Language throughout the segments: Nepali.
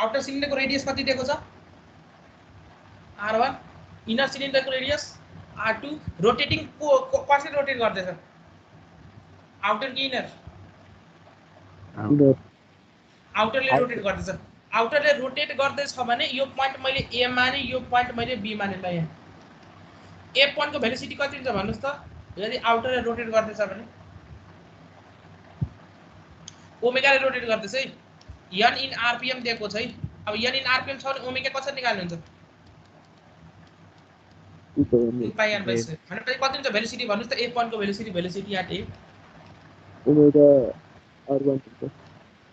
आउटर सिलिन्डरको रेडियस कति दिएको छ r1, इनर सिलिन्डरको रेडियस r2, रोटेटिङ कसले रोटेट गर्दैछ आउटर कि इनर आउटरले रोटेट गर्दैछ आउटरले रोटेट गर्दैछ भने यो पोइन्ट मैले ए माने यो पोइन्ट मैले बी माने ल यहाँ ए पोइन्टको भेलोसिटी कति हुन्छ भन्नुस् त यदि आउटरले रोटेट गर्दैछ भने ओमेगाले रोटेट गर्दैछ है n इन आरपीएम दिएको छ है अब n इन आरपीएम छ भने ओमेगा कसरी निकाल्नुहुन्छ 2 पाई r बाइ c भनेपछि कति हुन्छ भेलोसिटी भन्नुस् त ए पोइन्टको भेलोसिटी याट ए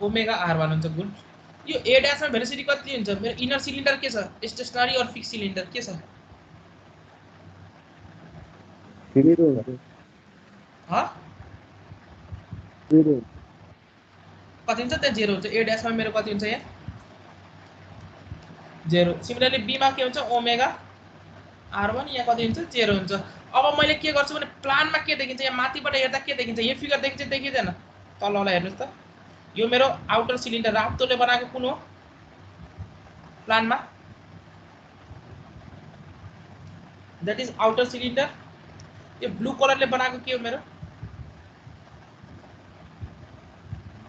ओमेगा r1 हुन्छ गुड यो ए ड्याशमा भेलोसिटी कति हुन्छ मेरो इनर सिलिन्डर के छ स्टेशनरी और फिक्स सिलिन्डर के छ कति हुन्छ त्यहाँ 0 हुन्छ ए ड्याशमा मेरो कति हुन्छ यहाँ 0 सिमिलरली बी मा के हुन्छ ओमेगा r1 यहाँ कति हुन्छ 0 हुन्छ अब मैले के गर्छु भने प्लानमा के देखिन्छ यहाँ माथिबाट हेर्दा के देखिन्छ यो फिगर देखिन्छ देखिदैन तललाई हेर्नुस् त यो मेरो आउटर सिलिन्डर रातोले बनाएको कुन हो प्लानमा दैट इज आउटर सिलिन्डर यो ब्लू कलरले बनाएको के हो मेरो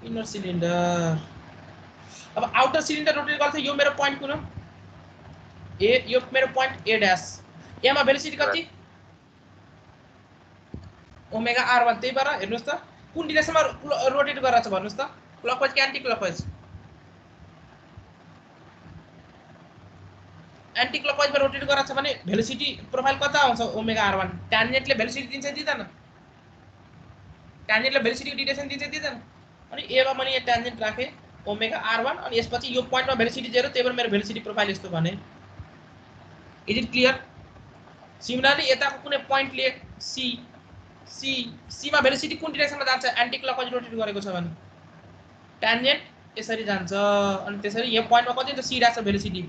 इनर सिलिन्डर अब आउटर सिलिन्डर रोटेट गर्छ यो मेरो पोइन्ट कुन हो ए यो मेरो पोइन्ट ए ड्याश एमा भेलोसिटी कति ओमेगा r1 त्यही भएर हेर्नुस् त कुन डिरेक्सनमा रोटेट गरिरहेछ भन्नुस् त क्लकवाइज कि एन्टी क्लकवाइज एन्टी क्लकवाइजमा रोटेट गरिरहेछ भने भेलोसिटी प्रोफाइल कता आउँछ ओमेगा r1 ट्यान्जेन्टले भेलोसिटी दिन्छ दिँदैन ट्यान्जेन्टले भेलोसिटीको डिरेक्सन दिन्छ दिँदैन अनि एमा मैले यहाँ ट्यान्जेन्ट राखेँ ओमेगा r1 अनि यसपछि यो पोइन्टमा भेलोसिटी 0 त्यही भएर मेरो भेलोसिटी प्रोफाइल यस्तो भने इज इट क्लियर सिमिलरली यताको कुनै पोइन्ट लिए सी मा भेलोसिटी कुन डिरेक्सनमा जान्छ एन्टी क्लकवाइज रोटेट गरेको छ भने ट्यान्जेन्ट यसरी जान्छ अनि त्यसरी यो पोइन्टमा कति हुन्छ सी ड्याश भेलोसिटी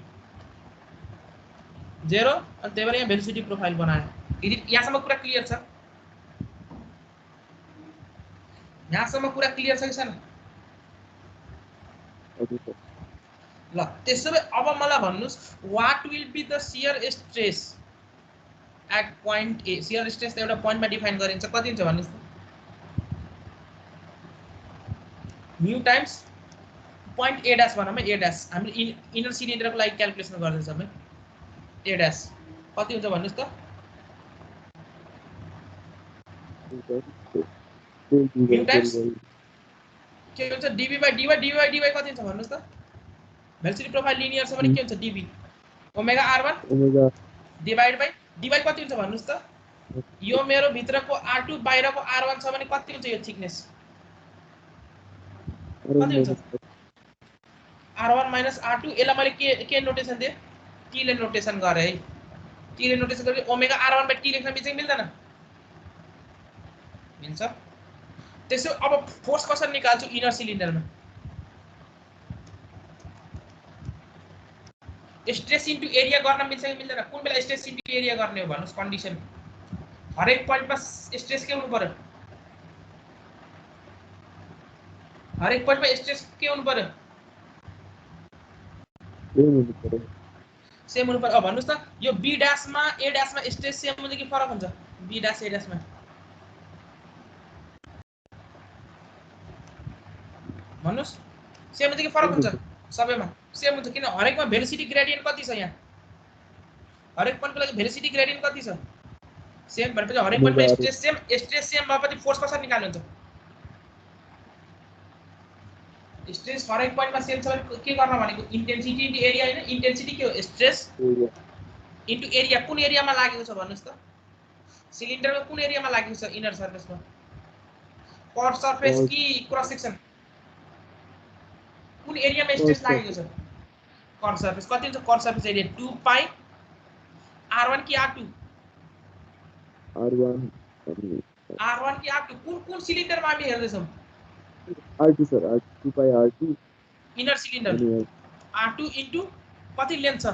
0 अनि त्यही भएर यहाँ भेलोसिटी प्रोफाइल बनायो इज इट यहाँसम्म कुरा क्लियर छ यहाँसम्म कुरा क्लियर छ कि छैन ल त्यसो भए अब मलाई भन्नुस् what will be the shear stress at point A shear stress एउटा पोइन्टमा डिफाइन गरिन्छ कति हुन्छ भन्नुस् mu times point A dash भनौँ ए ड्याश हामीले इनर सिलिन्डरको लागि क्याल्कुलेसन गर्दैछौँ है ए ड्याश कति हुन्छ भन्नुस् त म्यू टाइम्स के हुन्छ डीबी बाइ डी कति हुन्छ भन्नुस् त भेलोसिटी प्रोफाइल लिनियर छ भने के हुन्छ DB omega r1 divide by D कति हुन्छ भन्नुस् त यो मेरो भित्रको r2 बाहिरको r1 छ भने कति हुन्छ यो थिकनेस कति हुन्छ r1 माइनस r2 यसलाई मैले के नोटेसन दिए t ले नोटेसन गरे है t ले नोटेसन गरे ओमेगा r1 बाइ t लेख्न मिल्छ मिल्दैन मिल्छ त्यसो अब फोर्स कसरी निकाल्छु इनर सिलिन्डरमा स्ट्रेस इन्टु एरिया गर्न मिल्छ कि मिल्दैन कुन बेला स्ट्रेस इन्टु एरिया गर्ने हो भन्नुस् कन्डिसन हरेक पोइन्टमा स्ट्रेस के हुनु पर्यो हरेक पोइन्टमा स्ट्रेस के हुनु पर्यो सेम हुनु पर्यो भन्नुस् त यो बी ड्याशमा ए ड्याशमा स्ट्रेस सेम हुन्छ कि फरक हुन्छ बी ड्याश ए ड्याशमा भन्नुस् सेम हुन्छ कि फरक हुन्छ सबैमा सेम हुन्छ किन हरेकमा भेलोसिटी ग्रेडियन्ट कति छ यहाँ हरेक पोइन्टको लागि भेलोसिटी ग्रेडियन्ट कति छ सेम भनेपछि हरेक पोइन्टमा स्ट्रेस सेम भएपछि फोर्स कसरी निकाल्नुहुन्छ स्ट्रेस हरेक पोइन्टमा सेम छ भने के गर्न भनेको इन्टेन्सिटी इन्टु एरिया हैन इन्टेन्सिटी के हो स्ट्रेस इन्टु एरिया कुन एरियामा लागेको छ भन्नुस् त सिलिन्डरको कुन एरियामा लागेको छ इनर सर्फेसमा कर्व सर्फेस कि क्रस सेक्सन कुन एरियामा स्ट्रेस लागेको छ कर्व सर्फेस कति हुन्छ कर्व सर्फेस एरिया 2 पाई r1 कि r2 r1 कि r2 कुन सिलिन्डरमा हामी हेर्दैछौँ r2 sir r2 pi r2 inner cylinder r2 into कति लेन्थ छ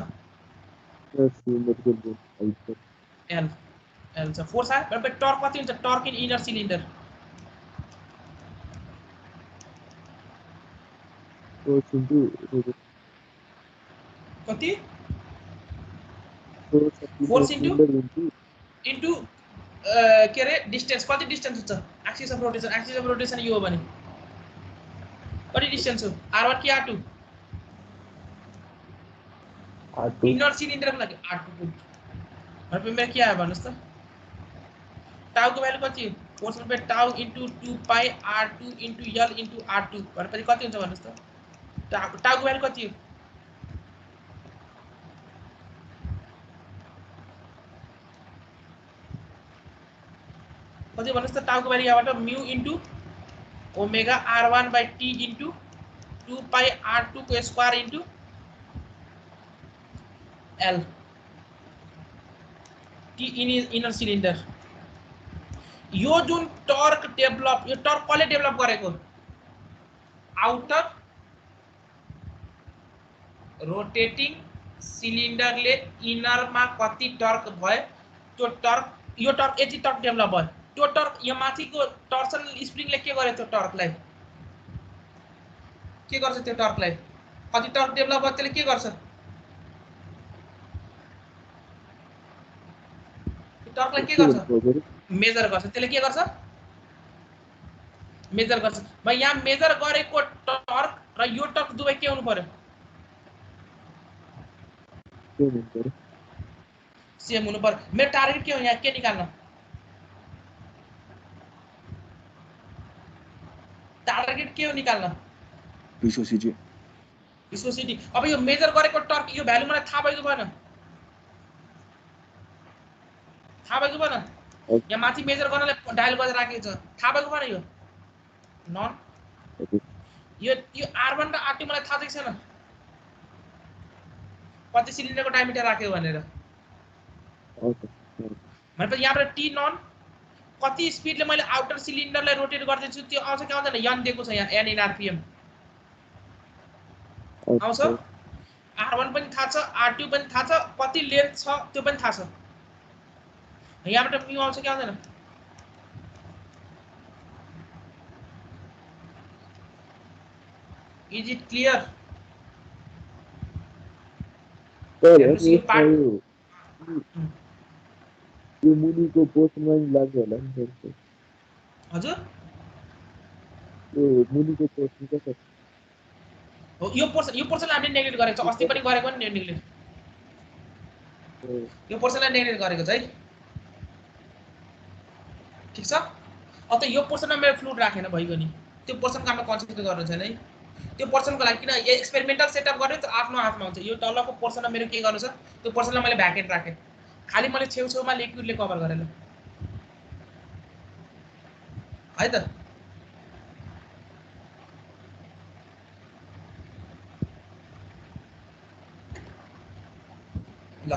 l छ फोर्स आयो भनेपछि टर्क कति हुन्छ torque in inner cylinder force into कति फोर्स इन्टु के रे डिस्टेन्स कति डिस्टेन्स हुन्छ एक्सिस अफ रोटेसन यो हो भने कति डिस्टेन्स हो r1 कि r2 इनर सिलिन्डरको लागि r2 अनि मेरो के आयो भन्नुस् त टाउको भ्यालु कति हो फोर्स पे टाउ इन्टु 2 पाई r2 into l into r2 भनेपछि कति हुन्छ भन्नुस् त टाउको भ्यालु कति हो कति भन्नुस् त टाउको भ्यालु यहाँबाट म्यु into omega r1 by t into 2 pie r2 को square into l t inner cylinder यो जुन टर्क डेभलप यो टर्क कसले डेभलप गरेको आउटर रोटेटिङ सिलिन्डरले इनरमा कति टर्क भयो त्यो टर्क यो टर्क यति टर्क डेभलप भयो त्यो टर्क यो माथिको टर्सनल स्प्रिङले के गर्यो त्यो टर्कलाई के गर्छ त्यो टर्कलाई कति टर्क डेभलप भयो त्यसले के गर्छ टर्कलाई के गर्छ मेजर गर्छ त्यसले के गर्छ मेजर गर्छ म यहाँ मेजर गरेको टर्क र यो टर्क दुवै के हुनु पर्यो सेम हुनु पर्यो मेरो टार्गेट के हो यहाँ के निकाल्न टार्गेट के हो निकाल्न विस्कोसिटी अब यो मेजर गरेको टर्क यो भ्यालु मलाई थाहा भएको भएन थाहा भएको भएन यहाँ माथि मेजर गर्नलाई डायल गरेर राखेको छ थाहा भएको भएन यो नन यो r1 र r2 मलाई थाहा छैन कति सिलिन्डरको डायमिटर राख्यो भनेर भनेपछि यहाँबाट t नन कति स्पिडले मैले आउटर सिलिन्डरलाई रोटेट गर्दैछु त्यो आउँछ के आउँदैन n दिएको छ यहाँ n in rpm आउँछ r1 पनि थाहा छ r2 पनि थाहा छ कति लेन्थ छ त्यो पनि थाहा छ यहाँबाट म्यु आउँछ के आउँदैन इज इट क्लियर यो मुनिको पोर्सनमा लाग्यो होला नि फेरि हजुर यो मुनिको पोर्सन के छ हो यो पोर्सनलाई हामीले नेग्लेक्ट गरेको छ अस्ति पनि गरेको नि नेग्लेक्ट यो पोर्सनलाई नेग्लेक्ट गरेको छ है ठीक छ अब त यो पोर्सनमा मेरो फ्लुइड राखेन भइगयो नि त्यो पोर्सनको हामीले कन्सिडर गर्नु छैन है त्यो पोर्सनको लागि किन एक्सपेरिमेन्टल सेटअप गर्यो त आफ्नो हातमा हुन्छ यो तलको पोर्सनमा मेरो के गर्नु छ त्यो पोर्सनलाई मैले भ्याकेट राखेँ खाली मैले छेउछेउमा लिक्विडले कभर गरेर है त ल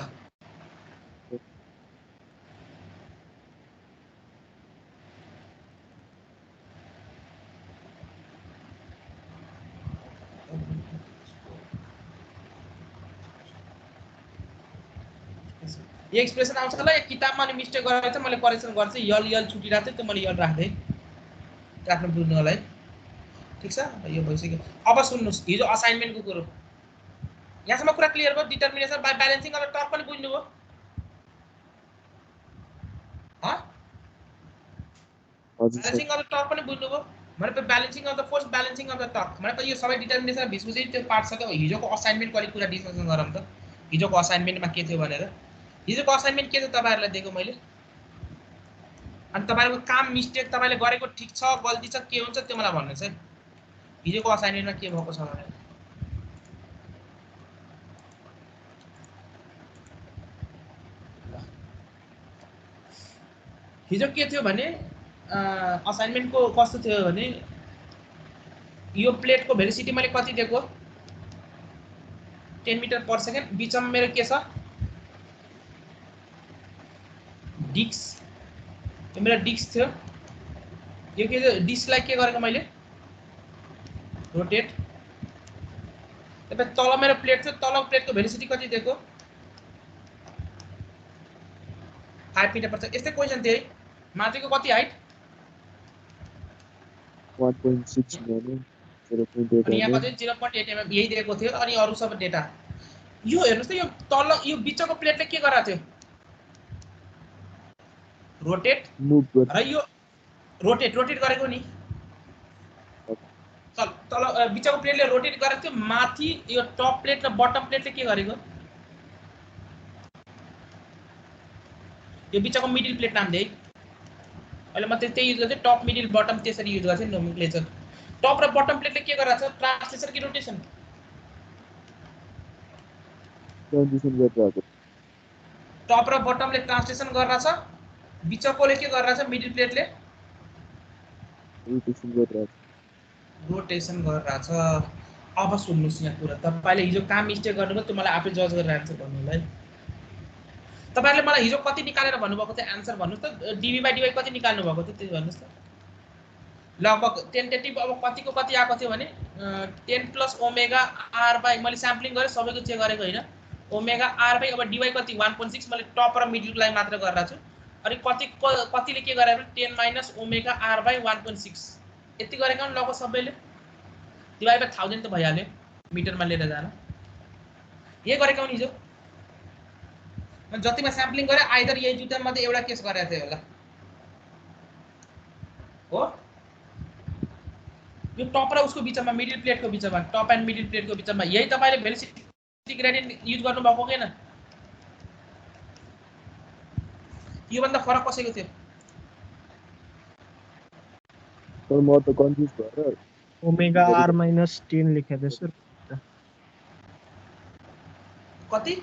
यो एक्सप्रेसन आउँछ होला यो किताबमा नि मिस्टेक गरेर चाहिँ मैले करेक्सन गर्छु यल छुटिरहेको थियो त्यो मैले यल राख्दै काट्नु बुझ्नु होला है ठीक छ यो भइसक्यो अब सुन्नुस् हिजो असाइनमेन्टको कुरो यहाँसम्म कुरा क्लियर भयो determination by balancing of the torque पनि बुझ्नु भयो ह ब्यालेन्सिङ अफ द टर्क पनि बुझ्नु भयो मैले balancing of the force balancing of the torque मैले यो सबै डिटर्मिनेसन भिसुझै त्यो पार्ट छ हिजोको असाइनमेन्टको अलिक कुरा डिस्कसन गरौँ त हिजोको असाइनमेन्टमा के थियो भनेर हिजोको असाइनमेन्ट के थियो तपाईहरुलाई दिएको मैले अनि तपाईहरुको काम मिस्टेक तपाईले गरेको ठीक छ गल्ती छ के हुन्छ त्यो मलाई भन्नुस् है हिजोको असाइनमेन्टमा के भएको छ भनेर हिजो के थियो भने असाइनमेन्टको कस्तो थियो भने यो प्लेटको भेलोसिटी मैले कति दिएको 10 मिटर पर सेकेन्ड बीचमा मेरो के छ डिस्क यो मेरो डिस्क थियो यो के डिस्कलाई के गरेको मैले रोटेट त्यसपछि तल मेरो प्लेट थियो तल प्लेटको भेलोसिटी कति दिएको 5 मिटर पर सेकेन्ड यस्तै क्वेशन थियो है माथिको कति हाइट 1.6 mm 0.8 अनि यहाँ कति 0.8 mm यही दिएको थियो अनि अरु सब डेटा यो हेर्नुस् त यो तल यो बिचको प्लेटले के गराएको थियो रोटेट मुभ गर्छ र यो रोटेट गरेको नि तल बिचको प्लेटले रोटेट गरेको थियो माथि यो टप प्लेट र बटम प्लेटले के गरेको यो बिचको मिडल प्लेट नाम दे अहिले म त्यही युज गर्छु टप मिडल बटम त्यसरी युज गर्छु नि नोमेनक्लेचर टप र बटम प्लेटले के गराएको छ ट्रान्सलेसन कि रोटेसन ट्रान्जिसन गरिरहेको टप र बटमले ट्रान्सलेसन गरिरहेछ बिचकोले के गरिरहेछ मिडल प्लेटले रोटेसन गरिरहेछ अब सुन्नुस् यहाँ कुरा तपाईले हिजो काम मिस्टेक गर्नुभयो त्यो मलाई आफै जज गरेर आन्सर भन्नुलाई तपाईहरुले मलाई हिजो कति निकालेर भन्नुभएको थियो आन्सर भन्नुस् त dv/dy कति निकाल्नु भएको थियो त्यो भन्नुस् त लगभग टेन्टेटिभ अब कतिको कति आएको थियो भने 10 + ओमेगा r बाइ मैले स्याम्पलिङ गरे सबैको चेक गरेको हैन ओमेगा r बाइ अब dy कति 1.6 मैले टप र मिडललाई मात्र गरेर छु अनि कतिले के गरे भने 10 - ओमेगा r बाइ 1.6 यति गरेका लगभग सबैले डिभाइड बाइ 1000 त भइहाल्यो मिटरमा लिएर जान यही गरेका हुन् हिजो म जतिमा स्याम्पलिङ गरे आइदर यही दुईटा मध्ये एउटा केस गरेको थियो होला हो यो टप र उसको बिचमा मिडल प्लेटको बिचमा टप एन्ड मिडल प्लेटको बिचमा यही तपाईले भेलोसिटी ग्रेडियन्ट युज गर्नु भएको हैन यो भन्दा फरक कसैको थियो तर म त कन्फ्युज भएर ओमेगा r - 10 लेखेको छु कति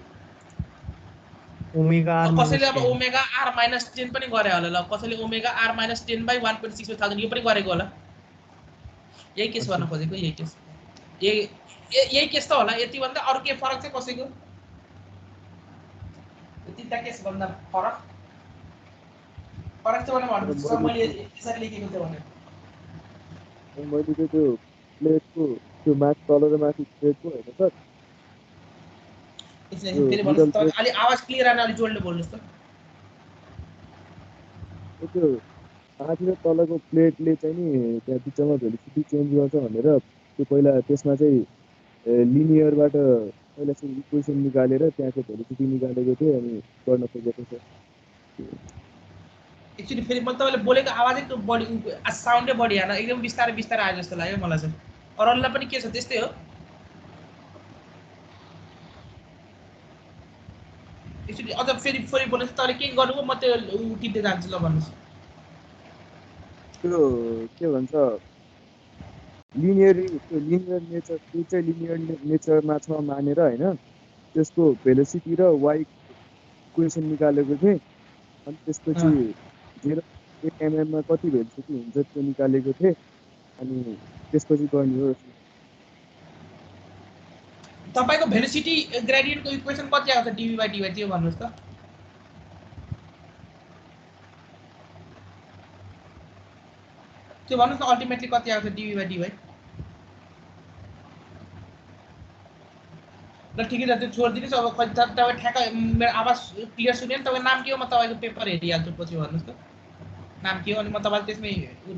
ओमेगा r - कसैले अब ओमेगा r - 10 पनि गरे होला ल कसैले ओमेगा r - 10 / 1.6 यो पनि गरेको होला यही केस गर्न खोजेको यही केस यही केस त होला यति भन्दा अरु के फरक छ कसैको यति त केस भन्दा फरक छ भने भन्नु मैले यसरी लेखेको थियो भने मैले त्यो प्लेटको त्यो माथि तल र माथि प्लेटको हैन सर यसले फेरि भन्नुस् त अलि आवाज क्लियर आउन अलि जोडले बोल्नुस् त त्यो माथि र तलको प्लेटले चाहिँ नि त्यहाँ बिचमा भेलोसिटी चेन्ज गर्छ भनेर त्यो पहिला त्यसमा चाहिँ लिनियरबाट पहिला चाहिँ इक्वेसन निकालेर त्यहाँको भेलोसिटी निकालेको थिए अनि गर्न खोजेको छ एक्चुअली फेरि म तपाईले बोलेको आवाजै त्यो बढी साउन्डै बढी आएन एकदम बिस्तारै बिस्तारै आयो जस्तो लाग्यो मलाई चाहिँ अरूलाई पनि के छ त्यस्तै हो एक्चुअली अझ फेरि बोल्नुस् तपाईले के गर्नुभयो म त्यो टिप्दै जान्छु ल भन्नुस् त्यो के भन्छ लिनियर नेचर त्यो चाहिँ लिनियर नेचरमा छ मानेर हैन त्यसको भेलोसिटी र वाइ इक्वेसन निकालेको थिए अनि त्यसपछि 0 mm मा कति भेलोसिटी हुन्छ त्यो निकालेको थिए अनि त्यसपछि गर्ने हो तपाईको भेलोसिटी ग्रेडियन्टको इक्वेसन कति आउँछ dv/dy त्यो भन्नुस् त त्यो भन्नुस् न अल्टिमेटली कति आउँछ dv/dy ल ठिकै छ त्यो छोडिदिनुस् अब कति तपाईँ ठ्याक्क मेरो आवाज क्लियर सुन्यो नि तपाईको नाम के हो म तपाईको पेपर हेरिहाल्छु पछि भन्नुस् त नाम के हो अनि म तपाईलाई त्यसमै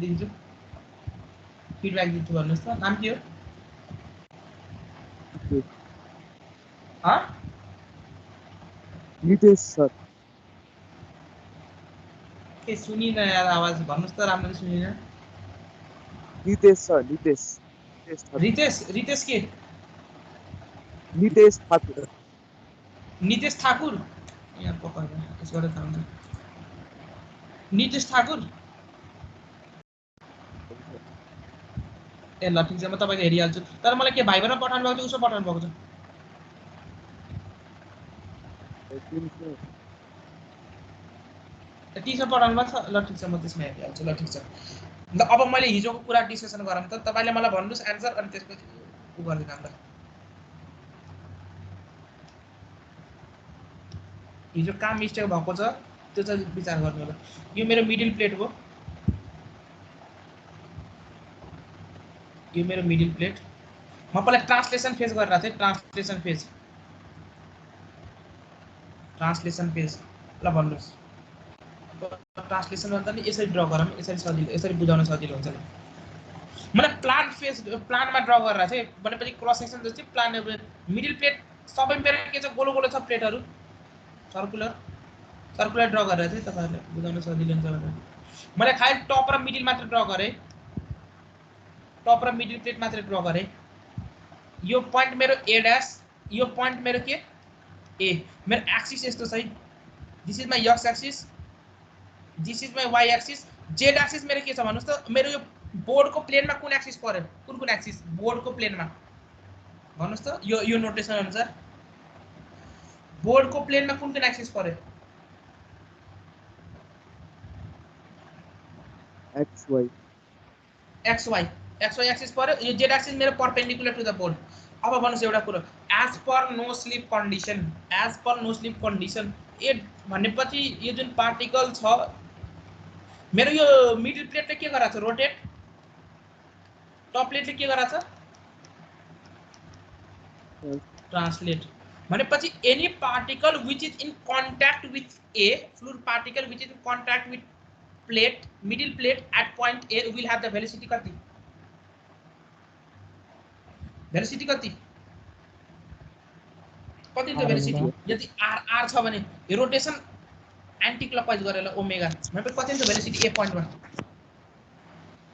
दिन्छु फिडब्याक दिन्छु भन्नुस् त नाम के हो नितेश सर के सुनिन यार आवाज भन्नुस् त राम्ररी सुनिन नितेश सर नितेश रितेश के नितेश ठाकुर यहाँ पक्का यसबाट थाहा हुन्छ नितेश ठाकुर ए ल ठिक छ म तपाईको हेरिहाल्छु तर मलाई के भाइबरमा पठाउनु भएको छ उसो पठाउनु भएको छ टिचर पढाउनु भएको छ ल ठिक छ म त्यसमा हेरिहाल्छु ल ठिक छ ल अब मैले हिजोको कुरा डिस्कसन गरौँ त तपाईले मलाई भन्नुस् आन्सर अनि त्यसपछि उ गर्दै जाम ल हिजो काम मिस्टेक भएको छ त्यो चाहिँ विचार गर्नु होला यो मेरो मिडल प्लेट हो यो मेरो मिडल प्लेट म पहिला ट्रान्सलेसन फेज गरिरहेको थिएँ ट्रान्सलेसन फेज ल भन्नुस् ट्रान्सलेसन भन्दा नि यसरी ड्रा गरौँ यसरी सजिलो यसरी बुझाउन सजिलो हुन्छ मलाई प्लान फेज प्लानमा ड्रा गरेर चाहिँ भनेपछि क्रस सेक्सन जस्तै प्लान मिडल प्लेट सबै मेरो के छ गोलो गोलो छ प्लेटहरु सर्कुलर ड्रा गरेर चाहिँ तपाईहरुले बुझाउन सजिलो हुन्छ भनेर मैले खाली टप र मिडल मात्र ड्रा गरे टप र मिडल प्लेट मात्र ड्रा गरे यो पॉइंट मेरो ए डैश यो पॉइंट मेरो के ए मेरो एक्सिस यस्तो छ this is my X axis this is my Y axis Z axis मेरो के छ भन्नुस् त मेरो यो बोर्ड को प्लेनमा कुन एक्सिस पर्यो कुन एक्सिस बोर्ड को प्लेनमा भन्नुस् त यो नोटेसन अनुसार बोर्ड को प्लेनमा कुन एक्सिस पर्यो XY एक्सिस पर्यो यो जेड एक्सिस मेरो परपेंडिकुलर टु द बोर्ड अब भन्नुस् एउटा कुरा as per no slip condition ए भनेपछि यो जुन पार्टिकल छ मेरो यो मिडल प्लेटले के गराछ रोटेट टप प्लेटले के गराछ ट्रान्सलेट भनेपछि any particle which is in contact with a fluid particle which is in contact with plate middle plate at point A will have the velocity कति कति छ वेलोसिटी यदि r छ भने यो रोटेसन एन्टी क्लकवाइज गरेर ओमेगा भनेपछि कति छ वेलोसिटी ए पॉइन्टमा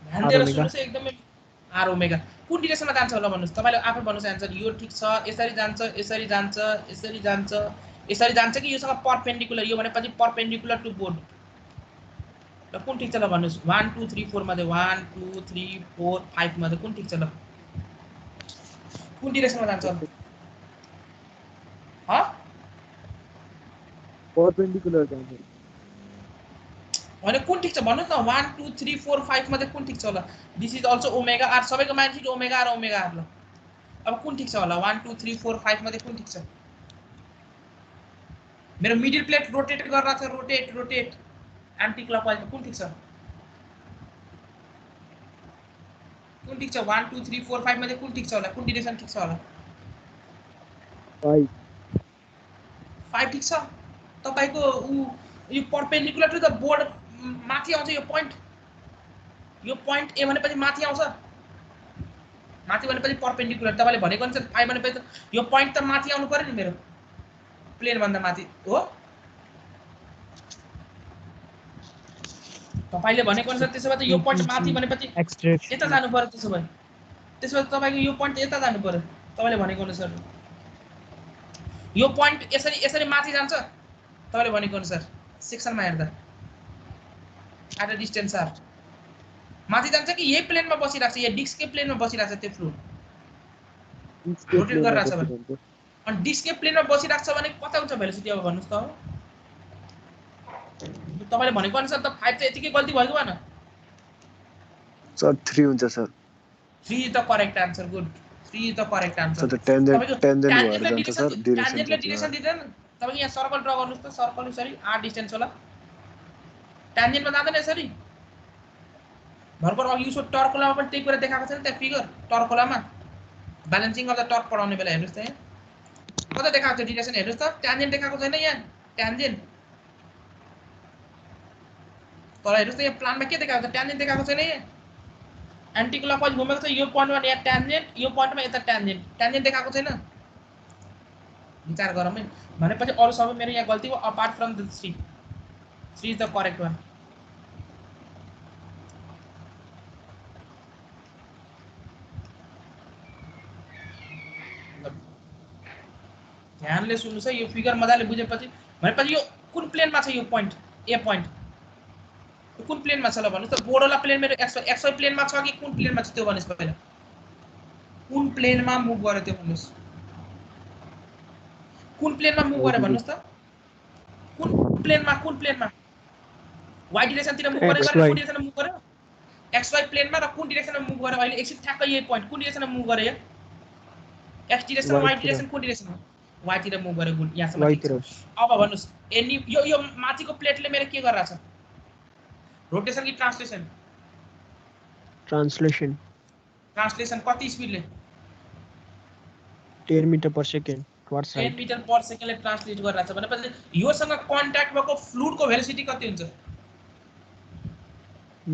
ध्यान दिएर सुन्नुस् एकदमै r ओमेगा कुन डिरेक्सनमा जान्छ होला भन्नुस् तपाईले आफै भन्नुस् आन्सर यो ठीक छ यसरी जान्छ यसरी जान्छ यसरी जान्छ यसरी जान्छ कि योसँग परपेंडिकुलर यो भनेपछि परपेंडिकुलर टु बोर्ड ल कुन ठीक छ ल भन्नुस् 1 2 3 4 मध्ये 1 2 3 4 5 मध्ये कुन ठीक छ ल कुन डिरेक्सनमा जान्छ ह परपेंडिकुलर जान्छ भने कुन ठीक छ भन्नुस् न 1 2 3 4 5 मध्ये कुन ठीक छ होला this is also omega r सबैको माग्निट्युड ओमेगा r ल अब कुन ठीक छ होला 1 2 3 4 5 मध्ये कुन ठीक छ मेरो मिडल प्लेट रोटेट गरिरहेको छ रोटेट एन्टी क्लकवाइज कुन ठीक छ 1 2 3 4 5 मध्ये कुन ठीक छ होला कुन डिरेक्सन ठीक छ होला 5 ठीक छ तपाईको यो परपेंडिकुलर टु द बोर्ड माथि आउँछ यो पॉइंट ए भनेपछि माथि आउँछ माथि भनेपछि परपेंडिकुलर तपाईले भनेको अनुसार 5 भनेपछि यो पॉइंट त माथि आउनु पर्यो नि मेरो प्लेन भन्दा माथि हो तपाईले भनेको अनुसार त्यसो भए यो पॉइंट माथि भनेपछि यता जानु पर्यो त्यसो भए तपाईको यो पॉइंट यता जानु पर्यो तपाईले भनेको अनुसार यो पॉइंट यसरी माथि जान्छ तपाईले भनेको अनुसार सेक्सनमा हेर्दा एट अ डिस्टेन्स आर माथि जान्छ कि यही प्लेनमा बसिराछ यो डिस्क के प्लेनमा बसिराछ त्यो फ्लुइड रोटेट गरिराछ भने अनि डिस्क के प्लेनमा बसिराछ भने कता हुन्छ भेलोसिटी अब भन्नुस् त तपाईले भनेको अनुसार त 5 चाहिँ यतिकै गल्ती भयो भएन सर 3 हुन्छ sir 3 is the correct answer good 3 is the correct answer sir tangent भएर जान्छ सर डिरेक्सन दिदैन तपाईले यहाँ सर्कल ड्रा गर्नुस् त सर्कल यसरी r डिस्टेन्स होला टेन्जेन्टमा जाँदैन यसरी भर्खर अघि उसो टर्कोलामा पनि त्यही कुरा देखाएको छ नि त्यहाँ फिगर टर्कोलामा ब्यालेन्सिङ अफ द टर्क पढाउने बेला हेर्नुस् त यहाँ कता देखाएको छ डिरेक्सन हेर्नुस् त टेन्जेन्ट देखाएको छैन यहाँ टेन्जेन्ट तर हेर्नुस् त यहाँ प्लानमा के देखाएको छ टेन्जेन्ट देखाएको छैन यहाँ एन्टी क्लकवाइज घुमेको छ यो पोइन्टमा यहाँ टेन्जेन्ट यो पोइन्टमा यता टेन्जेन्ट देखाएको छैन विचार गरौँ है भनेपछि अरु सबै मेरो यहाँ गल्ती हो apart from the 3 is the correct one ध्यानले सुन्नुस् है यो फिगर मजाले बुझेपछि भनेपछि यो कुन प्लेनमा छ यो पोइन्ट ए पोइन्ट कुन प्लेनमा छ ल भन्नुस् त बोर्डवाला प्लेन मेरो एक्सवाई प्लेनमा छ कि कुन प्लेनमा छ त्यो भन्नुस् पहिला कुन प्लेनमा मुभ गर्यो त्यो भन्नुस् कुन प्लेनमा मुभ गर्यो भन्नुस् त कुन प्लेनमा वाइ डिरेक्सनतिर मुभ गर्यो कुन डिरेक्सनमा मुभ गर्यो एक्सवाई प्लेनमा र कुन डिरेक्सनमा मुभ गर्यो अहिले एकछिन ठ्याक्क यही पोइन्ट कुन डिरेक्सनमा मुभ गर्यो एक्स डिरेक्सन वाइ डिरेक्सन कुन डिरेक्सनमा वाइ तिर मुभ गर्यो गुड यहाँसम्म अब भन्नुस् एनी यो माथिको प्लेटले मेरो के गरिरहेछ रोटेसन की ट्रांसलेशन कति स्पिडले 10 metre per second towards 10 metre per सेकेन्डले ट्रान्सलेट गरिरहेछ भनेपछि योसँग कन्ट्याक्ट भएको फ्लुइडको भेलोसिटी कति हुन्छ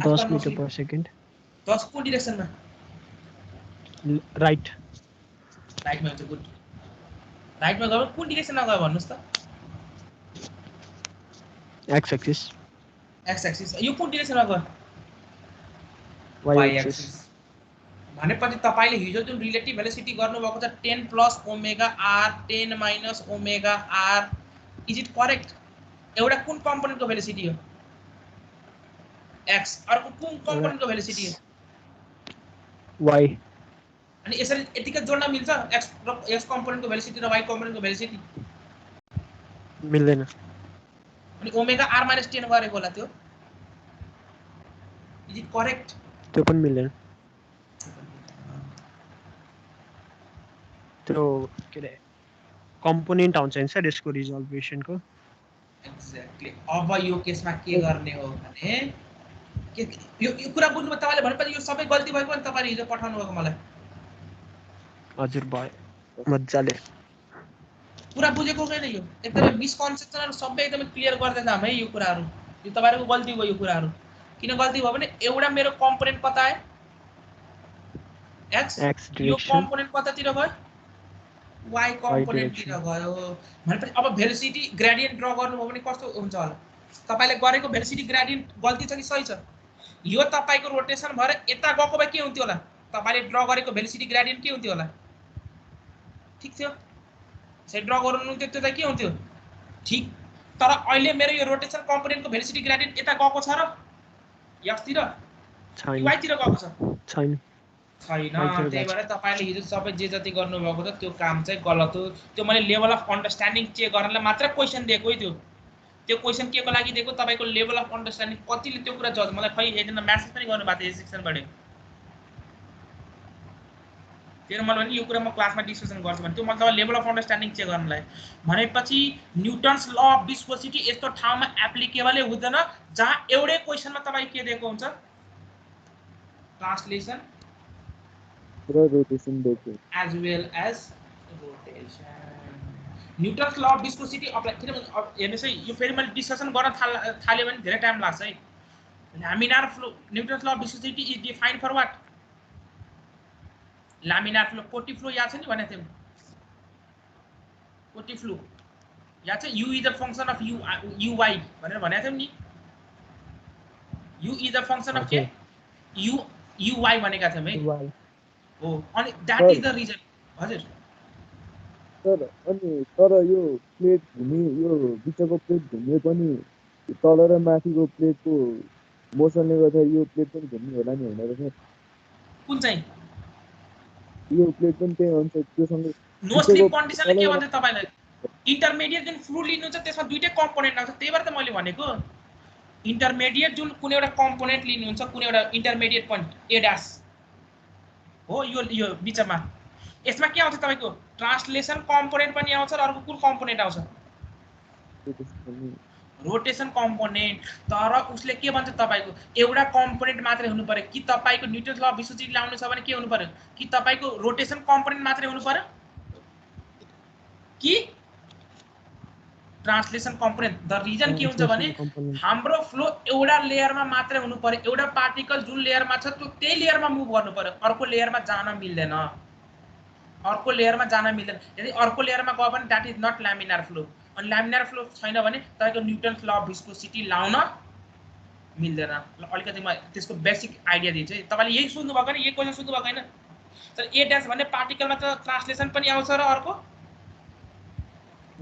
10 मीटर पर सेकेन्ड 10 कुन डिरेक्सनमा राइटमा हुन्छ गुड राइटमा गयो कुन डिरेक्सनमा गयो भन्नुस् त एक्स एक्सिस एक्स एक्सिस यो कुन डिरेक्सनमा गयो वाई y एक्सिस एक्सिस भनेपछि तपाईले हिजो जुन रिलेटिभ भेलोसिटी गर्नुभएको छ 10 plus omega r 10 minus omega r is it correct एउटा कुन कम्पोनेन्टको भेलोसिटी हो x अर्को कुन कम्पोनेन्टको भेलोसिटी हो वाई अनि यसरी यतिकै जोड्न मिल्छ x कम्पोनेन्टको भेलोसिटी र y कम्पोनेन्टको भेलोसिटी मिल्दैन अनि ओमेगा r माइनस 10 गरेको होला त्यो इज इट करेक्ट त्यो पनि मिल्दैन त्यो के रे कम्पोनेन्ट आउँछ नि सर यसको रिजल्भेसनको एक्ज्याक्टली अब यो केसमा के गर्ने हो भने यो कुरा बुझ्नु तपाईले भनेपछि यो सबै गल्ती भएको अनि तपाईले हिजो पठाउनु भएको मलाई हजुर भयो मज्जाले कुरा बुझेको छैन यो एकदमै मिसकन्सेप्सनहरु सबै एकदमै क्लियर गर्दै जाम है यो कुराहरु यो तपाईहरुको गल्ती हो यो कुराहरु किन गल्ती भयो भने एउटा मेरो कम्पोनेन्ट कता आयो x यो कम्पोनेन्ट कतातिर गयो y कम्पोनेन्ट तिर गयो भनेपछि अब भेलोसिटी ग्रेडियन्ट ड्रा गर्नुभयो भने कस्तो हुन्छ होला तपाईले गरेको भेलोसिटी ग्रेडियन्ट गल्ती छ कि सही छ यो तपाईको रोटेसन भएर यता गएको भए के हुन्थ्यो होला तपाईले ड्रा गरेको भेलोसिटी ग्रेडियन्ट के हुन्थ्यो होला ठीक थियो से ड्रा गर्नुहुन्थ्यो त्यो त के हुन्थ्यो ठीक तर अहिले मेरो यो रोटेसन कम्पोनेन्टको भेलोसिटी ग्रेडियन्ट यता गएको छ र x तिर छैन y तिर गएको छ छैन छैन त्यही भएर तपाईले हिजो सबै जे जति गर्नुभएको छ त्यो काम चाहिँ गलत हो त्यो मैले लेभल अफ अन्डरस्ट्यान्डिङ चेक गर्नलाई मात्र क्वेशन दिएको है त्यो क्वेशन केको लागि दिएको तपाईको लेभल अफ अन्डरस्ट्यान्डिङ कतिले त्यो कुरा जज मलाई खै एकजना म्यासेज पनि गर्नु भएको थियो सेक्सनबाट त्यो मैले भने यो कुरा म क्लासमा डिस्कसन गर्छु भने त्यो मतलब लेभल अफ अन्डरस्ट्यान्डिङ चेक गर्नलाई भनेपछि न्यूटन्स ल अफ विस्कोसिटी यस्तो ठाउँमा एप्लिकेबल हुँदैन जहाँ एउटै क्वेशनमा तपाई के दिएको हुन्छ ट्रान्सलेसन रोटेसन दिएको as well as rotation Newton's law of viscosity apply किनभने हेर्नुस् है यो फेरि मैले डिस्कसन गर्न थाल्यो भने धेरै टाइम लाग्छ है laminar flow Newton's law of viscosity is defined for what laminar flow Couette flow याद छ नि भनेको थियौ कोटी फ्लो याद छ u is a function of uy भनेर भनेको थियौ नि u is a function of के uy भनेका थियौ है हो अनि दैट इज द रिजन हजुर तर यो प्लेट घुमे यो बिचको प्लेट घुमे पनि तल र माथिको प्लेटको मोसनले गर्दा यो प्लेट पनि घुम्ने होला नि हैन र कुन चाहिँ यो प्लेट पनि त्यही हुन्छ त्योसँग नो स्लिप कन्डिसनले के भन्छ तपाईलाई इन्टरमिडिएट जुन फ्लुइड लिनुहुन्छ त्यसमा दुईटै कम्पोनेन्ट आउँछ त्यही भएर त मैले भनेको इन्टरमिडिएट जुन कुनै एउटा कम्पोनेन्ट लिनुहुन्छ कुनै एउटा इन्टरमिडिएट पोइन्ट a डैश हो यो बिचमा यसमा के आउँछ तपाईको ट्रान्सलेसन कम्पोनेन्ट पनि आउँछ र अर्को कुन कम्पोनेन्ट आउँछ रोटेसन कम्पोनेन्ट तर उसले के भन्छ तपाईको एउटा कम्पोनेन्ट मात्रै हुनु पर्यो कि तपाईको न्यूटन्स ल अफ विस्कोसिटी लाउनु छ भने के हुनु पर्यो कि तपाईको रोटेसन कम्पोनेन्ट मात्रै हुनु पर्यो कि ट्रान्सलेसन कम्पोनेन्ट द रिजन के हुन्छ भने हाम्रो फ्लो एउटा लेयरमा मात्रै हुनु पर्यो एउटा पार्टिकल जुन लेयरमा छ त्यो त्यही लेयरमा मुभ गर्नु पर्यो अर्को लेयरमा जान मिल्दैन यदि अर्को लेयरमा गयो भने that is not laminar flow अनि लामिनार फ्लो छैन भने तपाईको न्यूटन्स ल अफ विस्कोसिटी लाउन मिल्दैन अलिकति म त्यसको बेसिक आइडिया दिन्छु तपाईले यही सुन्नु भएको हैन यही क्वेशन सुन्नु भएको हैन तर a डैश भन्ने पार्टिकलमा त ट्रान्सलेसन पनि आउँछ र अर्को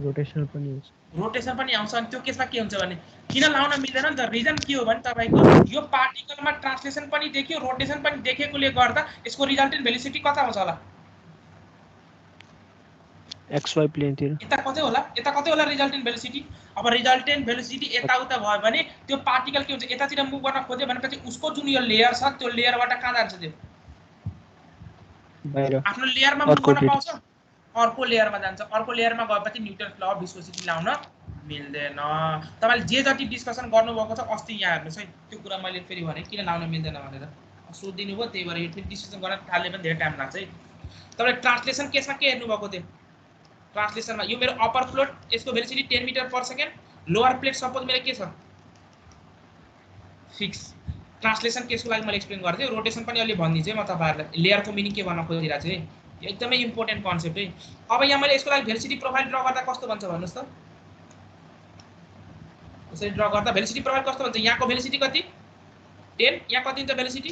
रोटेसन पनि आउँछ अनि त्यो केसमा के हुन्छ भने किन लाउन मिल्दैन नि त रिजन के हो भने तपाईको यो पार्टिकलमा ट्रान्सलेसन पनि देखियो रोटेसन पनि देखेकोले गर्दा यसको रिजल्टेन्ट भेलोसिटी कता हुन्छ होला xy प्लेन तिर यता कतै होला रिजल्टेन्ट भेलोसिटी अब रिजल्टेन्ट भेलोसिटी यता उता भयो भने त्यो पार्टिकल के हुन्छ यतातिर मुभ गर्न खोज्यो भनेपछि उसको जुन यो लेयर छ त्यो लेयरबाट कहाँ जान्छ त्यो बाहिर आफ्नो लेयरमा मुभ गर्न पाउँछ अर्को लेयरमा जान्छ अर्को लेयरमा गएपछि न्यूटन्स ल अफ विस्कोसिटी लाउन मिल्दैन तपाईले जे जति डिस्कसन गर्नुभएको छ अस्ति यहाँ हेर्नुस् है त्यो कुरा मैले फेरि भने किन लाउन मिल्दैन भनेर सोधिदिनु भयो त्यही भएर यो फेरि डिस्कसन गर्न थाल्ने पनि धेरै टाइम लाग्छ है तपाईले ट्रान्सलेसन केसमा के हेर्नु भएको थियो ट्रान्सलेसनमा यो मेरो अपर फ्लोट यसको velocity 10 metre per second lower plate suppose मेरो के छ फिक्स ट्रान्सलेसन केसको लागि मैले एक्सप्लेन गर्थे रोटेसन पनि अलि भनिदिन्छु म तपाईहरुलाई लेयरको मिनिङ के भन्न खोजिरहेको छु है एकदमै इम्पोर्टेन्ट कन्सेप्ट है। अब यहाँ मैले यसको लागि भेलोसिटी प्रोफाइल ड्रा गर्दा कस्तो बन्छ भन्नुस् त? यसरी ड्रा गर्दा भेलोसिटी प्रोफाइल कस्तो बन्छ? यहाँको भेलोसिटी कति? 10, यहाँ कति हुन्छ भेलोसिटी?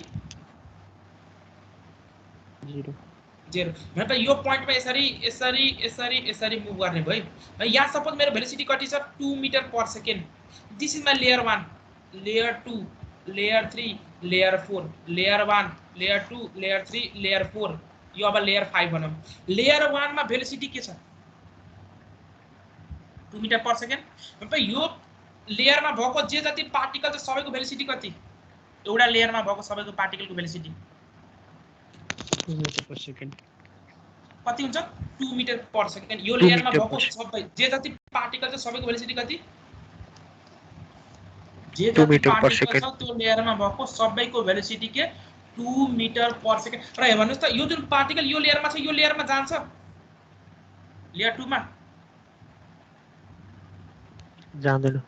0 मतलब यो पोइन्टमा यसरी यसरी यसरी यसरी मुभ गर्ने भयो है। यहाँ सपोज मेरो भेलोसिटी कति छ? 2 metre per second. This is my layer 1, layer 2, layer 3, layer 4, layer 1, layer 2, layer 3, layer 4, यो अब लेयर 5 भनौँ। लेयर 1 मा भेलोसिटी के छ? 2 मिटर पर सेकेन्ड। मतलब यो लेयरमा भएको जे जति पार्टिकल छ सबैको भेलोसिटी कति? एउटा लेयरमा भएको सबैको पार्टिकलको भेलोसिटी 2 मिटर पर सेकेन्ड कति हुन्छ? 2 मिटर पर सेकेन्ड। यो लेयरमा भएको सबै जे जति पार्टिकल छ सबैको भेलोसिटी कति? जे जति पार्टिकल छ त्यो लेयरमा भएको सबैको भेलोसिटी के? 2 मिटर पर सेकेन्ड। र हेर्नुस् त यो जुन पार्टिकल यो लेयरमा छ यो लेयरमा जान्छ? लेयर 2 मा जाँदैन।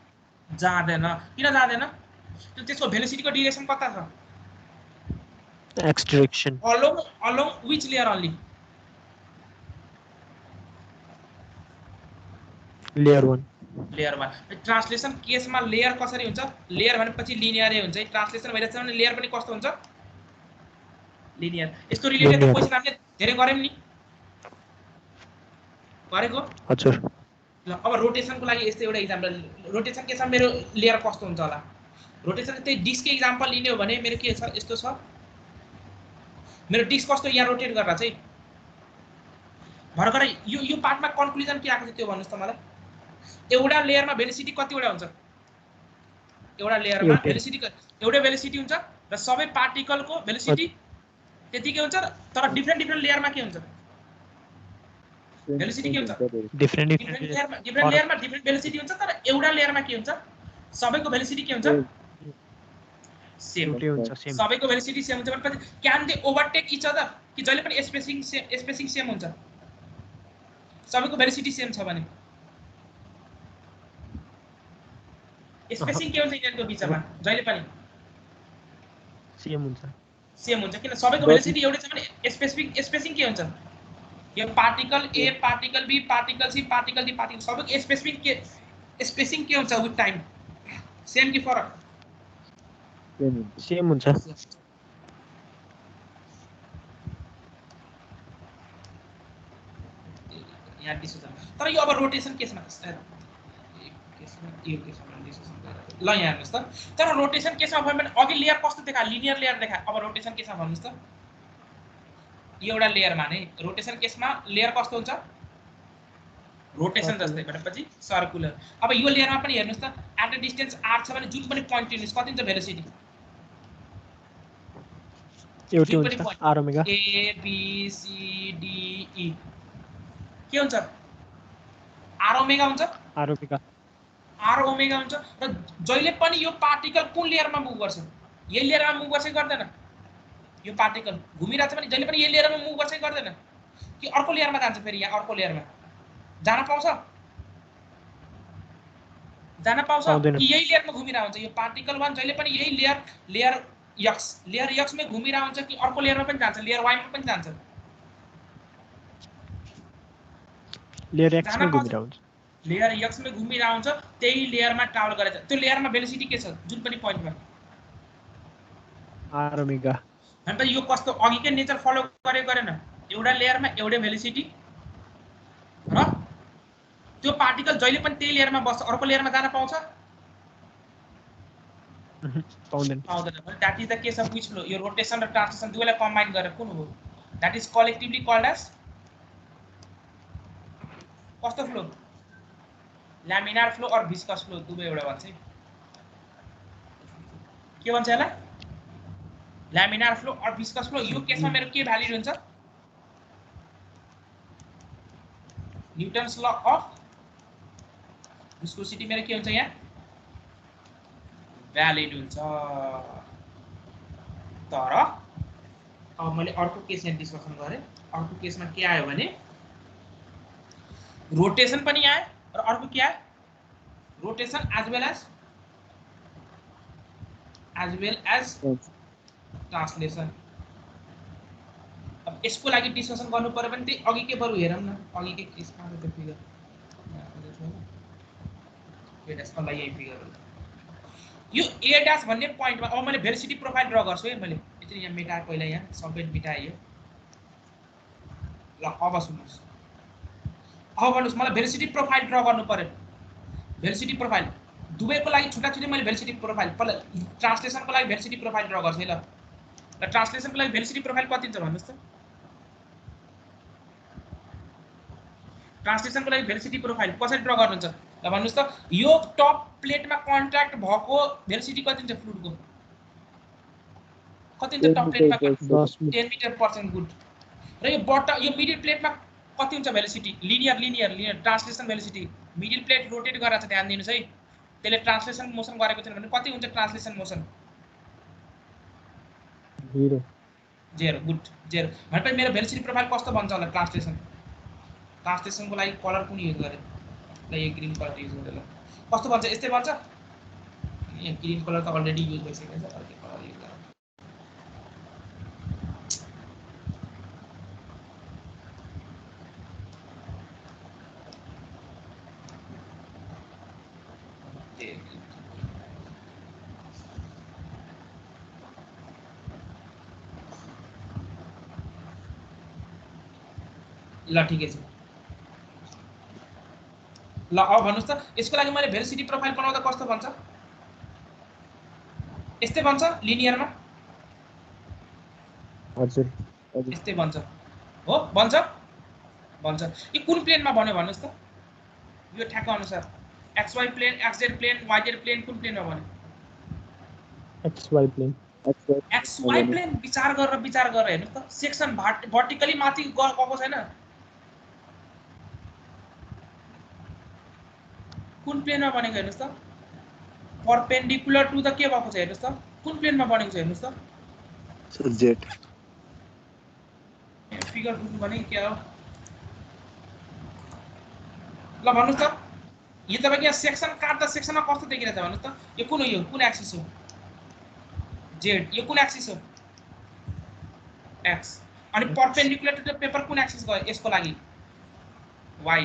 जाँदैन। किन जाँदैन? त्यसको भेलोसिटीको डिरेक्सन कता छ? X direction. Along which layer only? Layer 1। Layer 1। Translation केसमा लेयर कसरी हुन्छ? लेयर भनेपछि लिनियरै हुन्छ। ट्रान्सलेसन भइरहेछ भने लेयर पनि कस्तो हुन्छ? लिनियर। यस्तो रिलेटेड क्वेशन हामीले धेरै गर्यौं नि? गरेको? हजुर। ल अब रोटेसनको लागि यस्तो एउटा एक्जाम्पल। रोटेसन केसमा मेरो लेयर कस्तो हुन्छ होला? रोटेसन त्यही डिस्कको एक्जाम्पल लिने हो भने मेरो के छ? यस्तो छ। मेरो डिस्क कस्तो यहाँ रोटेट गर्दा चाहिँ भर्खरै यो पार्टमा कन्क्लुजन के आएको छ त्यो भन्नुस् त मलाई। एउटा लेयरमा भेलोसिटी कतिवटा हुन्छ? एउटा लेयरमा भेलोसिटी एउटै भेलोसिटी हुन्छ र सबै पार्टिकलको भेलोसिटी त्यतिकै हुन्छ, तर डिफरेन्ट लेयरमा के हुन्छ? भेलोसिटी के हुन्छ? डिफरेन्ट लेयरमा डिफरेन्ट भेलोसिटी हुन्छ, तर एउटा लेयरमा के हुन्छ? सबैको भेलोसिटी के हुन्छ? सेम हुन्छ। सबैको भेलोसिटी सेम हुन्छ भनेपछि can they overtake each other? कि जहिले पनि स्पेसिङ सेम हुन्छ? सबैको भेलोसिटी सेम छ भने स्पेसिङ के हुन्छ यिनीहरुको बीचमा? जहिले पनि सेम हुन्छ। सेम हुन्छ किन? सबैको भेलोसिटी एउटै छ भने स्पेसिङ के हुन्छ? यो particle A, particle B, particle C, particle D, particle सबैको स्पेसिङ के हुन्छ विथ टाइम? सेम कि फरक? सेम हुन्छ। यहाँ डिस्कसन। तर यो अब रोटेसन केसमा ल यहाँ हेर्नुस् त। तर रोटेसन केसमा भयो भने अघि लेयर कस्तो देखा? लिनियर लेयर देखा। अब रोटेसन केसमा भन्नुस् त। यो एउटा लेयरमा नै रोटेसन केसमा लेयर कस्तो हुन्छ? रोटेसन जस्तै भनेपछि सर्कुलर। अब यो लेयरमा पनि हेर्नुस् त, एट अ डिस्टेन्स r छ भने जुन पनि पोइन्ट लिनुस् कति हुन्छ भेलोसिटी? एउटै हुन्छ r omega. a b c d e के हुन्छ? r ओमेगा हुन्छ। r ओमेगा हुन्छ। र जहिले पनि यो पार्टिकल कुन लेयरमा मुभ गर्छ? यही लेयरमा मुभ गर्छ गर्दैन? यो पार्टिकल घुमिरहेछ भने जहिले पनि यही लेयरमा मुभ गर्छ गर्दैन? कि अर्को लेयरमा जान्छ? फेरि यहाँ अर्को लेयरमा जान पाउँछ? जान पाउँछ कि यही लेयरमा घुमिरहेको हुन्छ? यो पार्टिकल 1 जहिले पनि यही लेयर x मै घुमिरहेको हुन्छ कि अर्को लेयरमा पनि जान्छ? लेयर y मा पनि जान्छ? लेयर x मै घुमिरहेको हुन्छ। लेयर x मै घुमिरहेको हुन्छ, त्यही लेयरमा ट्राभल गरेछ। त्यो लेयरमा भेलोसिटी के छ जुन पनि पोइन्टमा? r omega. अनि यो कस्तो अघिकै नेचर फलो गरेन? एउटा लेयरमा एउटै भेलोसिटी र त्यो पार्टिकल जहिले पनि त्यही लेयरमा बस्छ, अर्को लेयरमा जान पाउँछ? पाउँदैन। That is the case of which flow? यो रोटेसन र ट्रान्सलेसन दुवैलाई कम्बाइन गरेर कुन हो? That is collectively called as कस्तो फ्लो? ल्यामिनार फ्लो और विस्कस फ्लो दुवै एउटा भन्छ। के भन्छ यसलाई? ल्यामिनार फ्लो और विस्कस फ्लो। यो केसमा मेरो के भ्यालिड हुन्छ? न्यूटन्स ल अफ विस्कोसिटी मेरो के हुन्छ यहाँ? भ्यालिड हुन्छ। तर अब मैले अर्को केस यहाँ डिस्कसन गरेँ। अर्को केसमा के आयो भने रोटेसन पनि आयो र अर्को के आयो? Rotation as well as translation. अब यसको लागि डिस्कसन गर्नु पर्यो भने त्यही अघि के बरु हेरौँ न अघि के केसमा त्यो फिगर ए ड्यास अल्ल यही फिगर हो यो ए ड्यास भन्ने पोइन्टमा अब मैले भेलोसिटी प्रोफाइल ड्र गर्छु है मैले यसरी यहाँ मेटाए पहिला यहाँ सबै मेटाए यो ल अब सुन्नुहोस् अब भन्नुहोस् मलाई भेलोसिटी प्रोफाइल ड्र गर्नु पर्यो भेलोसिटी प्रोफाइल दुवैको लागि छुट्टा छुट्टै मैले भेलोसिटी प्रोफाइल पहिला ट्रान्सलेसनको लागि भेलोसिटी प्रोफाइल ड्र गर्छु है ल ट्रान्सलेसनको लागि भेलोसिटी प्रोफाइल कति हुन्छ भन्नुहोस् त ट्रान्सलेसनको लागि भेलोसिटी प्रोफाइल कसरी ड्र गर्नुहुन्छ ल भन्नुहोस् त यो टप प्लेटमा कन्ट्याक्ट भएको भेलोसिटी कति हुन्छ फ्लुइडको कति हुन्छ टप प्लेटमा 10 मिटर पर सेकेन्ड गुड र यो यो मिडल प्लेटमा कति हुन्छ velocity linear translation velocity middle plate rotate गरेर छ ध्यान दिनुस् है त्यसले ट्रान्सलेसन मोसन गरेको छैन भने कति हुन्छ ट्रान्सलेसन मोसन 0 गुड 0 भनेपछि मेरो भेलोसिटी प्रोफाइल कस्तो बन्छ होला ट्रान्सलेसनको लागि कलर कुन युज गरे ल यो ग्रीन कलर युज गरेर ल कस्तो बन्छ यस्तै बन्छ यहाँ ग्रीन कलर त अलरेडी युज भइसकेको छ अर्को कलर युज गरौँ ल ठिकै छ ल अब भन्नुस् त यसको लागि मैले भेलोसिटी प्रोफाइल बनाउँदा कस्तो बन्छ यस्तै बन्छ लिनियरमा हजुर यस्तै बन्छ हो बन्छ यो कुन प्लेनमा बन्यो भन्नुस् त यो ठ्याक्क अनुसार xy plane xz plane yz plane कुन प्लेनमा बन्यो xy प्लेन विचार गरेर हेर्नुस् त सेक्सन भर्टिकली माथि गएको छैन कुन प्लेनमा बनेको हेर्नुस् त परपेन्डिकुलर टु द के भएको छ हेर्नुस् त कुन प्लेनमा बनेको छ हेर्नुस् त जेड फिगर बुझ्नु भने के हो ल भन्नुस् त यो तपाईको यहाँ सेक्सन काट्दा सेक्सनमा कस्तो देखिरहेछ भन्नुस् त यो कुन एक्सिस हो जेड यो कुन एक्सिस हो एक्स अनि परपेन्डिकुलर टु द पेपर कुन एक्सिस गयो यसको लागि वाई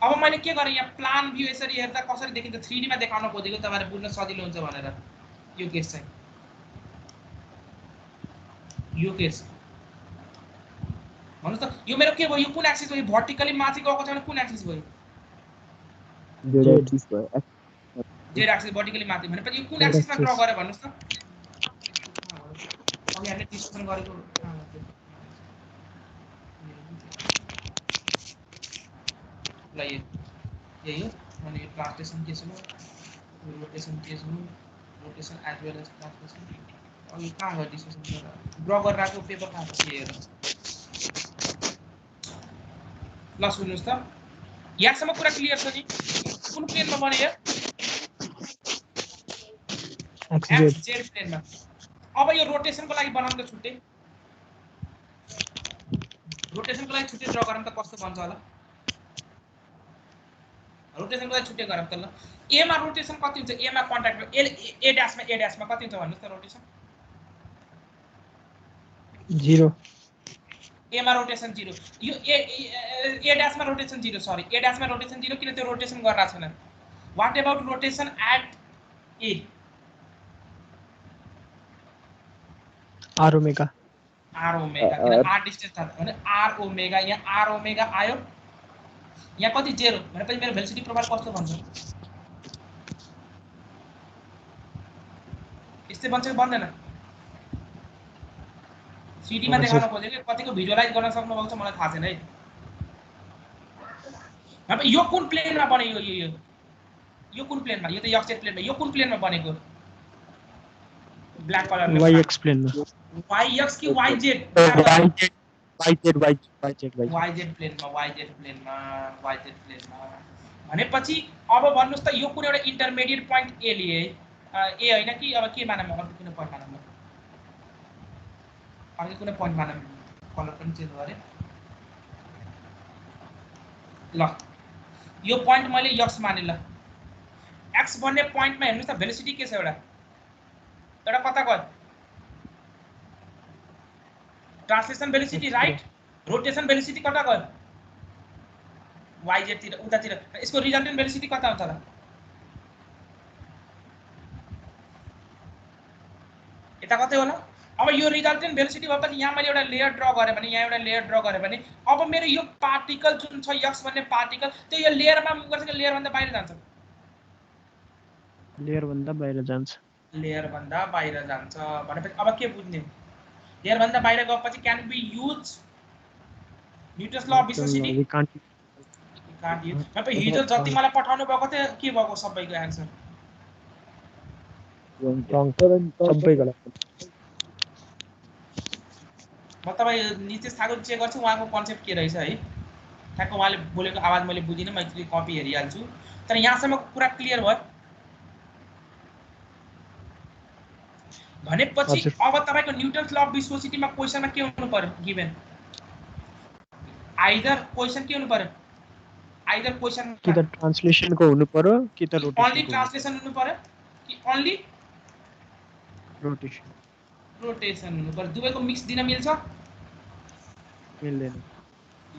अब मैले के गरेँ यहाँ प्लान भ्यू यसरी हेर्दा कसरी देखिन्छ 3D मा देखाउन खोजेको तपाईहरुले बुझ्न सजिलो हुन्छ भनेर यो केस चाहिँ यो केस भन्नुस् त यो मेरो के भयो यो कुन एक्सिस हो यो भर्टिकली माथि गएको छ भने कुन एक्सिस भयो जेड एक्सिस भर्टिकली माथि भनेपछि यो कुन एक्सिसमा ड्रा गरे भन्नुस् त अघि हामीले डिस्कसन गरेको ल यही हो अनि यो ट्रान्सलेसन केस हो रोटेसन केस हो rotation as well as translation अनि कहाँ गयो डिस्कसन ड्र गरेर राखेको पेपर कहाँ छ हेर ल सुन्नुस् त यहाँसम्म कुरा क्लियर छ नि कुन प्लेनमा बने यो xz प्लेनमा अब यो रोटेसनको लागि बनाउन छुट्टै रोटेसनको लागि छुट्टै ड्र गरौँ त कस्तो बन्छ होला रोटेसनको लागि छुट्टै गरौँ त ल ए मा रोटेसन कति हुन्छ ए मा कन्ट्याक्ट ए ड्याशमा कति हुन्छ भन्नुस् त रोटेसन 0 ए मा रोटेसन 0 यो ए ड्याशमा रोटेसन 0 सरी ए ड्याशमा रोटेसन 0 किन त्यो रोटेसन गरिरहेको छैन what about rotation at A R omega किन आर डिस्टेन्स छ भने आर ओमेगा यहाँ आर ओमेगा आयो यहाँ कति 0 भनेपछि मेरो भेलोसिटी प्रोफाइल कस्तो बन्छ यस्तै बन्छ कि बन्दैन सीडी मा देखाउन खोजेको कतिको भिजुअलाइज गर्न सक्नुभएको छ मलाई थाहा छैन है अब यो कुन प्लेनमा बनेको यो कुन प्लेनमा यो त एक्स प्लेनमा यो कुन प्लेनमा बनेको ब्ल्याक कलरले वाई एक्स प्लेनमा वाई एक्स कि वाई जेड वाई जेड प्लेनमा भनेपछि अब भन्नुस् त यो कुन एउटा इन्टरमिडिएट पोइन्ट ए लिए ए हैन कि अब के मानम अर्को कुनै पोइन्ट मानम अर्को कुनै पोइन्ट मानम कलर पनि चेन्ज गरे ल यो पोइन्ट मैले एक्स माने ल एक्स भन्ने पोइन्टमा हेर्नुस् त भेलोसिटी के छ एउटा कता गयो translation velocity right, rotation velocity कता गयो yz तिर उतातिर, यसको रिजल्टेन्ट भेलोसिटी कता हुन्छ त यता कतै होला। अब यो रिजल्टेन्ट भेलोसिटी भएपछि यहाँ मैले एउटा लेयर ड्रा गरेँ भने, यहाँ एउटा लेयर ड्रा गरेँ भने अब मेरो यो पार्टिकल जुन छ x भन्ने पार्टिकल त्यो यो लेयरमा मुभ गर्छ कि लेयर भन्दा बाहिर जान्छ? लेयर भन्दा बाहिर जान्छ। लेयर भन्दा बाहिर जान्छ भनेपछि अब के बुझ्ने, लेयर भन्दा बाहिर गएपछि can be use Newton's law of viscosity? We can't use. अब हिजो जति मलाई पठाउनु भएको थियो के भएको सबैको आन्सर? सबै गलत। म तपाईँ नितेश ठाकुर चेक गर्छु उहाँको कन्सेप्ट के रहेछ है, ठ्याक्क उहाँले बोलेको आवाज मैले बुझिनँ, मैले कपी हेरिहाल्छु। तर यहाँसम्म कुरा क्लियर भयो भनेपछि अब तपाईको न्युटन्स ल अफ विस्कोसिटीमा क्वेशनमा के हुनु पर्यो गिभन? आइदर क्वेशन के हुनु पर्यो, आइदर क्वेशन कि त ट्रान्सलेसन को हुनु पर्यो कि त रोटेसन। ओन्ली ट्रान्सलेसन हुनु पर्यो कि ओन्ली रोटेसन? रोटेसन हुनु पर्यो। दुवैको मिक्स दिन मिल्छ? मिल्दैन।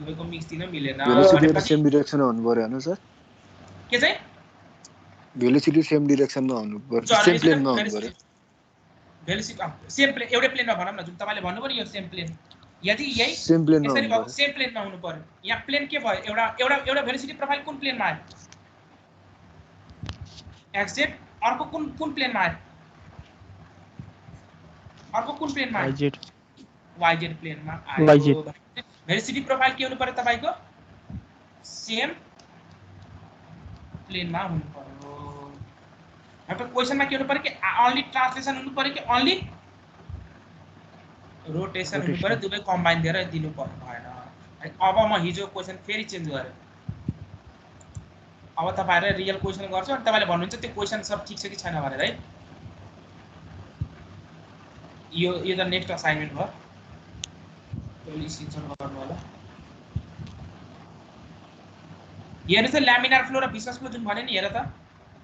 दुवैको मिक्स दिन मिलेन। भेलोसिटी सेम डाइरेक्सनमा हुनु पर्यो हैन सर? के चाहिँ भेलोसिटी सेम डाइरेक्सनमा हुनु पर्यो, सेम प्लेनमा हुनु पर्यो। भेलोसिटी सेम प्लेन, एउटै प्लेनमा भनौँ न, जुन तपाईले भन्नुभयो यो सेम प्लेन, यदि यही सेम प्लेनमा यसरी हुनु भएको पर्यो। सेम प्लेनमा हुनु पर्यो। यहाँ प्लेन के भयो, एउटा एउटा एउटा भेलोसिटी प्रोफाइल कुन प्लेनमा आयो? एक्सजेड। अर्को कुन कुन प्लेनमा आयो? अर्को कुन प्लेनमा आयो? वाइजेड। वाइजेड प्लेनमा आयो। भेलोसिटी प्रोफाइल के हुनु पर्यो तपाईको? सेम प्लेनमा हुनु पर्यो। अब क्वेशनमा के हुनु पर्यो कि ओन्ली ट्रान्सलेसन हुनु पर्यो कि ओन्ली रोटेसन हुनु पर्यो? दुवै कम्बाइन गरेर दिनु पर्यो भएन। अब म हिजो क्वेशन फेरि चेन्ज गरेँ, अब तपाईहरुले रियल क्वेशन गर्छु अनि तपाईले भन्नुहुन्छ त्यो क्वेशन सब ठीक छ कि छैन भनेर है। यो त नेक्स्ट असाइनमेन्ट भयो, त्यसले सिन्सन गर्नु होला। हेर्नुस् त ल्यामिनार फ्लो र भिस्कस फ्लो जुन भने नि, हेर त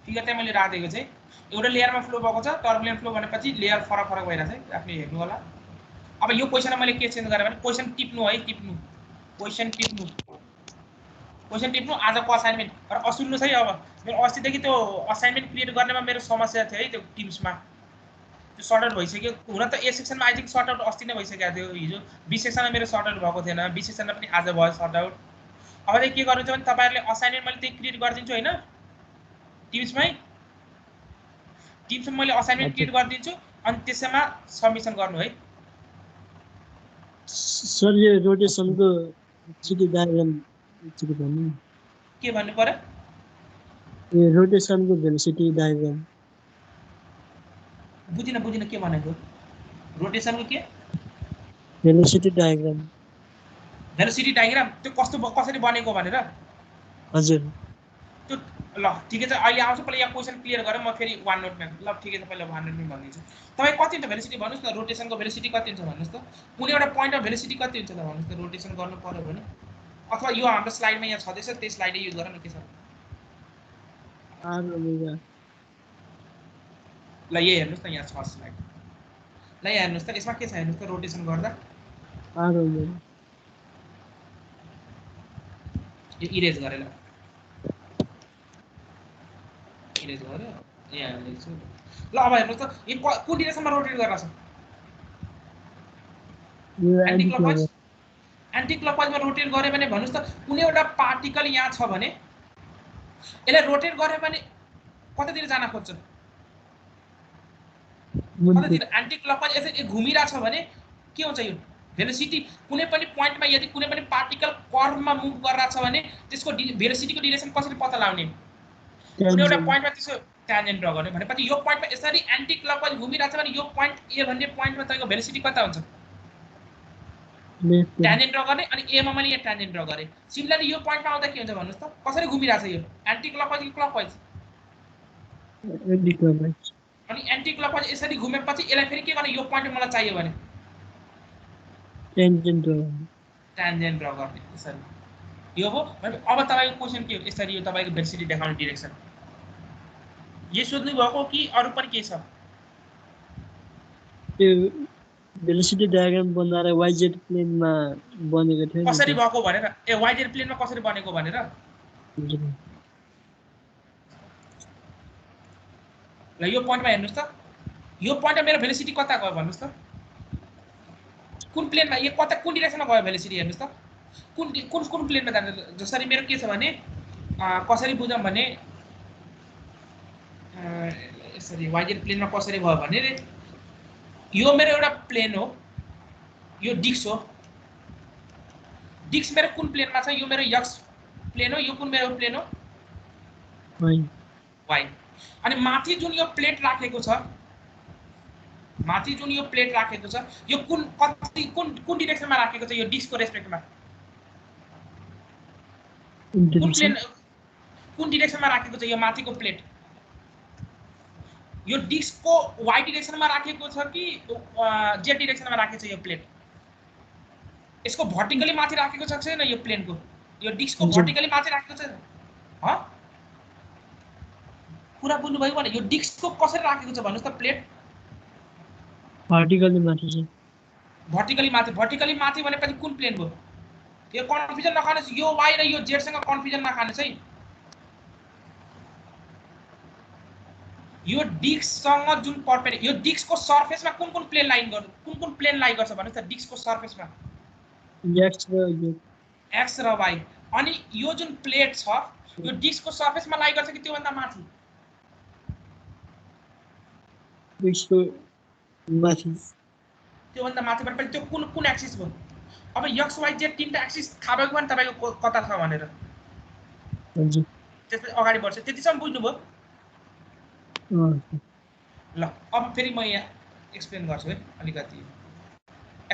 फिगर चाहिँ मैले राखेको चाहिँ एउटा लेयरमा फ्लो भएको छ, टर्बुलेन्ट फ्लो भनेपछि लेयर फरक फरक भइरहेछ है, आफ्नो हेर्नु होला। अब यो क्वेशनमा मैले के चेन्ज गरेँ भने क्वेशन टिप्नु है, टिप्नु क्वेशन टिप्नु, क्वेशन टिप्नु आजको असाइनमेन्ट। र सुन्नुस् है, अब मेरो अस्तिदेखि त्यो असाइनमेन्ट क्रिएट गर्नेमा मेरो समस्या थियो है, त्यो टिम्समा त्यो सर्ट आउट भइसक्यो। हुन त ए सेक्सनमा आई थिंक सर्ट आउट अस्ति नै भइसकेको थियो, हिजो बी सेक्सनमा मेरो सर्ट आउट भएको थिएन, बी सेक्सनमा पनि आज भयो सर्ट आउट। अब चाहिँ के गर्नुहुन्छ भने तपाईहरुले असाइनमेन्ट मैले त्यही क्रिएट गरिदिन्छु हैन, टिम्समै टिम्समा मैले असाइनमेन्ट क्रिएट गरिदिन्छु अनि त्यसैमा सबमिसन गर्नु है। सर यो रोटेसनको सिटी डायग्राम के भन्नु? के भन्नु पर्यो? यो रोटेसनको भेलोसिटी डायग्राम बुझिन के भनेको? रोटेसनको के भेलोसिटी डायग्राम? भेलोसिटी डायग्राम त्यो कसरी बनेको भनेर? हजुर। त्यो ल ठिकै छ, अहिले आउँछ। पहिला यहाँ क्वेशन क्लियर गरेँ म, फेरि वान नोटमा ल ठिकै छ, पहिला वान नोटमा भनिदिन्छु। तपाईँ कति हुन्छ भेलोसिटी भन्नुहोस् न, रोटेसनको भेलोसिटी कति हुन्छ भन्नुहोस् त, कुनै एउटा पोइन्टमा भेलोसिटी कति हुन्छ त भन्नुहोस् त रोटेसन गर्नु पर्यो भने। अथवा यो हाम्रो स्लाइडमा यहाँ छँदैछ त्यही स्लाइडै युज गर न, के छ आर ओमेगा। ल यही हेर्नुहोस् न, यहाँ छ स्लाइड, ल यहाँ हेर्नुहोस् त, यसमा के छ हेर्नुहोस् त, रोटेसन गर्दा आर ओमेगा। यो इरेज गरेर इरेज गरेर यहाँ लेख्छु। ल अब हेर्नुहोस् त, यो कुन डिरेक्सनमा रोटेट गरेर छ? Anti clockwise. एन्टी क्लकवाइजमा रोटेट गरे भने भन्नुहोस् त, कुनै एउटा पार्टिकल यहाँ छ भने यसलाई रोटेट गरे भने कतातिर जान खोज्छ? कतातिर? एन्टी क्लकवाइज यसरी घुमिरहेछ भने के हुन्छ यो भेलोसिटी? कुनै पनि पोइन्टमा यदि कुनै पनि पार्टिकल कर्वमा मुभ गरिरहेछ भने त्यसको भेलोसिटीको डिरेक्सन कसरी पत्ता लगाउने? कुनै एउटा पोइन्टमा त्यसको ट्यान्जेन्ट ड्रा गर्ने भनेपछि यो पोइन्टमा यसरी एन्टी क्लकवाइज घुमिरहेछ भने यो पोइन्ट ए भन्ने पोइन्टमा तपाईको भेलोसिटी कता हुन्छ? ट्यान्जेन्ट ड्रा गर्ने, अनि ए मा मैले यहाँ ट्यान्जेन्ट ड्रा गरेँ। सिमिलरली यो पोइन्टमा आउँदा के हुन्छ भन्नुहोस् त, कसरी घुमिरहेछ यो? एन्टी क्लकवाइज कि क्लकवाइज? Anti clockwise. अनि एन्टी क्लकवाइज यसरी घुमेपछि यसलाई फेरि के गर्ने? यो पोइन्ट मलाई चाहियो भने ट्यान्जेन्ट ड्रा गर्ने। ट्यान्जेन्ट ड्रा गर्ने यसरी। यो हो। अब तपाईको क्वेशन के हो? यसरी यो तपाईको भेलोसिटी देखाउने डिरेक्सन यो सोध्नु भएको कि अरु पनि के छ? त्यो भेलोसिटी डायग्राम बनाएर YZ प्लेनमा बनेको थियो नि कसरी भएको भनेर ए YZ प्लेनमा कसरी बनेको भनेर ल यो पोइन्टमा हेर्नुस् त यो पोइन्टमा मेरो भेलोसिटी कता गयो भन्नुस् त कुन प्लेनमा यो कता कुन डाइरेक्सनमा गयो भेलोसिटी हेर्नुस् त कुन कुन कुन प्लेनमा जान्छ जसरी मेरो के छ भने कसरी बुझौँ भने यसरी YZ प्लेनमा कसरी भयो भने यो मेरो एउटा प्लेन हो यो डिस्क हो डिस्क मेरो कुन प्लेनमा छ यो मेरो x प्लेन हो यो कुन मेरो प्लेन हो y अनि माथि जुन यो प्लेट राखेको छ माथि जुन यो प्लेट राखेको छ यो कुन कति कुन कुन डाइरेक्सनमा राखेको छ यो डिस्कको रेस्पेक्टमा कुन प्लेन कुन डाइरेक्सनमा राखेको छ यो माथिको प्लेट यो डिस्कको y डाइरेक्सनमा राखेको छ कि z डाइरेक्सनमा राखेको छ यो प्लेट यसको भर्टिकली माथि राखेको छ छैन यो प्लेनको यो डिस्कको भर्टिकली माथि राखेको छ ह कुरा बुझ्नु भयो भने यो डिस्कको कसरी राखेको छ भन्नुस् त प्लेट भर्टिकली माथि छ भर्टिकली माथि भनेपछि कुन प्लेन भयो यो कन्फ्युजन नखानुस् यो y र यो z सँग कन्फ्युजन नखानुस् है यो डिस्कसँग जुन परपेंडिकुलर यो डिस्कको सरफेसमा कुन कुन प्लेन लाइन गर्छ कुन प्लेन लाइन गर्छ भन्नुस् त डिस्कको सरफेसमा x र y अनि यो जुन प्लेट छ यो डिस्कको सरफेसमा लाइन गर्छ कि त्यो भन्दा माथि डिस्कको माथि त्यो भन्दा माथि भनेपछि त्यो कुन कुन एक्सिस भयो अब x y z तीनटा एक्सिस थाहा भएको भने तपाईको कता छ भनेर हजुर त्यसपछि अगाडि बढ्छ त्यतिसम्म बुझ्नुभयो ल अब फेरि म यहाँ एक्सप्लेन गर्छु है अलिकति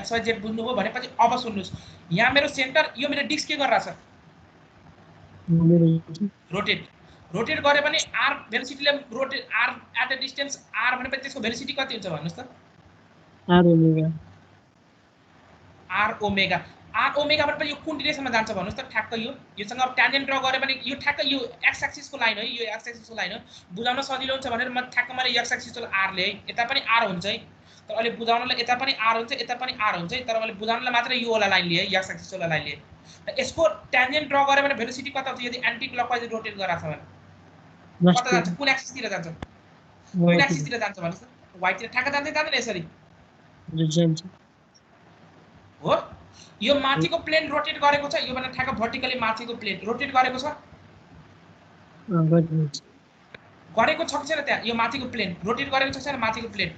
x y z बुझ्नुभयो भनेपछि अब सुन्नुस् यहाँ मेरो सेन्टर यो मेरो डिस्क के गरिरहेछ रोटेट गरे भने r भेलोसिटीले rotate r at a distance r भनेपछि त्यसको भेलोसिटी कति हुन्छ भन्नुस् त r ओमेगा भनेपछि यो कुन डाइरेक्सनमा जान्छ भन्नुस् त ठ्याक्क योसँग अब ट्यान्जेन्ट ड्रा गरे भने यो ठ्याक्क यो x एक्सिसको लाइन हो यो x एक्सिसको लाइन हो बुझाउन सजिलो हुन्छ भनेर म ठ्याक्क मैले x एक्सिसको r ले यता पनि r हुन्छ है तर अहिले बुझाउनलाई यता पनि r हुन्छ यता पनि r हुन्छ है तर मैले बुझाउनलाई मात्र यो वाला लाइन लिए x एक्सिस वाला लाइन लिए यसको ट्यान्जेन्ट ड्रा गरे भने भेलोसिटी कता हुन्छ यदि एन्टी क्लकवाइज रोटेट गराछ भने कता जान्छ कुन एक्सिसतिर जान्छ कुन एक्सिसतिर जान्छ भन्नुस् त y तिर ठ्याक्क जाँदैन यसरी हो यो माथिको प्लेन रोटेट गरेको छ यो भने ठ्याक्क भर्टिकली माथिको प्लेन रोटेट गरेको छ गरेको छ कि छैन त्यहाँ यो माथिको प्लेन रोटेट गरेको छ छैन माथिको प्लेन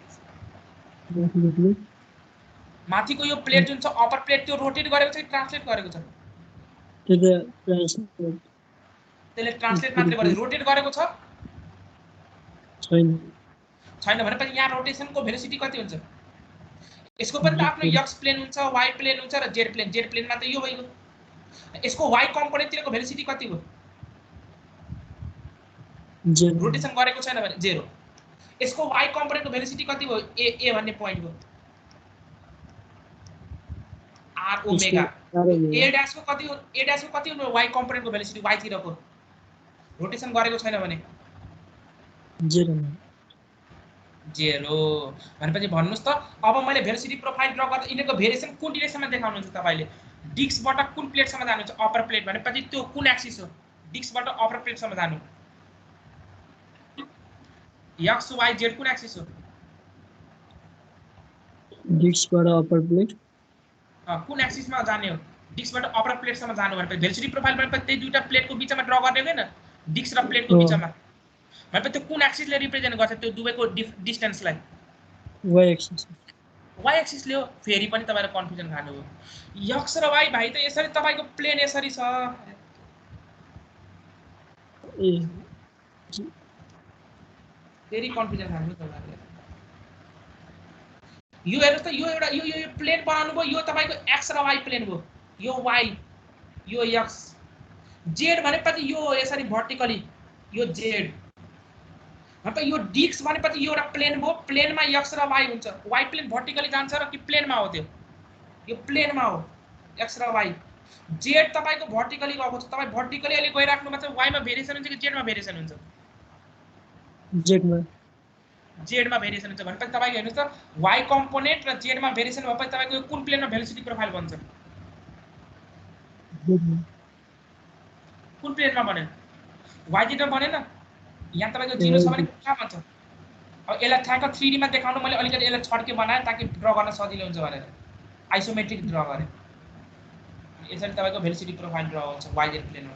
माथिको यो प्लेट जुन छ अपर प्लेट त्यो रोटेट गरेको छ कि ट्रान्सलेट गरेको छ त्यसले ट्रान्सलेट मात्र गर्छ रोटेट गरेको छ छैन भनेपछि यहाँ रोटेसनको भेलोसिटी कति हुन्छ यसको पनि त आफ्नो x प्लेन हुन्छ y प्लेन हुन्छ र z प्लेनमा त यो भइगयो यसको y कम्पोनेन्ट तिरको भेलोसिटी कति हो रोटेसन गरेको छैन भने 0 यसको y कम्पोनेन्टको भेलोसिटी कति हो a भन्ने पोइन्ट हो r ओमेगा a डैश को कति हो y कम्पोनेन्टको भेलोसिटी y तिरको रोटेसन गरेको छैन भने 0 भनेपछि भन्नुस् त अब मैले भेलोसिटी प्रोफाइल ड्रा गर्दा इनेको भेरिएसन कुन डाइरेक्सनमा देखाउनुहुन्छ तपाईले डिस्कबाट कुन प्लेटसम्म जानुहुन्छ अपर प्लेट भनेपछि त्यो कुन एक्सिस हो डिस्कबाट अपर प्लेटसम्म जानु x y z कुन एक्सिस हो डिस्कबाट अपर प्लेट कुन एक्सिसमा जाने हो डिस्कबाट अपर प्लेटसम्म जानु भनेपछि भेलोसिटी प्रोफाइल भनेपछि त्यही दुईटा प्लेटको बीचमा ड्रा गर्ने हैन डिस्क र प्लेटको बीचमा भनेपछि त्यो कुन एक्सिसले रिप्रेजेन्ट गर्छ त्यो दुवैको डिस्टेन्सलाई y एक्सिसले हो फेरि पनि तपाईहरु कन्फ्युजन खानु हो x र y भाइ त यसरी तपाईको प्लेन यसरी छ फेरि कन्फ्युजन खानु तपाईहरुले यो हेर्नुस् त यो एउटा यो प्लेन बनाउनु भयो यो तपाईको x र y प्लेन भयो यो y यो x z भनेपछि यो यसरी भर्टिकली यो z मतलब यो डिस्क भनेपछि यो एउटा प्लेन भयो प्लेनमा x र y हुन्छ y प्लेन भर्टिकली जान्छ र कि प्लेनमा हो त्यो यो प्लेनमा हो x र y z तपाईको भर्टिकली गएको छ तपाई भर्टिकली अहिले गइराख्नु मतलब y मा भेरिएसन हुन्छ कि z मा भेरिएसन हुन्छ z मा z मा भेरिएसन हुन्छ भनेपछि तपाईको हेर्नुस् त y कम्पोनेन्ट र z मा भेरिएसन भएपछि तपाईको कुन प्लेनमा भेलोसिटी प्रोफाइल बन्छ कुन प्लेनमा बन्यो y z मा बनेन यहाँ तपाईको 0 छ भने कहाँ बन्छ अब यसलाई ठ्याक्क 3D मा देखाउन मैले अलिकति यसलाई छड्के बनाएँ ताकि ड्रा गर्न सजिलो हुन्छ भनेर आइसोमेट्रिक ड्रा गरेँ यसरी तपाईको भेलोसिटी प्रोफाइल ड्रा हुन्छ y z प्लेनमा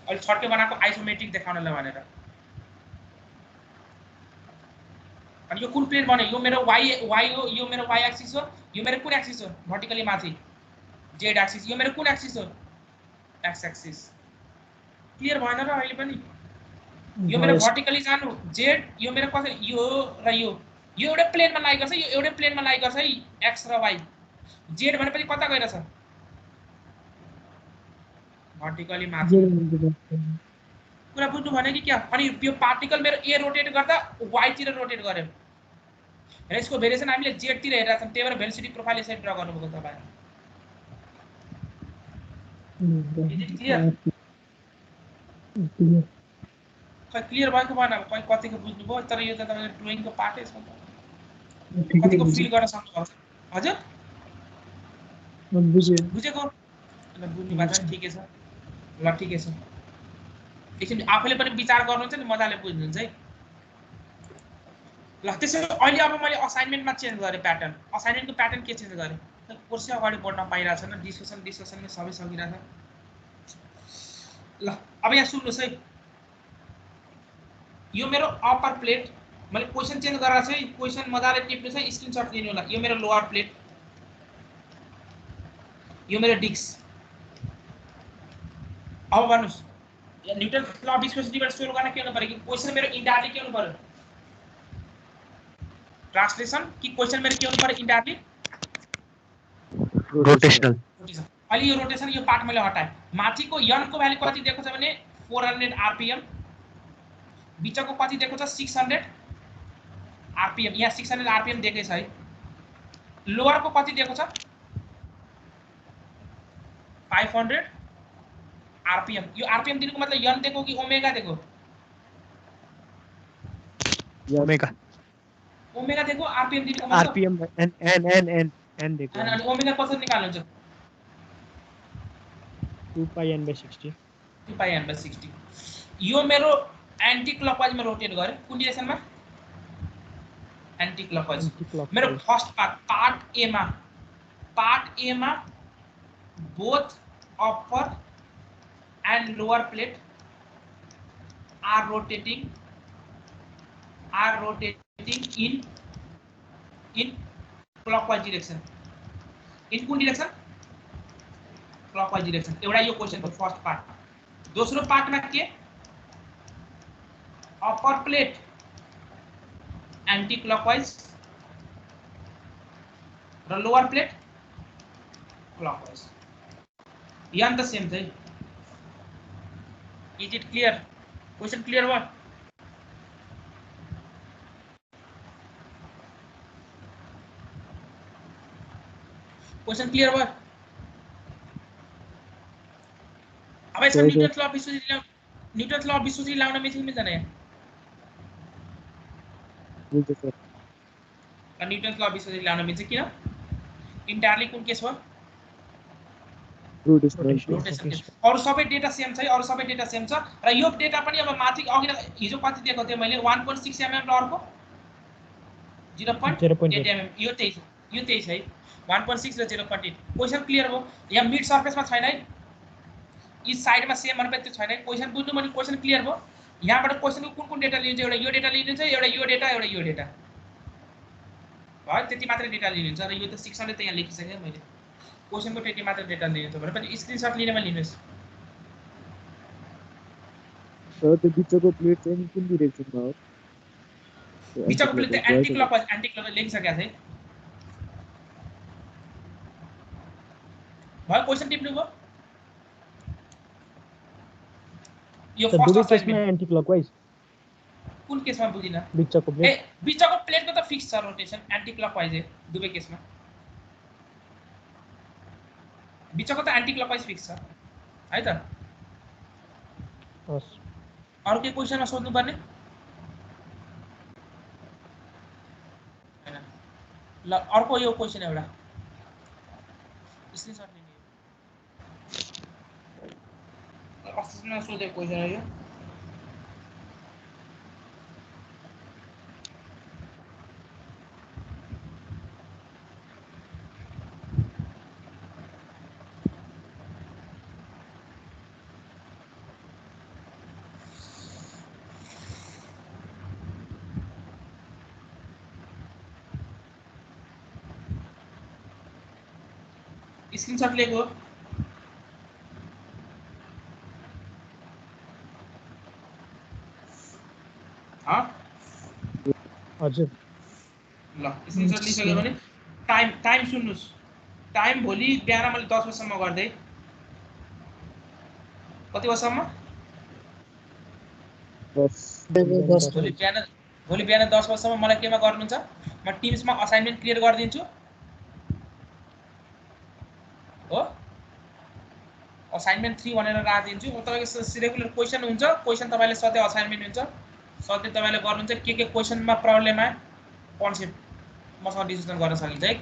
अहिले छड्के बनाएको आइसोमेट्रिक देखाउनलाई भनेर अनि यो कुन प्लेन बन्यो यो मेरो y हो यो मेरो y एक्सिस हो यो मेरो कुन एक्सिस हो भर्टिकली माथि z एक्सिस यो मेरो कुन एक्सिस हो x एक्सिस क्लियर भएन र अहिले पनि यो मेरो भर्टिकली जानु z यो मेरो कसरी यो र यो एउटै प्लेनमा लागेको छ यो एउटै प्लेनमा लागेको छ है x र y z भनेपछि कता गएर छ भर्टिकली माथि कुरा बुझ्नु भने कि क्या अनि यो पार्टिकल मेरो a रोटेट गर्दा y तिर रोटेट गर्यो र यसको भेरिएसन हामीले z तिर हेरेका छौं त्यही भएर भेलोसिटी प्रोफाइल यसरी ड्रा गर्नुभएको तपाईले क्लियर भएको भएन अब कतिको बुझ्नुभयो तर यो त तपाईको ड्रइङको पार्टै छ कतिको फिल गर्न सक्नुभएको छ हजुर बुझेको ल बुझ्नु भएको छ ठिकै छ ल ठिकै छ एकछिन आफैले पनि विचार गर्नुहुन्छ नि मजाले बुझ्नुहुन्छ है ल त्यसैले अहिले अब मैले असाइनमेन्टमा चेन्ज गरेँ प्याटर्न असाइनमेन्टको प्याटर्न के चेन्ज गरेँ कोर्सै अगाडि बढ्न पाइरहेको छैन डिस्कसनमै सबै सकिरहेको छ ल अब यहाँ सुन्नुहोस् है यो मेरो अप्पर प्लेट मैले क्वेशन चेन्ज गरेर चाहिँ क्वेशन मजाले टिप्नुहोस् है स्क्रिनशट लिनु होला यो मेरो लोअर प्लेट यो मेरो डिस्क अब भन्नुस् या न्यूटन ल अफ विस्कोसिटीबाट सोल्भ गर्न के गर्नु पर्यो कि क्वेशन मेरो इन्डायरेक्टली के गर्नु पर्यो ट्रान्सलेसन कि क्वेशन मेरो के गर्नु पर्यो इन्डायरेक्टली रोटेशनल अहिले यो रोटेसन यो पार्ट मैले हटाएँ माथिको n को भ्यालु कति दिएको छ भने 400 आरपीएम बिचको कति दिएको छ 600 आरपीएम यहाँ 600 आरपीएम दिएकै छ है लोअर को कति दिएको छ 500 आरपीएम यो आरपीएम दिनुको मतलब n दिएको कि ओमेगा दिएको ओमेगा ओमेगा दिएको आरपीएम दिनुको मतलब आरपीएम n दिएको अनि ओमेगा कसरी निकाल्नुहुन्छ 2 पाई n/60 2 पाई n/60 यो मेरो एन्टी क्लकवाइज में रोटेट गरे कुन डाइरेक्सनमा एन्टी क्लकवाइज मेरो फर्स्ट पार्ट ए मा both upper and lower plate are rotating in clockwise direction in कुन डाइरेक्सन क्लकवाइज डाइरेक्सन एउटा यो क्वेशनको फर्स्ट पार्ट दोस्रो पार्टमा के अप्पर प्लेट एंटी क्लॉकवाइज र लोअर प्लेट क्लॉकवाइज यान द सेम थे is it clear question clear हुआ क्वेश्चन क्लियर हुआ अब इसका न्यूटन लॉ ऑफ विस्कोसिटी लाउन मिल्दैन यहाँ मिल्छ sir Newton law of viscosity लाउन मिल्छ किन इन्टायरली कुन केस हो रोटेशन केस अरु सबै डेटा सेम छ अरु सबै डेटा सेम छ र यो डेटा पनि अब माथि अघि हिजो कति दिएको थियो मैले 1.6 mm र अर्को 0.8 mm यो त्यही छ है 1.6 र 0.8 क्वेशन क्लियर हो यहाँ मिड सरफेसमा छैन है इस साइड में सेम भनेपछि त्यो छैन क्वेशन बुझ्नु भने क्वेशन क्लियर भयो यहाँबाट क्वेशनको कुन डेटा लिन्छ एउटा यो डेटा लिनुहुन्छ एउटा यो डेटा भयो त्यति मात्र डेटा लिनुहुन्छ र यो त 600 त यहाँ लेखिसके मैले क्वेशनको त्यति मात्र डेटा लिनुहुन्छ भनेपछि स्क्रिनशट लिनेमा लिनुस् सर त्यो बिचको प्लेट चाहिँ कुन डाइरेक्सनमा हो बिचको प्लेट त एन्टी क्लकवाइज लेखिसकेको छ भयो क्वेशन टिप्नु भयो यो फर्स्ट केसमा एन्टी क्लकवाइज कुन केसमा बुझिन बिचको प्लेटको त फिक्स छ रोटेसन एन्टी क्लकवाइज दुवै केसमा बिचको त एन्टी क्लकवाइज फिक्स छ है त हस् अरु के क्वेशनमा सोध्नु पर्ने ल अर्को यो क्वेशन एउटा स्क्रिनशट लिने अस्तिमा सोधेको क्वेशन हो यो स्क्रिनशट लिएको हो हजुर ल स्क्रिनशट लिइसक्यो भने टाइम सुन्नुस् टाइम भोलि बिहान मैले 10 बजेसम्म गर्दै कति बजेसम्म भोलि बिहान 10 बजेसम्म मलाई केमा गर्नुहुन्छ म टिम्समा असाइनमेन्ट क्लियर गरिदिन्छु हो असाइनमेन्ट 3 भनेर राखिदिन्छु म तपाईको रेगुलर क्वेशन हुन्छ क्वेशन तपाईले सधैँ असाइनमेन्ट हुन्छ सधैँ तपाईले गर्नुहुन्छ के क्वेशनमा प्रब्लम आयो कन्सेप्ट मसँग डिस्कसन गर्न सकिन्छ है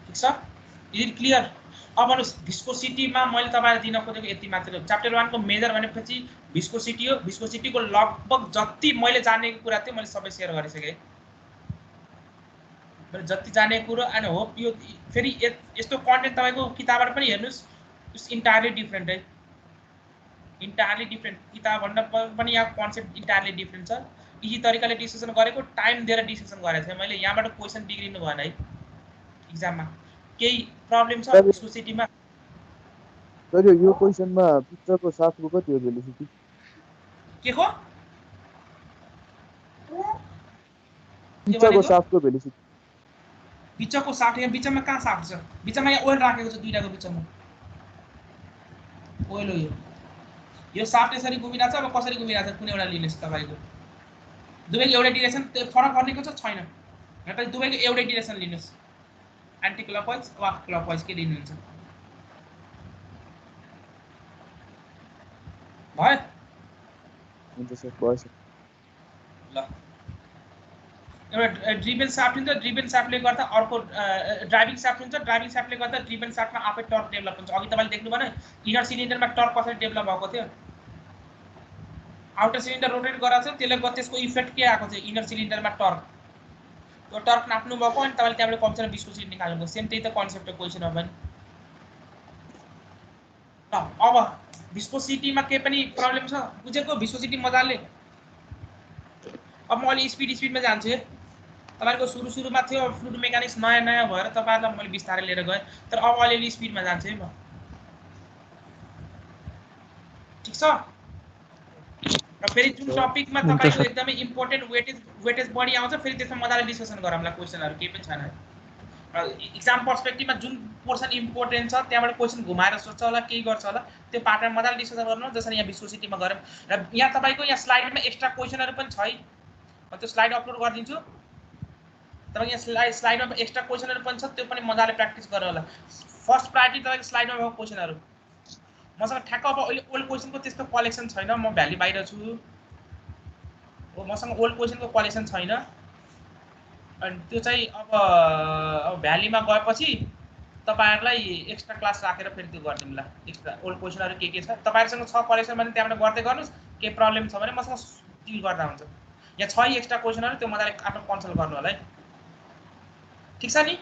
ठीक छ इज इट क्लियर अब भन्नुस् भिस्कोसिटीमा मैले तपाईलाई दिन खोजेको यति मात्र हो च्याप्टर 1 को मेजर भनेपछि भिस्कोसिटी हो भिस्कोसिटीको लगभग जति मैले जानेको कुरा थियो मैले सबै शेयर गरिसके मैले जति जानेको कुरो एन्ड होप यो फेरि यस्तो कन्टेन्ट तपाईको किताबबाट पनि हेर्नुस् इट्स इन्टायरली डिफरेन्ट है इन्टायरली डिफरेन्ट किताब भन्दा पनि यहाँ कन्सेप्ट इन्टायरली डिफरेन्ट छ इजी तरिकाले डिस्कसन गरेको टाइम दिएर डिस्कसन गरेको थिएँ मैले यहाँबाट क्वेशन बिग्रिनु भएन है एक्जाममा केही प्रब्लम छ भिस्कोसिटीमा सर यो क्वेशनमा पिक्चरको साथको कति हो भेलोसिटी के को पिक्चरको साथको भेलोसिटी बिचको साथ यहाँ बिचमा कहाँ साथ छ बिचमा यहाँ ओइल राखेको छ दुईटाको बिचमा ओइल हो यो साथ यसरी घुमिरहेछ अब कसरी घुमिरहेछ कुनै एउटा लिनुहोस् तपाईको दुवैको एउटै डिरेक्सन फरक गर्नेको छ छैन यहाँ त दुवैको एउटै डिरेक्सन लिनुहोस् एन्टी क्लकवाइज वा क्लकवाइज के लिनुहुन्छ भयो हुन्छ सर भयो सर ल एउटा ड्रिभन साफ्ट हुन्छ ड्रिभन साफ्टले गर्दा अर्को ड्राइभिङ साफ्ट हुन्छ ड्राइभिङ साफ्टले गर्दा ड्रिभन साफ्टमा आफै टर्क डेभलप हुन्छ अघि तपाईले देख्नु भएन इनर सिलिन्डरमा टर्क कसरी डेभलप भएको थियो आउटर सिलिन्डर रोटेट गराएको छ त्यसले त्यसको इफेक्ट के आएको छ इनर सिलिन्डरमा टर्क त्यो टर्क नाप्नु भएको अनि तपाईले त्यहाँबाट कम्प्युटरमा भिस्कोसिटी निकाल्नु भयो सेम त्यही त कन्सेप्ट हो क्वेशनमा पनि ल अब भिस्कोसिटीमा के पनि प्रब्लम छ बुझेको भिस्कोसिटी मजाले अब म अलि स्पिडमा जान्छु तपाईहरुको सुरुमा थियो फ्लुइड मेकानिक्स नयाँ भएर तपाईहरुलाई मैले बिस्तारै लिएर गए तर अब अलिअलि स्पिडमा जान्छु है म ठीक छ र फेरि जुन टपिकमा तपाईको एकदमै इम्पोर्टेन्ट वेटेज बढी आउँछ फेरि त्यसमा मजाले डिस्कसन गरौँला क्वेशनहरु केही पनि छैन र एक्जाम पर्सपेक्टिभमा जुन पोर्सन इम्पोर्टेन्ट छ त्यहाँबाट क्वेशन घुमाएर सोध्छ होला केही गर्छ होला त्यो पार्टमा मजाले डिस्कसन गर्नु जसरी यहाँ भिस्कोसिटीमा गरौँ र यहाँ तपाईको यहाँ स्लाइडमा एक्स्ट्रा क्वेशनहरु पनि छ है म त्यो स्लाइड अपलोड गरिदिन्छु तपाईको यहाँ स्लाइडमा एक्स्ट्रा क्वेशनहरु पनि छ त्यो पनि मजाले प्र्याक्टिस गर्नु होला फर्स्ट प्रायोरिटी तपाईको स्लाइडमा भएको क्वेशनहरु मसँग ठ्याक्क अब अहिले ओल्ड क्वेशनको त्यस्तो कलेक्सन छैन म भ्याली बाहिर छु हो मसँग ओल्ड क्वेशनको कलेक्सन छैन अनि त्यो चाहिँ अब भ्यालीमा गएपछि तपाईहरुलाई एक्स्ट्रा क्लास राखेर फेरि त्यो गर्दिनुला एक्स्ट्रा ओल्ड क्वेशनहरु के छ तपाईहरुसँग छ कलेक्सन भने त्यहाँबाट गर्दै गर्नुस् के प्रब्लम छ भने मसँग डिल गर्दा हुन्छ यहाँ छ एक्स्ट्रा क्वेशनहरु त्यो मजाले आफ्नो कन्सल्ट गर्नु होला है ठीक छ नि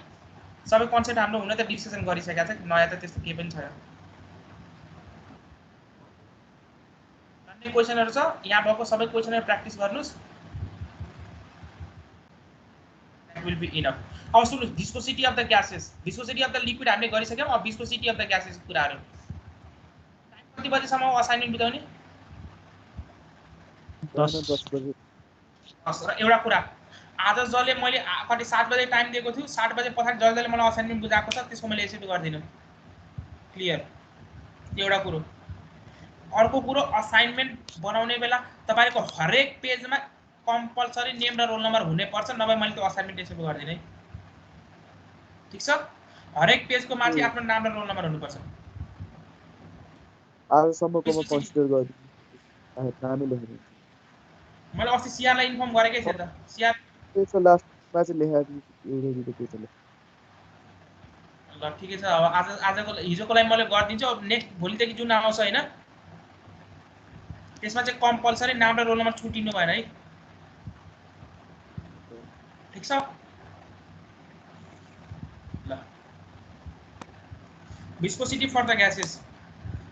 सबै कन्सेप्ट हाम्रो हुन त डिस्कसन गरिसकेका छ नयाँ त त्यस्तो केही पनि छैन अन्य क्वेशनहरु छ यहाँ भएको सबै क्वेशनहरु प्र्याक्टिस गर्नुस् that will be enough अब सुन्नुस् viscosity of the gases viscosity of the liquid हामीले गरिसक्यौं अब viscosity of the gases कुराहरु टाइम कति बजेसम्म असाइनमेन्ट बिताउने 10 बजे र एउटा कुरा आज जसले मैले कति 7 बजे टाइम दिएको थियो 7 बजे पछाडी जसले मलाई असाइनमेन्ट बुझाएको छ त्यसको मैले एसेप्ट गर्दिन क्लियर एउटा कुरो अर्को कुरो असाइनमेन्ट बनाउने बेला तपाईको हरेक पेजमा कम्पल्सरी नेम र रोल नम्बर हुने पर्छ नभए मैले त्यो असाइनमेन्ट एसेप्ट गर्दिन है ठीक छ हरेक पेजको माथि आफ्नो नाम र रोल नम्बर हुनु पर्छ आजसम्मको म कन्सिडर गर्दिन नामै लेख्नु मैले अस्ति सीआर लाई इन्फर्म गरेकै थिए त सीआर त्यसो लास्ट चाहिँ लेखाएको एउटा दुईटा पेज होला। ल ठिकै छ। अब आजको हिजोको लागि मैले गरिदिन्छु। अब नेक्स्ट भोलिदेखि जुन आउँछ हैन त्यसमा चाहिँ कम्पल्सरी नाम र रोल नम्बर छुटिनु भएन है। ठीक छ ल। viscosity for the gases,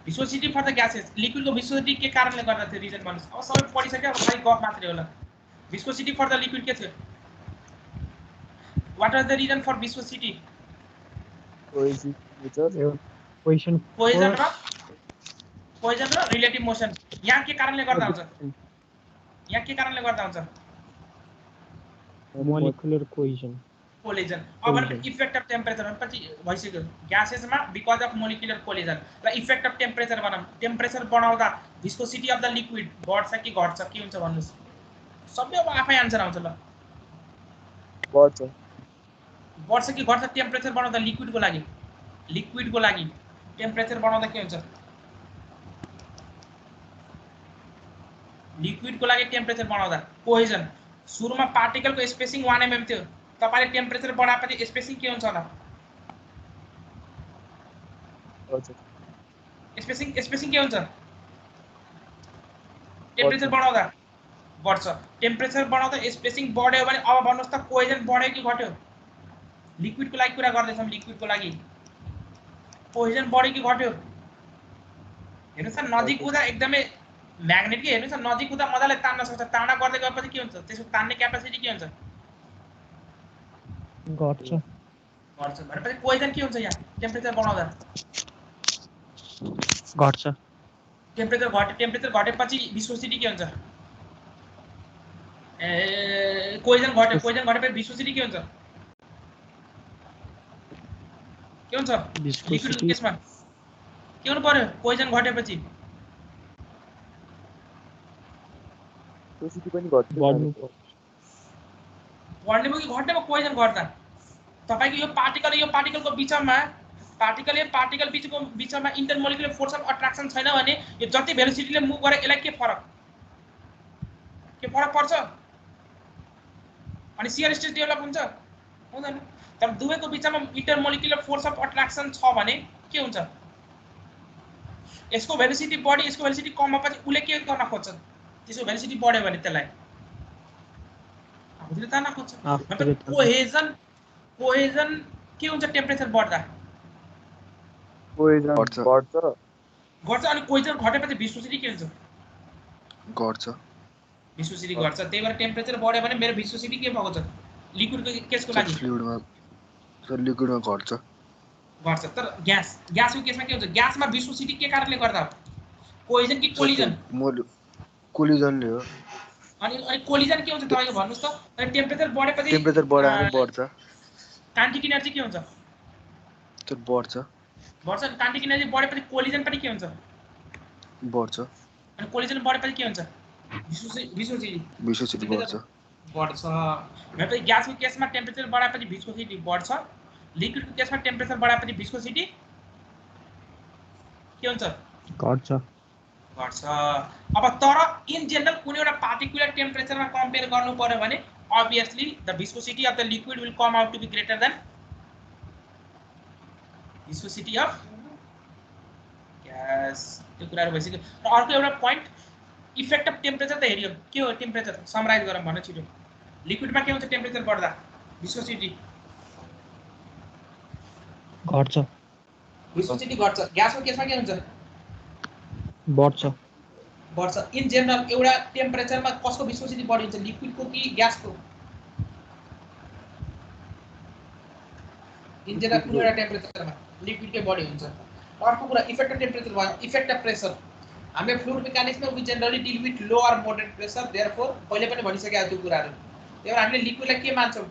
viscosity for the gases, liquid को viscosity के कारणले गर्दा थियो रिजन भन्नुस्। अब सबै पढिसक्यो, अब खाली गफ मात्रै होला। viscosity for the liquid के थियो? What was the reason for viscosity? Cohesion र रिलेटिभ मोसन। यहाँ के कारणले गर्दा हुन्छ? यहाँ के कारणले गर्दा हुन्छ? molecular cohesion. कोलिजन। अब इफेक्ट अफ टेम्परेचर पछि भइसक्यो। ग्यासेसमा बिकज अफ मोलिकुलर कोलिजन र इफेक्ट अफ टेम्परेचर बनाम। टेम्परेचर बढाउँदा विस्कोसिटी अफ द लिक्विड बढ्छ कि घट्छ के हुन्छ भन्नुस्? सबै अब आफै आन्सर आउँछ ल। बढ्छ। बढ्छ कि घट्छ टेम्परेचर बढाउँदा लिक्विडको लागि? लिक्विडको लागि टेम्परेचर बढाउँदा के हुन्छ? लिक्विडको लागि टेम्परेचर बढाउँदा कोहेजन। सुरुमा पार्टिकलको स्पेसिङ 1 mm थियो, तपाईले टेम्परेचर बढाएपछि स्पेसिङ के हुन्छ होला? स्पेसिङ के हुन्छ? टेम्परेचर बढाउँदा बढ्छ। टेम्परेचर बढाउँदा स्पेसिङ बढ्यो भने अब भन्नुस् त कोहेजन बढ्यो कि घट्यो? लिक्विडको लागि कुरा गर्दैछौँ। लिक्विडको लागि कोहेजन बढ्यो कि घट्यो? हेर्नुस् त नजिक हुँदा एकदमै म्याग्नेट के हेर्नुस् त नजिक हुँदा मजाले तान्न सक्छ। ताना गर्दै गएपछि के हुन्छ? त्यसको तान्ने क्यापासिटी के हुन्छ? घट्छ। घट्छ भनेपछि कोहेजन के हुन्छ? यहाँ टेम्परेचर बढाउँदा घट्छ। टेम्परेचर घटेपछि विस्कोसिटी के हुन्छ? कोहेजन घट्यो। कोहेजन घटेपछि विस्कोसिटी के हुन्छ? के हुन्छ? लिक्विडको केसमा के हुनु पर्यो? कोहेजन घटेपछि विस्कोसिटी पनि घट्छ। बढ्नु बढ्ने भयो कि घट्ने भयो? कोहेजन घट्दा तपाईको यो पार्टिकलको बिचमा पार्टिकल बिचमा इन्टरमोलिकुलर फोर्स अफ अट्र्याक्सन छैन भने यो जति भेलोसिटीले मुभ गरे यसलाई के फरक पर्छ? अनि शियर स्ट्रेस डेभलप हुन्छ हुँदैन? तर दुवैको बिचमा इन्टरमोलिकुलर फोर्स अफ अट्र्याक्सन छ भने के हुन्छ? यसको भेलोसिटी बढी यसको भेलोसिटी कम भएपछि उले के गर्न खोज्छ? त्यसको भेलोसिटी बढ्यो भने त्यसलाई आफूले तान्न खोज्छ। मतलब कोहेजन के हुन्छ? टेम्परेचर बढ्दा कोहेजन घट्छ। अनि कोहेजन घटेपछि विस्कोसिटी के हुन्छ? घट्छ। विस्कोसिटी घट्छ। त्यही भएर टेम्परेचर बढ्यो भने मेरो विस्कोसिटी के भएको छ? लिक्विडको केसको लागि लिक्विडमा घट्छ। तर ग्यासको केसमा के हुन्छ? ग्यासमा विस्कोसिटी के कारणले गर्दा हो? कोहेजन कि कोलिजन? कोलिजनले हो। अनि कोलिजन के हुन्छ तपाईको भन्नुस् त? अनि टेम्परेचर बढेपछि टेम्परेचर बढ्यो बढ्छ। काइनेटिक एनर्जी के हुन्छ? त्यो बढ्छ। काइनेटिक एनर्जी बढेपछि कोलिजन पनि के हुन्छ? बढ्छ। अनि कोलिजन बढेपछि के हुन्छ? विस्कोसिटी बढ्छ। भनेपछि ग्यासको केसमा टेम्परेचर बढाएपछि विस्कोसिटी बढ्छ। लिक्विडको केसमा टेम्परेचर बढाएपछि विस्कोसिटी के हुन्छ? घट्छ। अब तर इन जनरल कुनै एउटा पार्टिकुलर टेम्परेचरमा कम्पेयर गर्नु पर्यो भने obviously the viscosity of the liquid will come out to be greater than viscosity of gas। त्यो कुराहरु भइसक्यो। र अर्को एउटा प्वाइन्ट इफेक्ट अफ टेम्परेचर त हेरियो। के हो टेम्परेचर? समराइज गरौँ भन्न छिटो। लिक्विडमा के हुन्छ टेम्परेचर बढ्दा? विस्कोसिटी घट्छ। विस्कोसिटी घट्छ। ग्यासको केसमा के हुन्छ? बढ्छ। इन जनरल एउटा टेम्परेचरमा कसको विस्कोसिटी बढी हुन्छ? लिक्विडको कि ग्यासको? इन जनरल कुनै एउटा टेम्परेचरमा लिक्विडकै बढी हुन्छ। अर्को कुरा इफेक्ट अफ टेम्परेचर भयो। इफेक्ट अफ प्रेसर हामीले फ्लुइड मेकानिक्समा we generally deal with low or moderate pressure. Therefore पहिले पनि भनिसकेको त्यो कुराहरु। त्यही भएर हामीले लिक्विडलाई के मान्छौँ?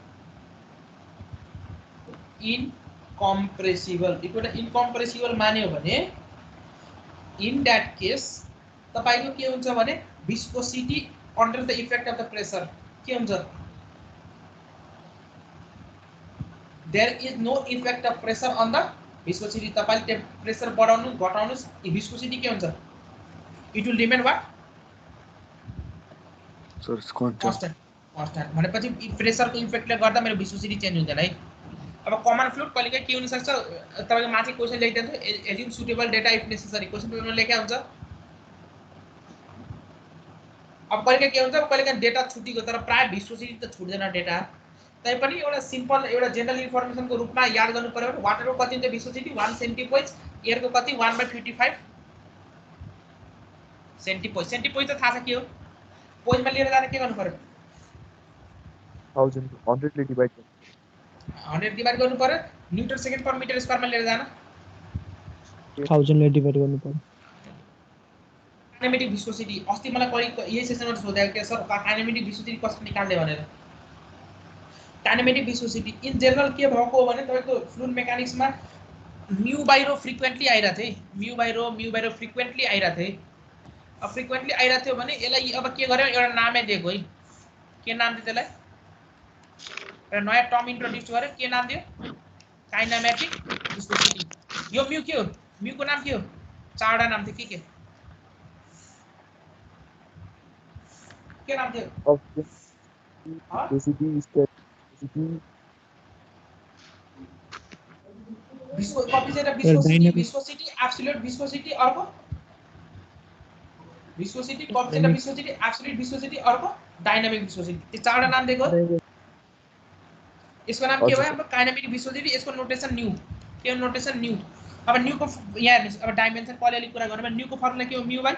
इनकम्प्रेसिबल। लिक्विडलाई इनकम्प्रेसिबल मान्यो भने इन दैट केस तपाईको के हुन्छ भने viscosity under the effect of the pressure के हुन्छ? There is no effect of pressure on the viscosity. तपाईले प्रेसर बढाउनु घटाउनु विस्कोसिटी के हुन्छ? It will remain what? Sir constant. Constant भनेपछि प्रेसरको इफेक्टले गर्दा मेरो भिस्कोसिटी चेन्ज हुँदैन है। अब कमन फ्लुइड कहिलेकाहीँ के हुन सक्छ तपाईको माथि क्वेशन लेखिदिन्छ assume suitable data if necessary question पेपरमा लेखेको हुन्छ। अब कहिलेकाहीँ के हुन्छ कहिलेकाहीँ डेटा छुटेको तर प्राय भिस्कोसिटी त छुट्दैन डेटा तैपनि एउटा सिम्पल एउटा जेनरल इन्फर्मेसनको रूपमा याद गर्नु पर्यो भने वाटरको कति हुन्छ भिस्कोसिटी 1 सेन्टिपोइज एयरको कति 1/55 सेन्टिपोइज सेन्टिपोइज त थाहा छ के हो पोइजमा लिएर जाँदा के गर्नु पर्यो 1000 100 ले डिवाइड 100 डिवाइड गर्नु पर्यो न्युटन सेकेन्ड पर मिटर स्क्वायरमा लिएर जान 1000 ले डिवाइड गर्नु पर्यो काइनेमेटिक भिस्कोसिटी अस्ति मलाई कोही यही सेसनमा सोधेको थियो सर काइनेमेटिक भिस्कोसिटी कसरी निकाल्ने भनेर काइनेमेटिक भिस्कोसिटी इन जनरल के भएको हो भने तपाईको फ्लुइड मेकानिक्समा म्यू बाइ रो फ्रिक्वेन्टली आइराथे म्यू बाइ रो फ्रिक्वेन्टली आइराथे अब फ्रिक्वेन्टली आइराथ्यो भने यसलाई अब के गर्यो एउटा नामै दिएको है के नाम दियो त्यसलाई एउटा नयाँ टर्म इन्ट्रोड्युस गर्यो के नाम दियो काइनेमेटिक भिस्कोसिटी यो म्यू के हो म्यू को नाम के हो चारवटा नाम थियो के नाम थियो भिस्कोसिटी स्टेटिसिटी भिस्कोसिटी एब्सोल्युट भिस्कोसिटी अर्को viscosity complete viscosity absolute viscosity अर्को डायनामिक भिस्कोसिटी यो चारवटा नाम दिएको यसको नाम के भयो हाम्रो काइनेमेटिक भिस्कोसिटी यसको नोटेसन न्यू के हो नोटेसन न्यू अब न्यू को यहाँ हेर्नुस् अब डाइमेन्सन पहिले कुरा गर्नु न्यू को फर्मुला के हो म्यू बाइ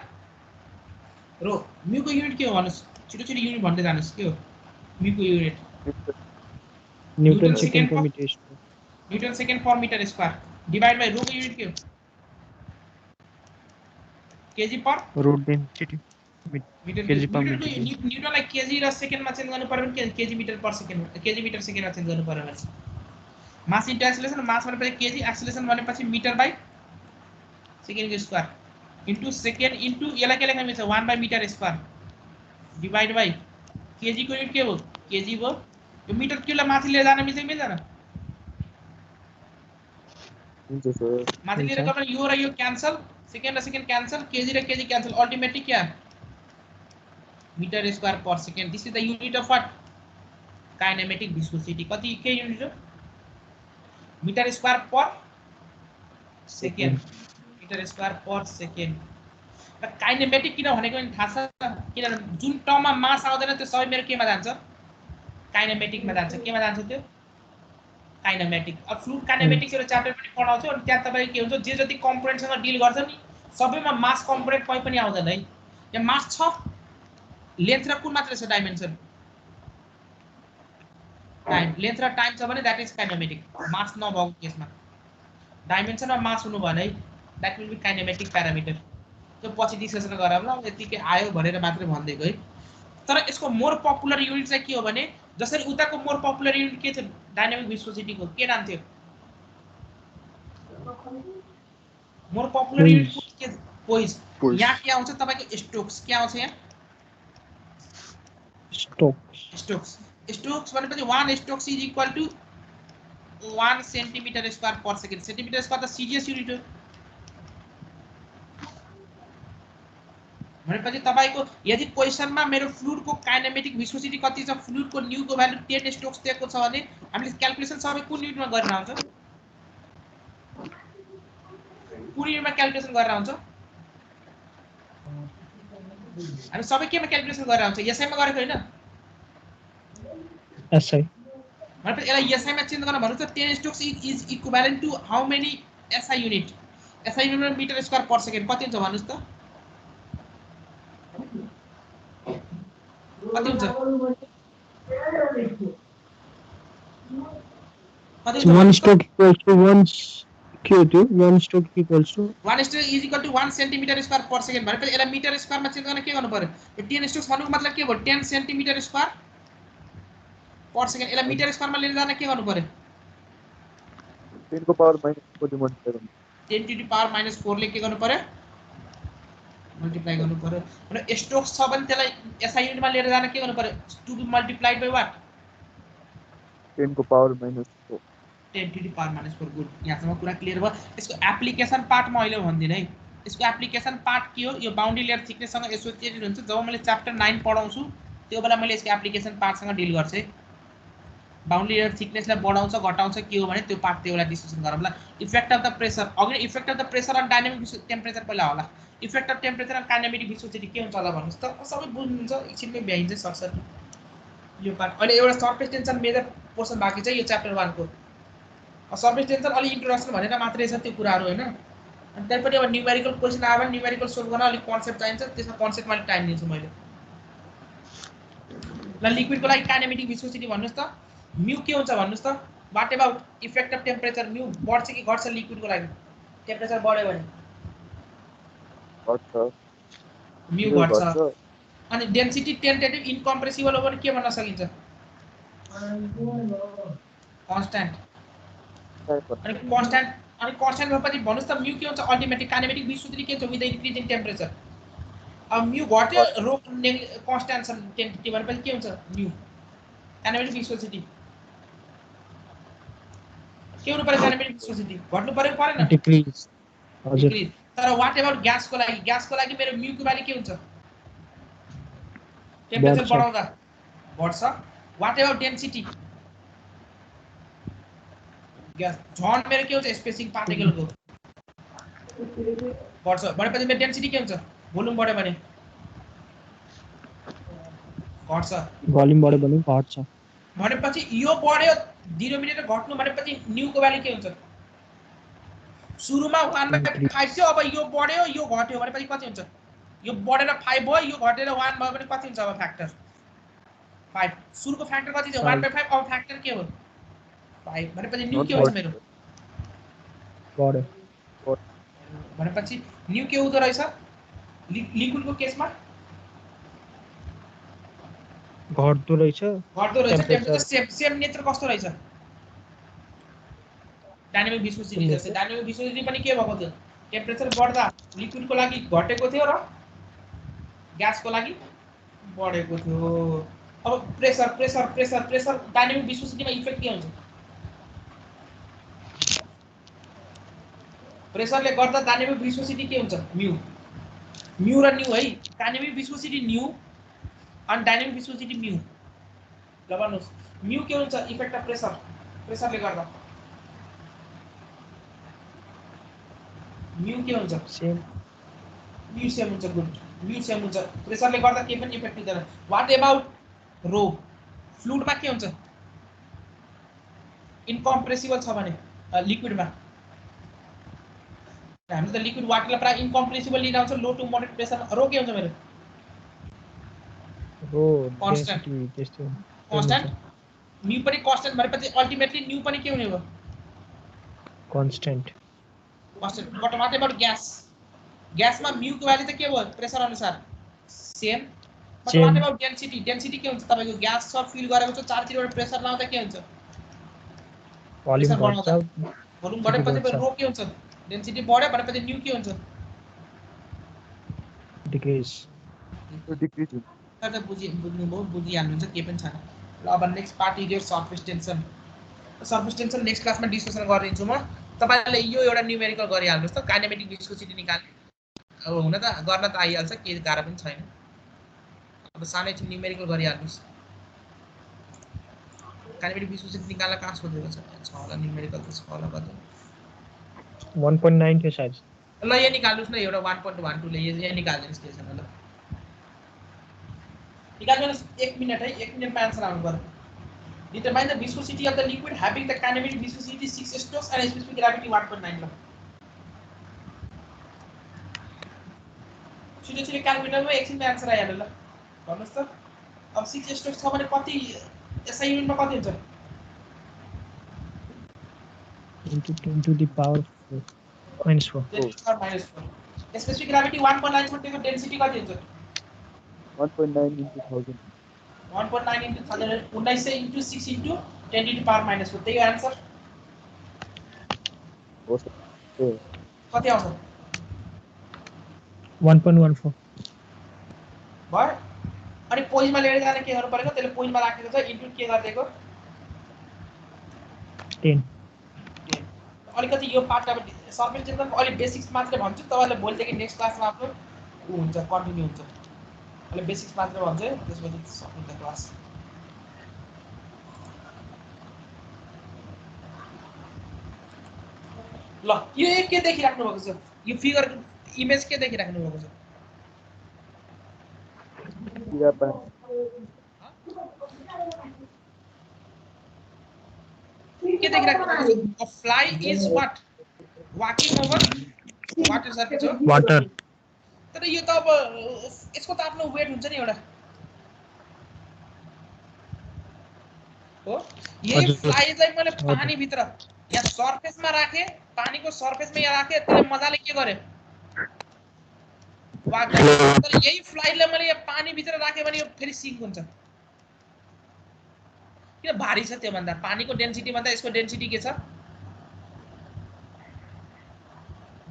रो म्यू को युनिट के हो भन्नुस् छिटो युनिट भन्दै जानुस् के हो म्यू को unit newton second per metre square newton second per metre square divide by rho को युनिट के हो KG per rho density KG per metre न्यूटनलाई केजी र सेकेन्डमा चेन्ज गर्नु पर्यो भने KG metre per second KG metre सेकेन्डमा चेन्ज गर्नु पर्यो भने मास इन्टु एक्सेलरेसन मास भनेपछि केजी एक्सेलरेसन भनेपछि मिटर बाइ सेकेन्डको स्क्वायर इन्टु सेकेन्ड इन्टु यसलाई के लेख्न मिल्छ 1 by metre square divide by KG को युनिट के हो केजी हो यो मिटर क्यूलाई माथि लिएर जान मिल्छ कि मिल्दैन हुन्छ सर माथि लिएर गयो भने यो र यो क्यान्सल सेकेन्ड र सेकेन्ड क्यान्सल केजी र केजी क्यान्सल अल्टिमेटली क्या metre square per second this is the unit of what kinematic viscosity कति के युनिट हो metre square per second metre square per second र काइनेमेटिक किन भनेको नि थाहा छ किनभने जुन टर्ममा मास आउँदैन त्यो सबै मेरो केमा जान्छ काइनेमेटिकमा जान्छ केमा जान्छ त्यो काइनेमेटिक अब फ्लुइड काइनेमेटिक्स एउटा च्याप्टर पनि पढाउँछु अनि त्यहाँ तपाईको के हुन्छ जे जति कम्पोनेन्टसँग डिल गर्छ नि सबैमा मास कम्पोनेन्ट कहीँ पनि आउँदैन है यहाँ मास छ लेन्थ र कुन मात्र छ डाइमेन्सन टाइम लेन्थ र टाइम छ भने दैट इज काइनेमेटिक मास नभएको केसमा डाइमेन्सन र मास हुनु भने that will be kinematic parameter त्यो पछि डिस्कसन गरौँला यतिकै आयो भनेर मात्रै भन्दैको है तर यसको मोर पपुलर युनिट चाहिँ के हो भने जसरी उताको मोर पपुलर युनिट के थियो डायनामिक भिस्कोसिटीको के नाम थियो मोर पपुलर युनिट के पोइज यहाँ के आउँछ तपाईको स्टोक्स के आउँछ यहाँ स्टोक्स भनेपछि 1 Stokes is equal to 1 centimetre square per second centimetre square त सीजीएस युनिट हो भनेपछि तपाईको यदि क्वेशनमा मेरो फ्लुइडको काइनेमेटिक भिस्कोसिटी कति छ फ्लुइडको न्यूको भ्यालु 10 स्टोक्स दिएको छ भने हामीले क्याल्कुलेसन सबै कुन युनिटमा गर्न आउँछ कुन युनिटमा क्याल्कुलेसन गरेर आउँछ हामी सबै केमा क्याल्कुलेसन गरेर आउँछ एसआईमा गरेको हैन एसआई भनेपछि यसलाई एसआईमा चेन्ज गर्न भन्नु त 10 Stokes is equivalent to how many SI unit SI unit metre square per second कति हुन्छ भन्नुस् त कति हुन्छ 1 स्टोक इक्वल्स टु 1 के हो त्यो 1 stoke equals to 1 stoke is equal to 1 centimetre square per second भनेपछि यसलाई मिटर स्क्वायरमा चेन्ज गर्न के गर्नु पर्यो यो 10 स्टोक्स भन्नुको मतलब के भयो 10 सेन्टिमिटर स्क्वायर पर सेकेन्ड यसलाई मिटर स्क्वायरमा लिएर जान के गर्नु पर्यो 10 को पावर -4 ले मल्टिप्लाई गर्नु 10 टु द पावर -4 ले के गर्नु पर्यो मल्टिप्लाई गर्नु पर्यो भने स्टोक्स छ भने त्यसलाई एसआई युनिटमा लिएर जान के गर्नु पर्यो to be multiplied by what 10 को power -4 10 to the power -4 good यहाँसम्म कुरा क्लियर भयो यसको एप्लिकेसन पार्ट म अहिले भन्दिन है यसको एप्लिकेसन पार्ट के हो यो बाउन्ड्री लेयर थिकनेससँग एसोसिएटेड हुन्छ जब मैले च्याप्टर 9 पढाउँछु त्यो बेला मैले यसको एप्लिकेसन पार्टसँग डिल गर्छु। बाउन्ड्री लेयर थिकनेसलाई बढाउँछ घटाउँछ के हो भने त्यो पार्ट त्यो बेला डिस्कसन गरौँला। इफेक्ट अफ द प्रेसर, अघि effect of the pressure on dynamic temperature पहिला होला। Effect of temperature on kinematic viscosity के हुन्छ होला भन्नुस् त, सबै बुझ्नुहुन्छ, एकछिनमै भ्याइन्छ सरसरी यो पार्ट। अहिले एउटा सरफेस टेन्सन मेजर पोर्सन बाँकी छ यो च्याप्टर 1 को। सरफेस टेन्सन अलि इन्ट्रोडक्सन भनेर मात्रै छ त्यो कुराहरू हैन। अनि त्यसपछि अब न्यूमेरिकल क्वेशन आयो भने न्यूमेरिकल सोल्भ गर्न अलि कन्सेप्ट चाहिन्छ, त्यसमा कन्सेप्टमा अलि टाइम दिन्छु मैले। ल लिक्विडको लागि काइनेमेटिक विस्कोसिटी भन्नुस् त, म्यू के हुन्छ भन्नुस् त। What about effect of temperature, mu बढ्छ कि घट्छ लिक्विडको लागि टेम्परेचर बढ्यो भने? घट्छ। म्यू घट्छ। अनि डेन्सिटी टेन्टेटिभ इनकम्प्रेसिबल हो भने के भन्न सकिन्छ? कन्स्ट्यान्ट। अनि कन्स्ट्यान्ट भएपछि भन्नुस् त म्यू के हुन्छ अल्टिमेटली काइनेमेटिक विस्कोसिटी के हुन्छ with the increase in temperature. अब म्यू घट्यो रो कन्स्ट्यान्ट छ टेन्टेटिभ भनेपछि के हुन्छ म्यू काइनेमेटिक विस्कोसिटी के हुनु पर्यो? काइनेमेटिक विस्कोसिटी घट्नु पर्यो परेन? डिक्रिज। हजुर। डिक्रिज। तर व्हाट अबाउट ग्यासको लागि? ग्यासको लागि मेरो म्यू को भ्यालु के हुन्छ? टेम्परेचर बढाउँदा बढ्छ। What about density? ग्यास झन् मेरो के हुन्छ स्पेसिङ पार्टिकलको बढ्छ भनेपछि मेरो डेन्सिटी के हुन्छ? भोल्युम बढ्यो भने घट्छ। भोल्युम बढ्यो भने घट्छ भनेपछि यो बढ्यो डिनोमिनेटर घट्नु भनेपछि न्यू को भ्यालु के हुन्छ? सुरुमा 1/5 थियो, अब यो बढ्यो यो घट्यो भनेपछि कति हुन्छ? यो बढेर 5 भयो यो घटेर 1 भयो भने कति हुन्छ? अब फ्याक्टर 5। सुरुको फ्याक्टर कति थियो? 1/5। अब फ्याक्टर के हो? 5 भनेपछि न्यू के हुन्छ मेरो? बढ्यो भनेपछि न्यू के हुँदो रहेछ लिक्विडको केसमा? घट्दो रहेछ। टेम्परेचर सेम नेचर कस्तो रहेछ? डायनामिक विस्कोसिटी जस्तै। डायनामिक विस्कोसिटी पनि के भएको थियो? टेम्परेचर बढ्दा लिक्विडको लागि घटेको थियो र ग्यासको लागि बढेको थियो। अब pressure pressure pressure pressure dynamic विस्कोसिटीमा इफेक्ट के हुन्छ? प्रेसरले गर्दा डायनामिक विस्कोसिटी के हुन्छ? म्यू। म्यू र न्यू है। डायनामिक विस्कोसिटी न्यू अनि डायनामिक विस्कोसिटी म्यू। ल भन्नुस् म्यू के हुन्छ? इफेक्ट अफ प्रेसर, प्रेसरले गर्दा म्यू के हुन्छ? सेम। म्यू सेम हुन्छ। गुड, म्यू सेम हुन्छ। प्रेसरले गर्दा के पनि इफेक्ट हुँदैन। व्हाट अबाउट रो? फ्लुइडमा के हुन्छ? इनकम्प्रेसिबल छ भने लिक्विडमा हामी त लिक्विड वाटरलाई प्राय इनकम्प्रेसिबल लिन आउँछ लो टु मोडरेट प्रेसरमा। रो के हुन्छ मेरो? रो कन्स्ट्यान्ट। त्यस्तो कन्स्ट्यान्ट। म्यू पनि कन्स्ट्यान्ट भनेपछि अल्टिमेटली न्यू पनि के हुने हो? Constant. Constant. But what about gas? ग्यासमा म्यू को भ्यालु त के भयो? प्रेसर अनुसार same. But what about density? Density के हुन्छ? तपाईको ग्यास छ फिल गरेको छ चारतिरबाट प्रेसर लाउँदा के हुन्छ? भोल्युम बढ्छ। भोल्युम बढेपछि रो के हुन्छ? डेन्सिटी बढ्यो भनेपछि न्यू के हुन्छ? डिक्रिज। डिक्रिज हुन्छ। त बुझ्नुभयो, बुझिहाल्नुहुन्छ, के पनि छैन। ल अब next part is your surface tension. Surface tension next क्लासमा डिस्कसन गरिदिन्छु म। तपाईले यो एउटा न्यूमेरिकल गरिहाल्नुस् त काइनेमेटिक विस्कोसिटी निकाल्ने। अब हुन त गर्न त आइहाल्छ, के गाह्रो पनि छैन। अब सानै चाहिँ न्यूमेरिकल गरिहाल्नुस्। काइनेमेटिक विस्कोसिटी निकाल्न कहाँ सोधेको छ होला? न्यूमेरिकल त छ होला कतै 1.9 थियो सायद। ल यो निकाल्नुस् न एउटा 1.12 ले यो निकाल्दिनुस् के छैन। ल निकाल्नुस् 1 मिनेट है, 1 मिनेटमा आन्सर आउनु पर्यो। Determine the viscosity of the liquid having the kinematic viscosity 6 strokes and specific gravity 1.9। ल छिटो क्याल्कुलेटरमा एकछिनमा आन्सर आइहाल्यो। ल भन्नुस् त अब 6 स्ट्रोक्स छ भने कति एसआई युनिटमा कति हुन्छ? 10 to the power -4 specific gravity 1.9 छ त्यसको डेन्सिटी कति हुन्छ? 1.9 into 1000। 1.9 into 1000 1900 into 6 into 10 to the power -4 त्यही आन्सर हो सर। कति आउँछ? 1.14 भयो। अनि पोइन्टमा लिएर जाने के गर्नु परेको? त्यसले पोइन्टमा राखेको छ इन्टु के गर्दिएको? 10। अलिकति यो पार्ट अब सरफेस टेन्सनको अलि बेसिक्स मात्र भन्छु, तपाईहरुले भोलिदेखि नेक्स्ट क्लासमा आफ्नो हुन्छ कन्टिन्यू हुन्छ। अहिले बेसिक्स मात्र भन्छ त्यसपछि सकिन्छ क्लास। ल यो के देखिराख्नु भएको छ? यो फिगर इमेज के देखिराख्नु भएको छ? के देखिराख्नु भएको छ? A fly is what? Walking over water surface हो? वाटर। तर यो त अब यसको त आफ्नो वेट हुन्छ नि एउटा हो। यही फ्लाइलाई मैले पानी भित्र यहाँ सरफेसमा राखे, पानीको सरफेसमा यहाँ राखे, त्यसले मजाले के गरे वाक गरे। तर यही फ्लाइलाई मैले यहाँ पानी भित्र राखे भने यो फेरि सिङ्क हुन्छ। किन भारी छ त्यो भन्दा? पानीको डेन्सिटी भन्दा यसको डेन्सिटी के छ?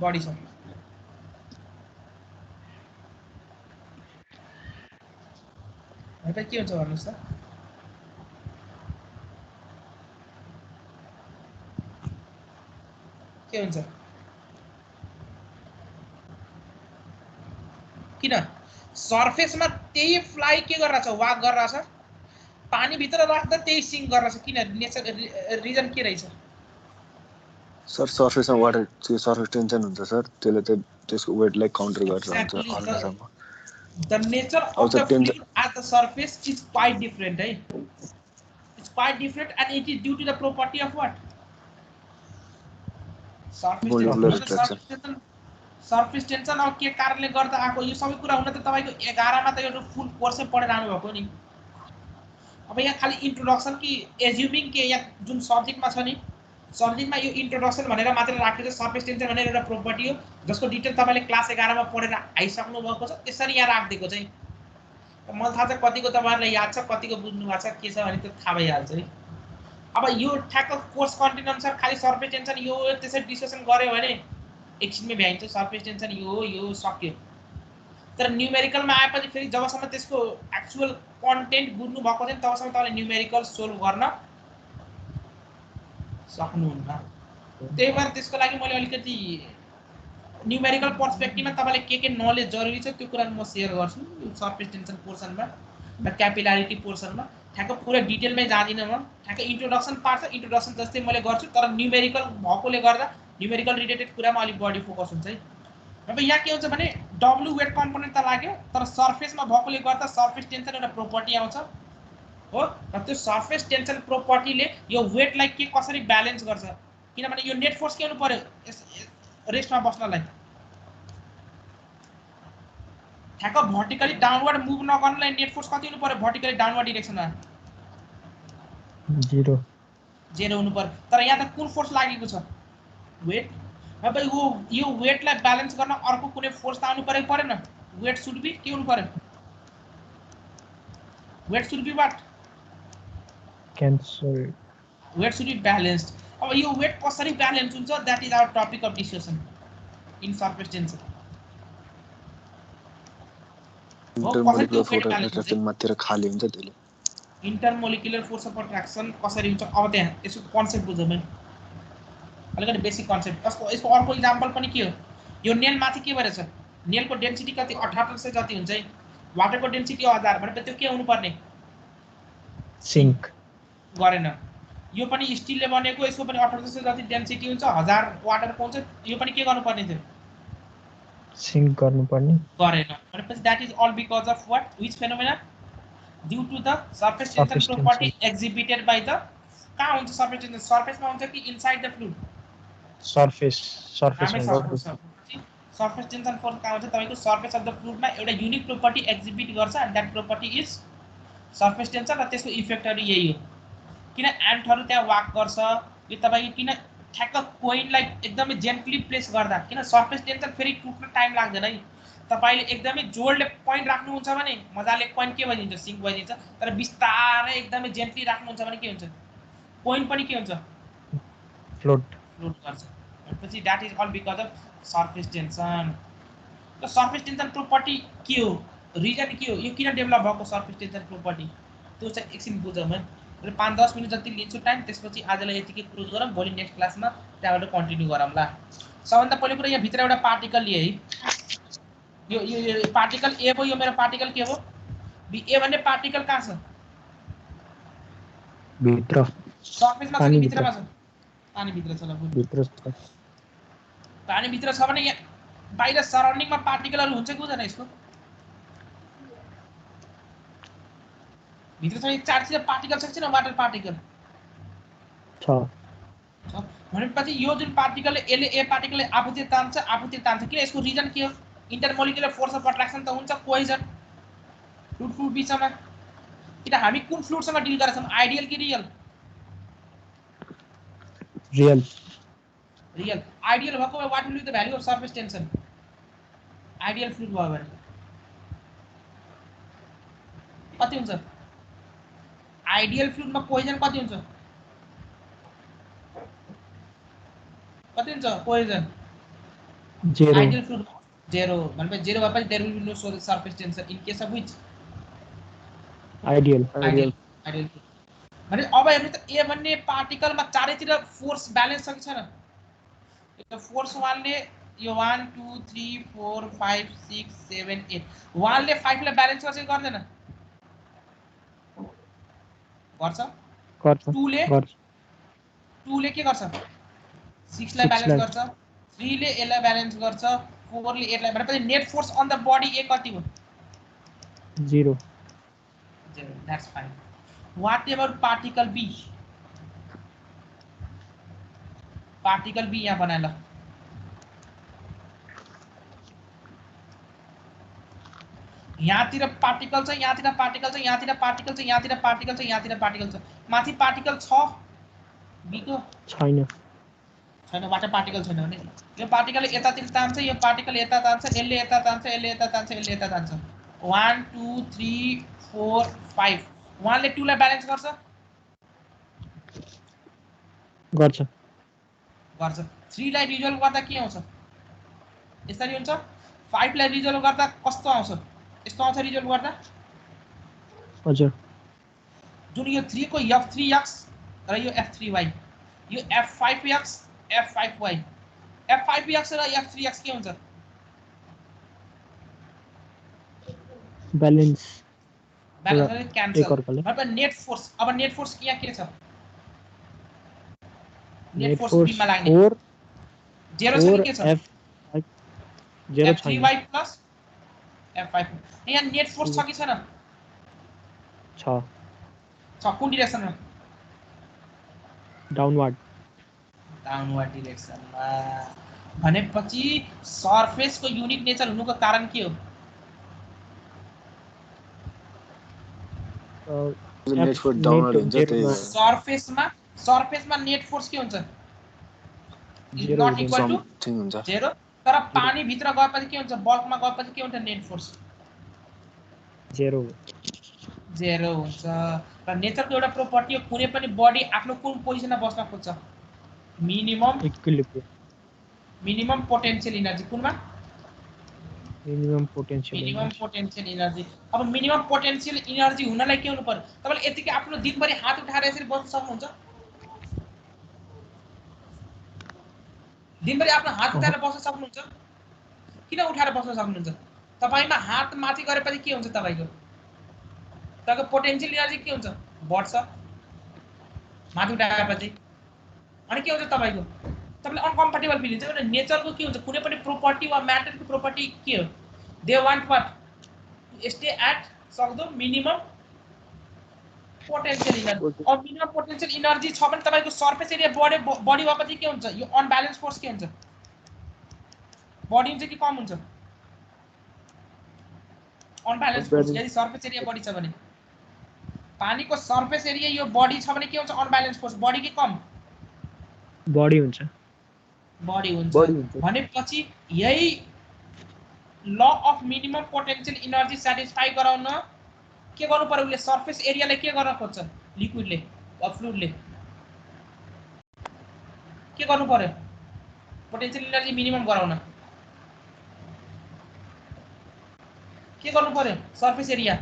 बढी छ। के हुन्छ भन्नुस् त? के हुन्छ? किन सरफेसमा त्यही फ्लाइ के गरिरहेछ? वाक गरिरहेछ। पानी भित्र राख्दा त्यही सिङ्क गरिरहेछ। किन? नेचर रिजन के रहेछ? सर सरफेसमा वाटर त्यो सरफेस टेन्सन हुन्छ सर, त्यसले चाहिँ त्यसको वेटलाई काउन्टर गरेर हुन्छ हल्कासम्म। The nature of the fluid at the surface is quite different, right? It's quite different, and it is due to the property of what? Surface tension अब के कारणले गर्दा आएको यो सबै कुरा हुन त तपाईको 11 मा त यो फुल कोर्सै पढेर आउनु भएको नि। अब यहाँ खाली इन्ट्रोडक्सन कि एज्युमिङ के यहाँ जुन सब्जेक्टमा छ नि, सब्जेक्टमा यो इन्ट्रोडक्सन भनेर मात्र राखेको छ। सरफेस टेन्सन भनेर एउटा प्रोपर्टी हो जसको डिटेल तपाईले क्लास 11 मा पढेर आइसक्नु भएको छ। त्यसरी यहाँ राख्दिएको चाहिँ मलाई थाहा छ कतिको तपाईहरुलाई याद छ, कतिको बुझ्नु भएको छ, के छ भने त्यो थाहा भइहाल्छ है। अब यो ठ्याक्क कोर्स कन्टेन्ट अनुसार खाली सरफेस टेन्सन यो त्यसरी डिस्कसन गर्यो भने एकछिनमै भ्याइन्छ। सरफेस टेन्सन यो सक्यो। तर न्यूमेरिकलमा आएपछि फेरि जबसम्म त्यसको एक्चुअल कन्टेन्ट बुझ्नु भएको छैन तबसम्म तपाईले न्यूमेरिकल सोल्भ गर्न सक्नुहुन्न। त्यही भएर त्यसको लागि मैले अलिकति न्यूमेरिकल पर्सपेक्टिभमा तपाईले के नलेज जरुरी छ त्यो कुरा म शेयर गर्छु सरफेस टेन्सन पोर्सनमा र क्यापिलारिटी पोर्सनमा। ठ्याक्क पुरा डिटेलमै जादिन म। ठ्याक्क इन्ट्रोडक्सन पार्ट छ, इन्ट्रोडक्सन जस्तै मैले गर्छु, तर न्यूमेरिकल भएकोले गर्दा न्यूमेरिकल रिलेटेड कुरामा अलि बढी फोकस हुन्छ है। अब यहाँ के हुन्छ भने डब्ल्यू वेट कम्पोनेन्ट त लाग्यो, तर सरफेसमा भएकोले गर्दा सरफेस टेन्सन एउटा प्रोपर्टी आउँछ हो। र त्यो सरफेस टेन्सन प्रोपर्टीले यो वेटलाई के कसरी ब्यालेन्स गर्छ? किनभने यो नेट फोर्स के हुनु पर्यो रेस्टमा बस्नलाई? ठ्याक्क भर्टिकली डाउनवर्ड मुभ नगर्नलाई नेट फोर्स कति हुनु पर्यो? भर्टिकली डाउनवर्ड डाइरेक्सनमा 0 हुनु पर्यो। तर यहाँ त कुन फोर्स लागेको छ? वेट। अब यो वेटलाई ब्यालेन्स गर्न अर्को कुनै फोर्स त आउनु पर्यो कि परेन? वेट शुड बी के हुनु पर्यो? Weight should be what? Cancel. Weight should be balanced. अब यो वेट कसरी ब्यालेन्स हुन्छ? That is our topic of discussion in surface tension. Intermolecular force of attraction मात्र खाली हुन्छ त्यसले। इंटरमोलिकुलर फोर्स अफ अट्रैक्शन कसरी हुन्छ? अब त्यहाँ यसको कन्सेप्ट बुझौँ है। अलिकति बेसिक कन्सेप्ट। यसको अर्को इक्जाम्पल पनि के हो? यो नेल माथि के भएर छ? नेलको डेन्सिटी कति? 7800 जति हुन्छ है। वाटरको डेन्सिटी 1000 भनेपछि त्यो के हुनु पर्ने? सिंक गरेन। यो पनि स्टिलले बनेको, यसको पनि 7800 जति डेन्सिटी हुन्छ, 1000 वाटरको हुन्छ। यो पनि के गर्नुपर्ने थियो? सिंक गर्नुपर्ने। गरेन भनेपछि that is all because of what? Which phenomena? Due to the surface tension property exhibited by the. कहाँ हुन्छ सरफेस टेंशन? सरफेसमा हुन्छ कि inside the fluid? Surface tension force कहाँ हुन्छ? तपाईको सरफेस अफ द फ्लुइडमा एउटा युनिक प्रोपर्टी एक्जिबिट गर्छ and that property is surface tension. र त्यसको इफेक्टहरु यही हो। किन एन्टहरु त्यहाँ वाक गर्छ? यो तपाईको किन ठ्याक्क कोइनलाई एकदमै जेन्टली प्लेस गर्दा, किन सरफेस टेंशन फेरि टुट्न टाइम लाग्दैन है। तपाईले एकदमै जोडले पोइन्ट राख्नुहुन्छ भने मजाले पोइन्ट के भइदिन्छ? सिंक भइदिन्छ। तर बिस्तारै एकदमै जेन्टली राख्नुहुन्छ भने के हुन्छ? पोइन्ट पनि के हुन्छ? फ्लोट गर्छ। भनेपछि that is all because of surface tension. त सरफेस टेंशन प्रोपर्टी के हो? रिजन के हो? यो किन डेभलप भएको सरफेस टेंशन प्रोपर्टी? त्यो चाहिँ एकछिन बुझौँ है। र 5-10 मिनेट जति लिन्छु टाइम, त्यसपछि आजलाई यतिकै क्लोज गरौँ। भोलि नेक्स्ट क्लासमा त्यहाँबाट कन्टिन्यू गरौँला। सबभन्दा पहिलो कुरा यहाँ भित्र एउटा पार्टिकल लिए है। यो पार्टिकल ए भयो, यो मेरो पार्टिकल के हो बी। ए भन्ने पार्टिकल कहाँ छ? भित्र सरफेसमा छ पानी कि भित्र भित्रमा छ? पानी भित्र छ। ल बुझ्नु, भित्र छ। पानी भित्र छ भने यहाँ बाहिर सराउन्डिङमा पार्टिकलहरु हुन्छ कि हुँदैन? यसको भित्र चाहिँ चार्ज पार्टिकल छ कि छैन? वाटर पार्टिकल छ। भनेपछि यो जुन पार्टिकल यसले ए पार्टिकलले आफूतिर तान्छ किन? यसको रिजन के हो? इन्टरमोलिकुलर फोर्स अफ अट्र्याक्सन त हुन्छ, कोहेजन फ्लुइड बीचमा। किन हामी कुन फ्लुइडसँग डिल गरेका छौं? आइडियल कि रियल? रियल। रियल। आइडियल भएको भए what will be the value of surface tension? Ideal fluid भयो भने कति हुन्छ? आइडियल फ्लुइडमा कोहेजन कति हुन्छ? कति हुन्छ कोहेजन? 0। आइडियल फ्लुइड 0 भनेपछि 0 भएपछि there will be no surface tension in case of which? Ideal. Ideal भने अब हेर्नु त ए भन्ने पार्टिकलमा चारैतिर फोर्स ब्यालेन्स छ कि छैन? यो फोर्स 1 ले यो 1 2 3 4 5 6 7 8 1 ले 5 लाई ब्यालेन्स गर्छ कि गर्दैन? गर्छ। 2 ले के गर्छ? 6 लाई ब्यालेन्स गर्छ। 3 ले 8 लाई ब्यालेन्स गर्छ। 4 ले 8 लाई। भनेपछि net force on the body A कति हो? 0। That's fine. What about particle B? Particle B यहाँ बनाए ल। यहाँतिर पार्टिकल छ, यहाँतिर पार्टिकल छ, यहाँतिर पार्टिकल छ, यहाँतिर पार्टिकल छ, यहाँतिर पार्टिकल छ। माथि पार्टिकल छ B को? छैन। वाटर पार्टिकल छैन भने यो पार्टिकल यतातिर तान्छ, यो पार्टिकल यता तान्छ, यसले यता तान्छ, यसले यता तान्छ, यसले यता तान्छ। 1 2 3 4 5 1 ले 2 लाई ब्यालेन्स गर्छ। 3 लाई रिजल्भ गर्दा के आउँछ? यसरी हुन्छ। 5 लाई रिजल्भ गर्दा कस्तो आउँछ? यस्तो आउँछ रिजल्भ गर्दा। हजुर। जुन यो 3 को F3x र यो F3y, यो F5x F5y, F5x र F3x के हुन्छ? Balance cancel. मतलब नेट फोर्स। अब नेट फोर्स यहाँ के छ? नेट फोर्स B मा लाग्ने 0 छ कि के छ? F3y plus F5। यहाँ नेट फोर्स छ कि छैन? छ। कुन डिरेक्सनमा? डाउनवर्ड डिरेक्सनमा। भनेपछि सरफेसको युनिक नेचर हुनुको कारण के हो? नेट फोर्स डाउनवर्ड हुन्छ त्यही हो। सरफेसमा नेट फोर्स के हुन्छ? Is not equal to something हुन्छ 0। तर पानी भित्र गएपछि के हुन्छ? बल्कमा गएपछि के हुन्छ? नेट फोर्स 0 हुन्छ। र नेचरको एउटा प्रोपर्टी हो, कुनै पनि बडी आफ्नो कुन पोजिसनमा बस्न खोज्छ? Minimum potential energy. कुनमा? Minimum potential energy. अब मिनिमम पोटेन्शियल एनर्जी हुनलाई के हुनु पर्यो? तपाईले यतिकै आफ्नो दिनभरि हात उठाएर यसरी बस्न सक्नुहुन्छ? दिनभरि आफ्नो हात उठाएर बस्न सक्नुहुन्छ? किन उठाएर बस्न सक्नुहुन्छ? तपाईमा हात माथि गरेपछि के हुन्छ? तपाईको पोटेन्शियल एनर्जी के हुन्छ? बढ्छ माथि उठाएपछि। अनि के हुन्छ तपाईको? तपाईले अनकम्फर्टेबल फिल हुन्छ। भने नेचरको के हुन्छ? कुनै पनि प्रोपर्टी वा म्याटरको प्रोपर्टी के हो? They want what? To stay at सक्दो मिनिमम पोटेन्शियल एनर्जी। अब मिनिमम पोटेन्शियल एनर्जी छ भने तपाईको सरफेस एरिया बढी भएपछि के हुन्छ? यो अनब्यालेन्स फोर्स के हुन्छ? बढी हुन्छ कि कम हुन्छ? Unbalance force. यदि सरफेस एरिया बढी छ भने पानीको सरफेस एरिया यो बढी छ भने के हुन्छ? अनब्यालेन्स फोर्स बढी कि कम? बढी हुन्छ। भनेपछि यही law of minimum potential energy satisfy गराउन के गर्नु पर्यो? उसले सरफेस एरियालाई के गर्न खोज्छ? लिक्विडले वा फ्लुइडले के गर्नु पर्यो? पोटेन्शियल एनर्जी मिनिमम गराउन के गर्नु पर्यो? सरफेस एरिया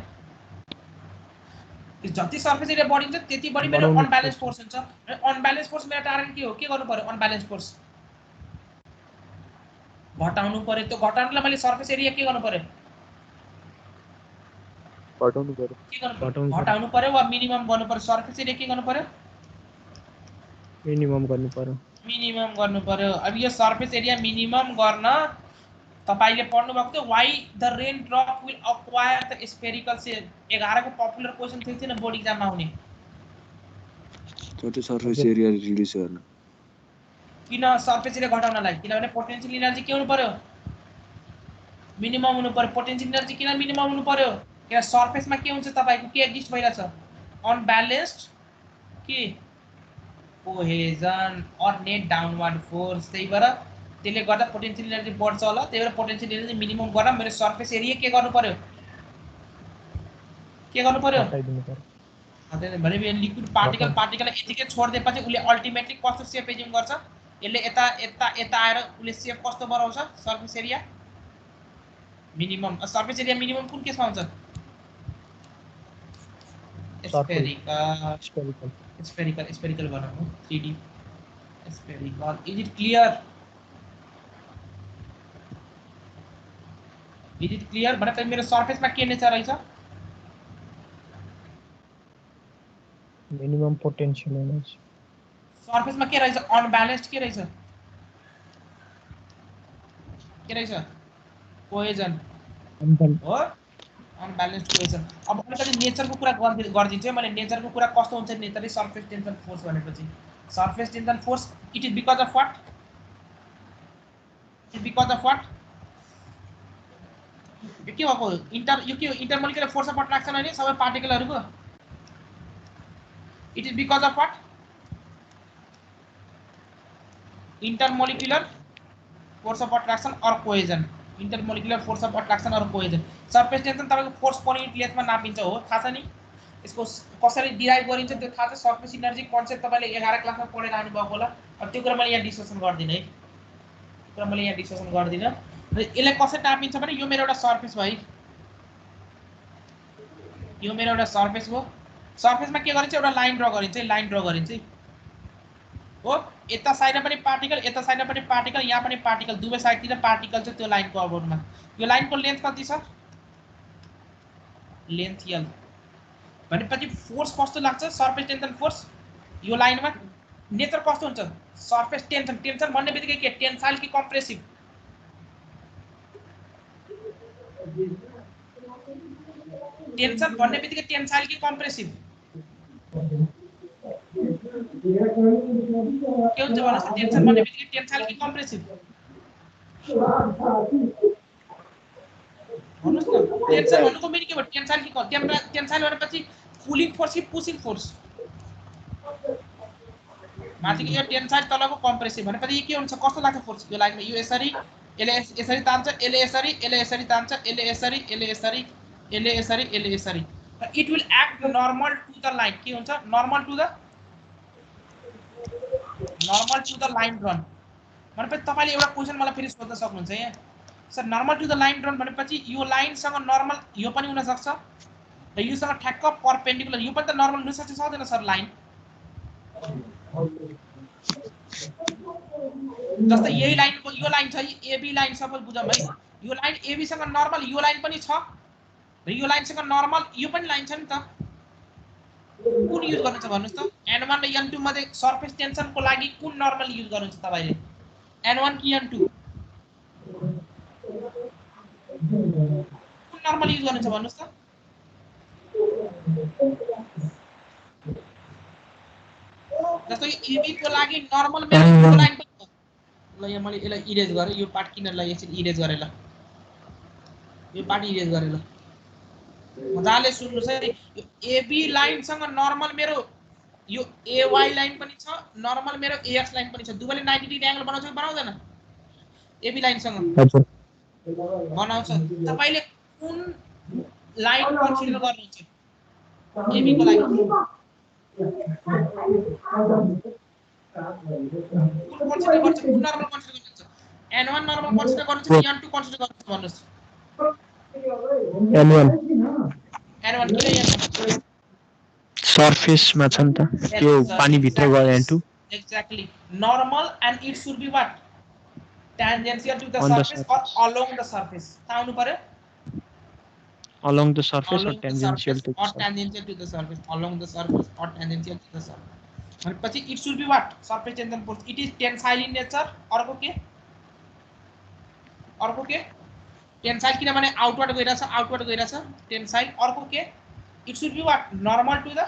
जति सरफेस एरिया बढिन्छ त्यति बढी मेरो अनब्यालेन्स फोर्स हुन्छ। अनब्यालेन्स फोर्स मेरो टार्गेट के हो? के गर्नु पर्यो? अनब्यालेन्स फोर्स घटाउनु पर्यो। त्यो घटाउनुलाई मैले सर्फेस एरिया के गर्नु पर्यो? घटाउनु पर्यो। के गर्नु पर्यो? घटाउनु पर्यो वा मिनिमम गर्नु पर्यो? सर्फेस एरिया के गर्नु पर्यो? मिनिमम गर्नु पर्यो। मिनिमम गर्नु पर्यो। अब यो सर्फेस एरिया मिनिमम गर्न तपाईले पढ्नु भएको थियो why the rain drop will acquire the spherical shape. 11 को पपुलर क्वेशन थियो नि बोर्ड एग्जाममा आउने। त्यो सर्फेस एरिया रिड्युस गर्न। किन सर्फेस एरिया घटाउनलाई? किनभने पोटेन्शियल एनर्जी के हुनु पर्यो? मिनिमम हुनु पर्यो। पोटेन्शियल एनर्जी किन मिनिमम हुनु पर्यो? किन सर्फेसमा के हुन्छ तपाईको के एक्जिस्ट भइराछ? अनब्यालेन्स्ड के कोहेजन और नेट डाउनवर्ड फोर्स। त्यही भएर त्यसले गर्दा पोटेन्शियल एनर्जी बढ्छ होला। त्यही भएर पोटेन्शियल एनर्जी मिनिमम गर्न मेरो सर्फेस एरिया के गर्नु पर्यो? के गर्नु पर्यो? हटाइदिनु पर्यो। भने लिक्विड पार्टिकल यतिकै छोड्दिएपछि उसले अल्टिमेटली कस्तो शेप एज्युम गर्छ? यसले यता यता यता आएर उसले शेप कस्तो बनाउँछ? Surface area minimum. Surface area minimum कुन केसमा हुन्छ? स्फेरिकल बनाउनु 3D spherical. Is it clear? भने मेरो सर्फेसमा के नेचर रहेछ? Minimum potential energy. सर्फेसमा के रहेछ? अनब्यालेन्स्ड के रहेछ? कोहेजन हो। अनब्यालेन्स्ड कोहेजन। अब अलिकति नेचरको कुरा गर्दिन्छु है मैले। नेचरको कुरा कस्तो हुन्छ नेचर सर्फेस टेन्सन फोर्स भनेपछि? Surface tension force it is because of what? यो के भएको? इंटरमोलिकुलर फोर्स अफ अट्र्याक्सन हैन सबै पार्टिकलहरुको? It is because of what? Intermolecular force of attraction और cohesion. Intermolecular force of attraction और कोहेजन। सर्फेस टेन्सन तपाईको फोर्स पर युनिट लेन्थमा नापिन्छ हो, थाहा छ नि? यसको कसरी डिराइभ गरिन्छ त्यो थाहा छ? सर्फेस एनर्जी कन्सेप्ट तपाईले 11 क्लासमा पढेर आउनु भएको होला। अब त्यो कुरा मैले यहाँ डिस्कसन गर्दिन है। र यसलाई कसरी नापिन्छ भने यो मेरो एउटा सर्फेस भयो। यो मेरो एउटा सर्फेस हो। सर्फेसमा के गरिन्छ? एउटा लाइन ड्रा गरिन्छ हो। यता साइडमा पनि पार्टिकल, यता साइडमा पनि पार्टिकल, यहाँ पनि पार्टिकल, दुवै साइडतिर पार्टिकल छ त्यो लाइनको अबाउटमा। यो लाइनको लेन्थ कति छ? Length l। भनेपछि फोर्स कस्तो लाग्छ? सर्फेस टेन्सन फोर्स यो लाइनमा। नेचर कस्तो हुन्छ? Surface tension. टेन्सन भन्ने बित्तिकै के? टेन्साइल कि कम्प्रेसिभ? टेन्सन भन्ने बित्तिकै टेन्साइल कि कम्प्रेसिभ? के हुन्छ भन्नुस् त? टेन्सन भन्ने बित्तिकै टेन्साइल कि कम्प्रेसिभ? भन्नुस् न। टेन्सन भन्नुको मिनिङ के हो? टेन्साइल कि टेन्साइल भनेपछि पुलिङ फोर्स कि पुशिङ फोर्स? माथिको यो टेन्साइल, तलको कम्प्रेसिभ भनेपछि यो के हुन्छ? कस्तो लाग्छ फोर्स? यो लाइनमा यो यसरी यसरी तान्छ, यसरी तान्छ, यसरी। It will act normal to the line. के हुन्छ? Normal to the line drawn. भनेपछि तपाईले एउटा क्वेशन मलाई फेरि सोध्न सक्नुहुन्छ यहाँ। Sir normal to the line drawn भनेपछि यो लाइनसँग नर्मल यो पनि हुन सक्छ र योसँग ठ्याक्क परपेन्डिकुलर यो पनि त नर्मल हुन सक्छ सक्दैन सर लाइन? जस्तै यही लाइनको यो लाइन छ एबी लाइन सपोज बुझौँ है। यो लाइन एबी सँग नर्मल यो लाइन पनि छ र यो लाइनसँग नर्मल यो पनि लाइन छ नि त। कुन युज गर्नुहुन्छ भन्नुस् त? n1 र n2 मध्ये सर्फेस टेन्सनको लागि कुन नर्मल युज गर्नुहुन्छ तपाईले? n1 कि n2? कुन नर्मल युज गर्नुहुन्छ भन्नुस् त? जस्तो एबी को लागि नर्मल मेरो यो लाइन पनि छ। ल यहाँ मैले यसलाई इरेज गरे। यो पार्ट किन ल यसरी इरेज गरे? ल यो पार्ट इरेज गरे। ल मजाले सुन्नुस् है। यो एबी लाइन सँग नर्मल मेरो यो एवाई लाइन पनि छ, नर्मल मेरो एएक्स लाइन पनि छ। दुवैले 90 डिग्री एंगल बनाउँछ कि बनाउँदैन? एबी लाइन सँग बनाउँछ। तपाईले कुन लाइन कन्सिडर गर्नुहुन्छ एबी को लागि? कुन कन्सिडर गर्छ? कुन नर्मल कन्सिडर गर्नुहुन्छ? n1 नर्मल कन्सिडर गर्नुहुन्छ कि n2 कन्सिडर गर्नुहुन्छ भन्नुस्? n1 किन? सर्फेसमा छ नि त त्यो पानी भित्र गयो n2। Exactly. Normal and it should be what? tangential to the On the surface or surface. along the surface थाहा हुनु पर्यो Along the surface or along the tangential surface to the or surface. tangential to the surface along the surface or tangential to the surface भनेपछि it should be what surface tension force it is tensile in nature अर्को के tensile किनभने आउटवर्ड गइराछ tensile अर्को के it should be what normal to the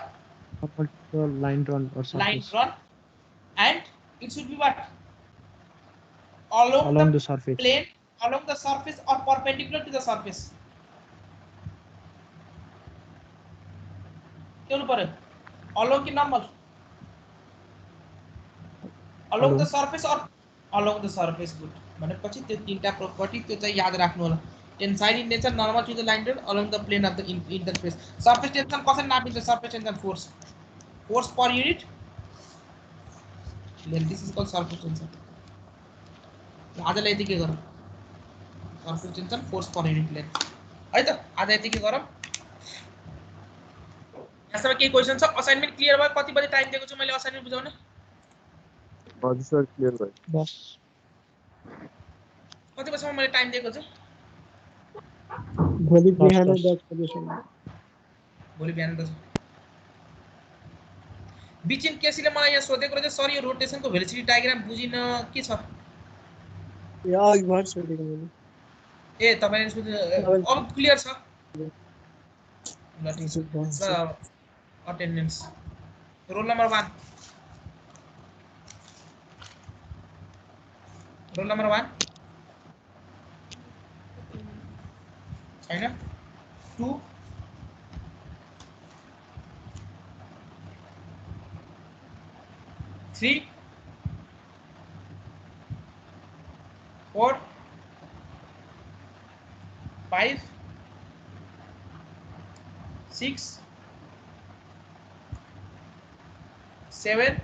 line drawn or surface. and it should be what along the surface. plane along the surface or perpendicular to the surface के हुनु पर्यो along कि normal along the surface or along the surface good भनेपछि त्यो तीनटा प्रॉपर्टी त्यो चाहिँ याद राख्नु होला tensile in nature normal to the line drawn along the plane of the interface surface tension कसरी नापिन्छ surface tension force per unit then this is called surface tension आजलाई यति के गरौँ surface tension force per unit length है त आज यति के गरौँ यहाँसम्म केही क्वेशन छ असाइनमेन्ट क्लियर भयो कति बजे टाइम दिएको छु मैले असाइनमेन्ट बुझाउन हजुर सर क्लियर भयो बस कति बजेसम्म मैले टाइम दिएको छु भोलि बिहान 10 बजेसम्म भोलि बिहान 10 बिचिन केसीले मलाई यहाँ सोधेको रहेछ सर यो रोटेसनको भेलोसिटी डायग्राम बुझिन के छ यो अघि भर्छ सोधेको मैले ए तपाईले सोध्नु अब क्लियर छ ल ठीक छ ल attendance roll number 1 roll number 1 छैन 2 3 4 5 6 7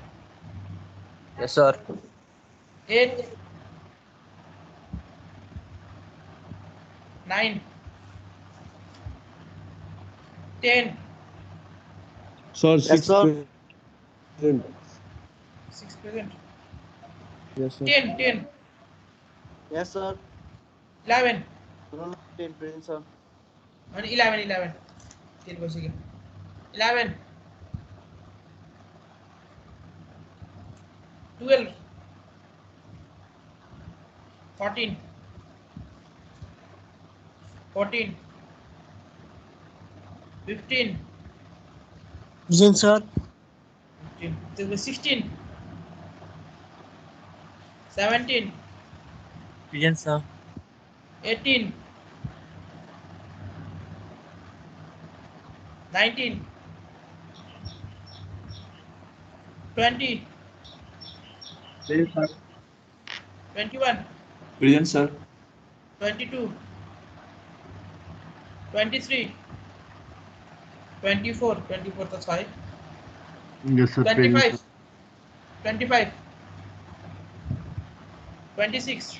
Yes, sir. 8 9 10 sir Yes, sir. 6 present yes sir 10 10 Yes, sir. 11 Roll 10 present, sir. and 11 10 भइसक्यो 11 12 13 14 15 present sir 16 17 Present, sir. 18 19 20 21 Present, sir. 22 23 24 तो छ है Yes, sir. 25 25 26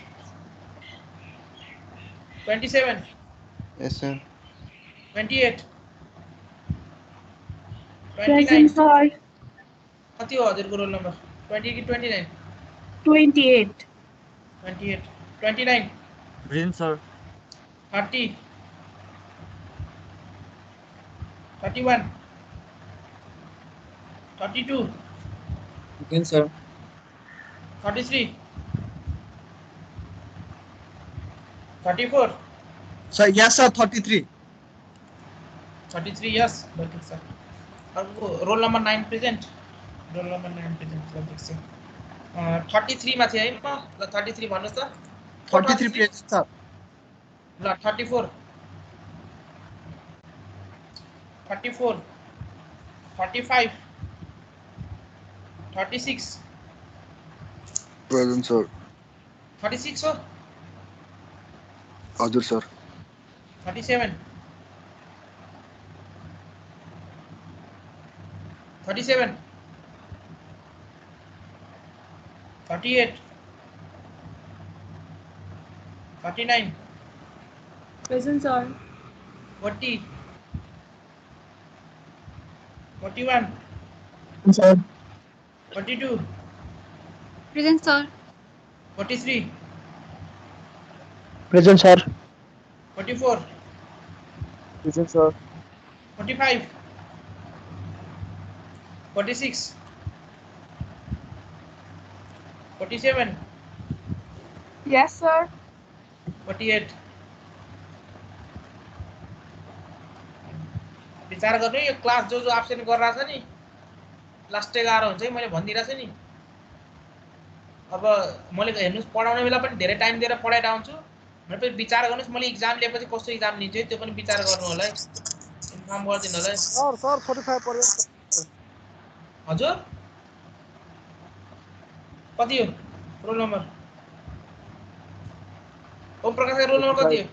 27 Yes, sir. 28 Present, 29 sir. कति हो हजुरको रोल नम्बर 20 कि 29 28. 28 29 Present, sir. 30 31 32 Present, sir. 33 34 Sir, yes, sir. 33. 33 yes ठीक छ अर्को roll number 9 present roll number 9 present ल ठीक छ 33 मा थियो है म ल 33 भन्नुस् त 33 present, sir. ल 34 34 45 36 Present, sir. 36 हो हजुर, sir. 37 37 38 39 Present, sir. 40 41 sir 42 Present, sir. 43 Present, sir. 44, present sir 45, 46, 47, Yes, sir. 48. विचार गर्ने यो क्लास जो एब्सेन्ट गरिरहेछ नि लास्टै गाह्रो हुन्छ है मैले भनिदिइरहेको छु नि। अब मैले हेर्नुहोस् पढाउने बेला पनि धेरै टाइम दिएर पढाइरहेको हुन्छु भनेपछि विचार गर्नुहोस् मैले इक्जाम लिएपछि कस्तो इक्जाम लिन्छु है त्यो पनि विचार गर्नु होला है, इन्फर्म गरिदिनु होला है। सर 45 पर्यो हजुर कति हो रोल नम्बर? ओम प्रकाशको रोल नम्बर कति हो?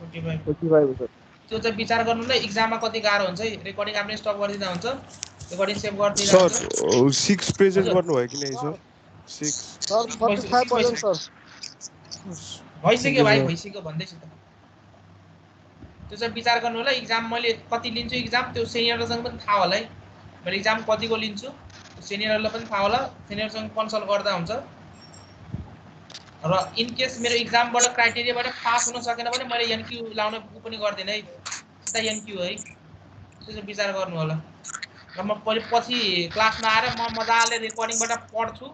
45। 45 हो सर। त्यो चाहिँ विचार गर्नु ल इक्जाममा कति गाह्रो हुन्छ है। रेकर्डिङ हामीले स्टप गरिदिँदा हुन्छ, रेकर्डिङ सेभ गरिदिँदा सर हुन्छ। 6 प्रेजेन्ट गर्नुभयो कि नै सर? 6 सर 45 पर्यो सर। भइसक्यो भाइ भइसक्यो भन्दैछु त। त्यो चाहिँ विचार गर्नु होला इक्जाम मैले कति लिन्छु इक्जाम त्यो सिनियरसँग पनि थाहा होला है। मैले इक्जाम कतिको लिन्छु सिनियरहरूलाई पनि थाहा होला, सिनियरसँग कन्सल्ट गर्दा हुन्छ। र इन केस मेरो इक्जामबाट क्राइटेरियाबाट पास हुन सकेन भने मैले एनक्यू लाउन पनि गर्दिनँ है, सिधा एनक्यू है। त्यो चाहिँ विचार गर्नु होला। र म पछि क्लासमा आएर म मजाले रेकर्डिङबाट पढ्छु,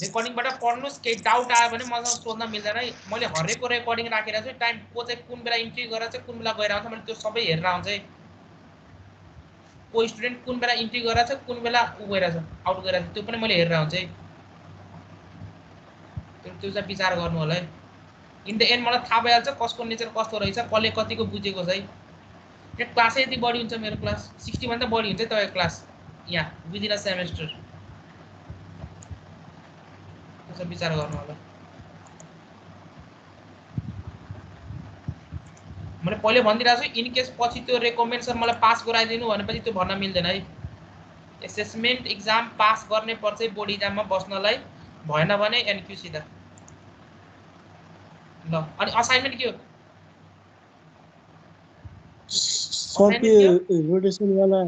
रेकर्डिङबाट पढ्नुहोस्। केही डाउट आयो भने मसँग सोध्न मिल्दैन है। मैले हरेकको रेकर्डिङ राखिरहेको छु, टाइम को चाहिँ कुन बेला इन्ट्री गरेर चाहिँ कुन बेला गइरहेको छ मैले त्यो सबै हेरेर आउँछ है। को स्टुडेन्ट कुन बेला इन्ट्री गरेर छ कुन बेला उ गइरहेछ आउट गइरहेछ त्यो पनि मैले हेरेर आउँछ है। त्यो चाहिँ विचार गर्नु होला है। इन द एन्ड मलाई थाहा भइहाल्छ कसको नेचर कस्तो रहेछ, कसले कतिको बुझेको छ है। यो क्लासै यति बढी हुन्छ मेरो क्लास 60 भन्दा बढी हुन्छ तपाईँको क्लास यहाँ विदिन अ सेमेस्टर। त्यो विचार गर्नु होला। मैले पहिले भनिदिइरहेको छु इन केस पछि त्यो रेकमेन्डेसन मलाई पास गराइदिनु भनेपछि त्यो भन्न मिल्दैन है। एसेसमेन्ट इक्जाम पास गर्ने पर्छ बोर्ड इक्जाममा बस्नलाई, भएन भने एनक्यू सिधा। ल अनि असाइनमेन्ट के हो? सर त्यो रोटेसन वाला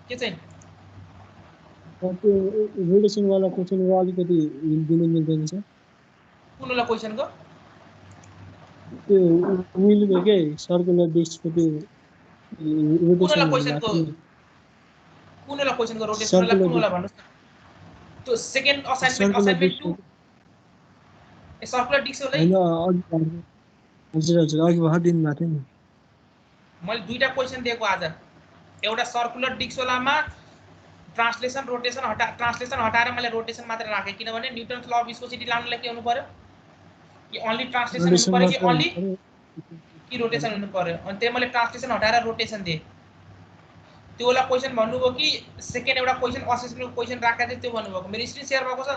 के चाहिँ त्यो रोटेसन वाला क्वेसनको अलिकति हिन्ट दिनु मिल्दैन सर? कुन वाला क्वेसनको? त्यो मिल्यो के सर्कुलर डिस्कको त्यो कुन वाला रोटेसन रोटेसन वाला कुन वाला भन्नुस् त? त्यो second assignment 2 a circular disc होला है। हजुर हजुर अघि भर्खर दिनुभएको थियो नि। मैले दुईटा क्वेसन दिएको आज। एउटा सर्कुलर डिस्क वालामा ट्रान्सलेसन रोटेसन हटाएर मैले रोटेसन मात्र राखेँ किनभने न्युटन्स ल अफ विस्कोसिटी लाउनलाई के हुनु पर्यो कि ओन्ली ट्रान्सलेसन हुनु पर्यो कि ओन्ली कि रोटेसन हुनु पर्यो। अनि त्यही मैले ट्रान्सलेसन हटाएर रोटेसन दिएँ। त्यो वाला क्वेसन भन्नुभयो कि सेकेन्ड एउटा क्वेसन असेसमेन्टको क्वेसन राखेर चाहिँ त्यो भन्नुभएको। मेरो स्क्रिन शेयर भएको छ?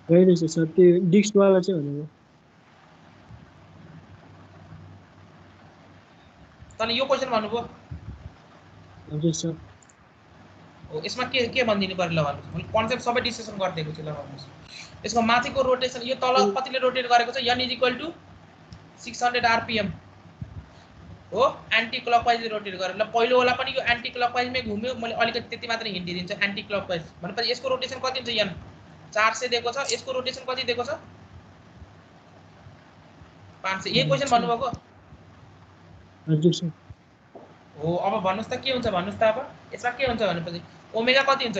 होइन सर त्यो डिस्क वाला चाहिँ भन्नुभयो। तले यो क्वेसन भन्नुभयो? हजुर सर। हो यसमा के भनिदिनु पर्यो ल भन्नुहोस्। मैले कन्सेप्ट सबै डिस्कसन गरिदिएको छु ल भन्नुहोस्। यसको माथिको रोटेसन यो तल कतिले रोटेट गरेको छ n = 600 rpm हो एन्टी क्लकवाइजले रोटेट गरेर। ल पहिलो वाला पनि यो एन्टी क्लकवाइजमै घुम्यो। मैले अलिकति त्यति मात्र हिन्ट दिन्छु एन्टी क्लकवाइज भनेपछि यसको रोटेसन कति हुन्छ n 400 दिएको छ। यसको रोटेसन कति दिएको छ 500। यही क्वेसन भन्नुभएको? हजुर सर। हो अब भन्नुस् त के हुन्छ भन्नुस् त। अब यसमा के हुन्छ भनेपछि ओमेगा कति हुन्छ?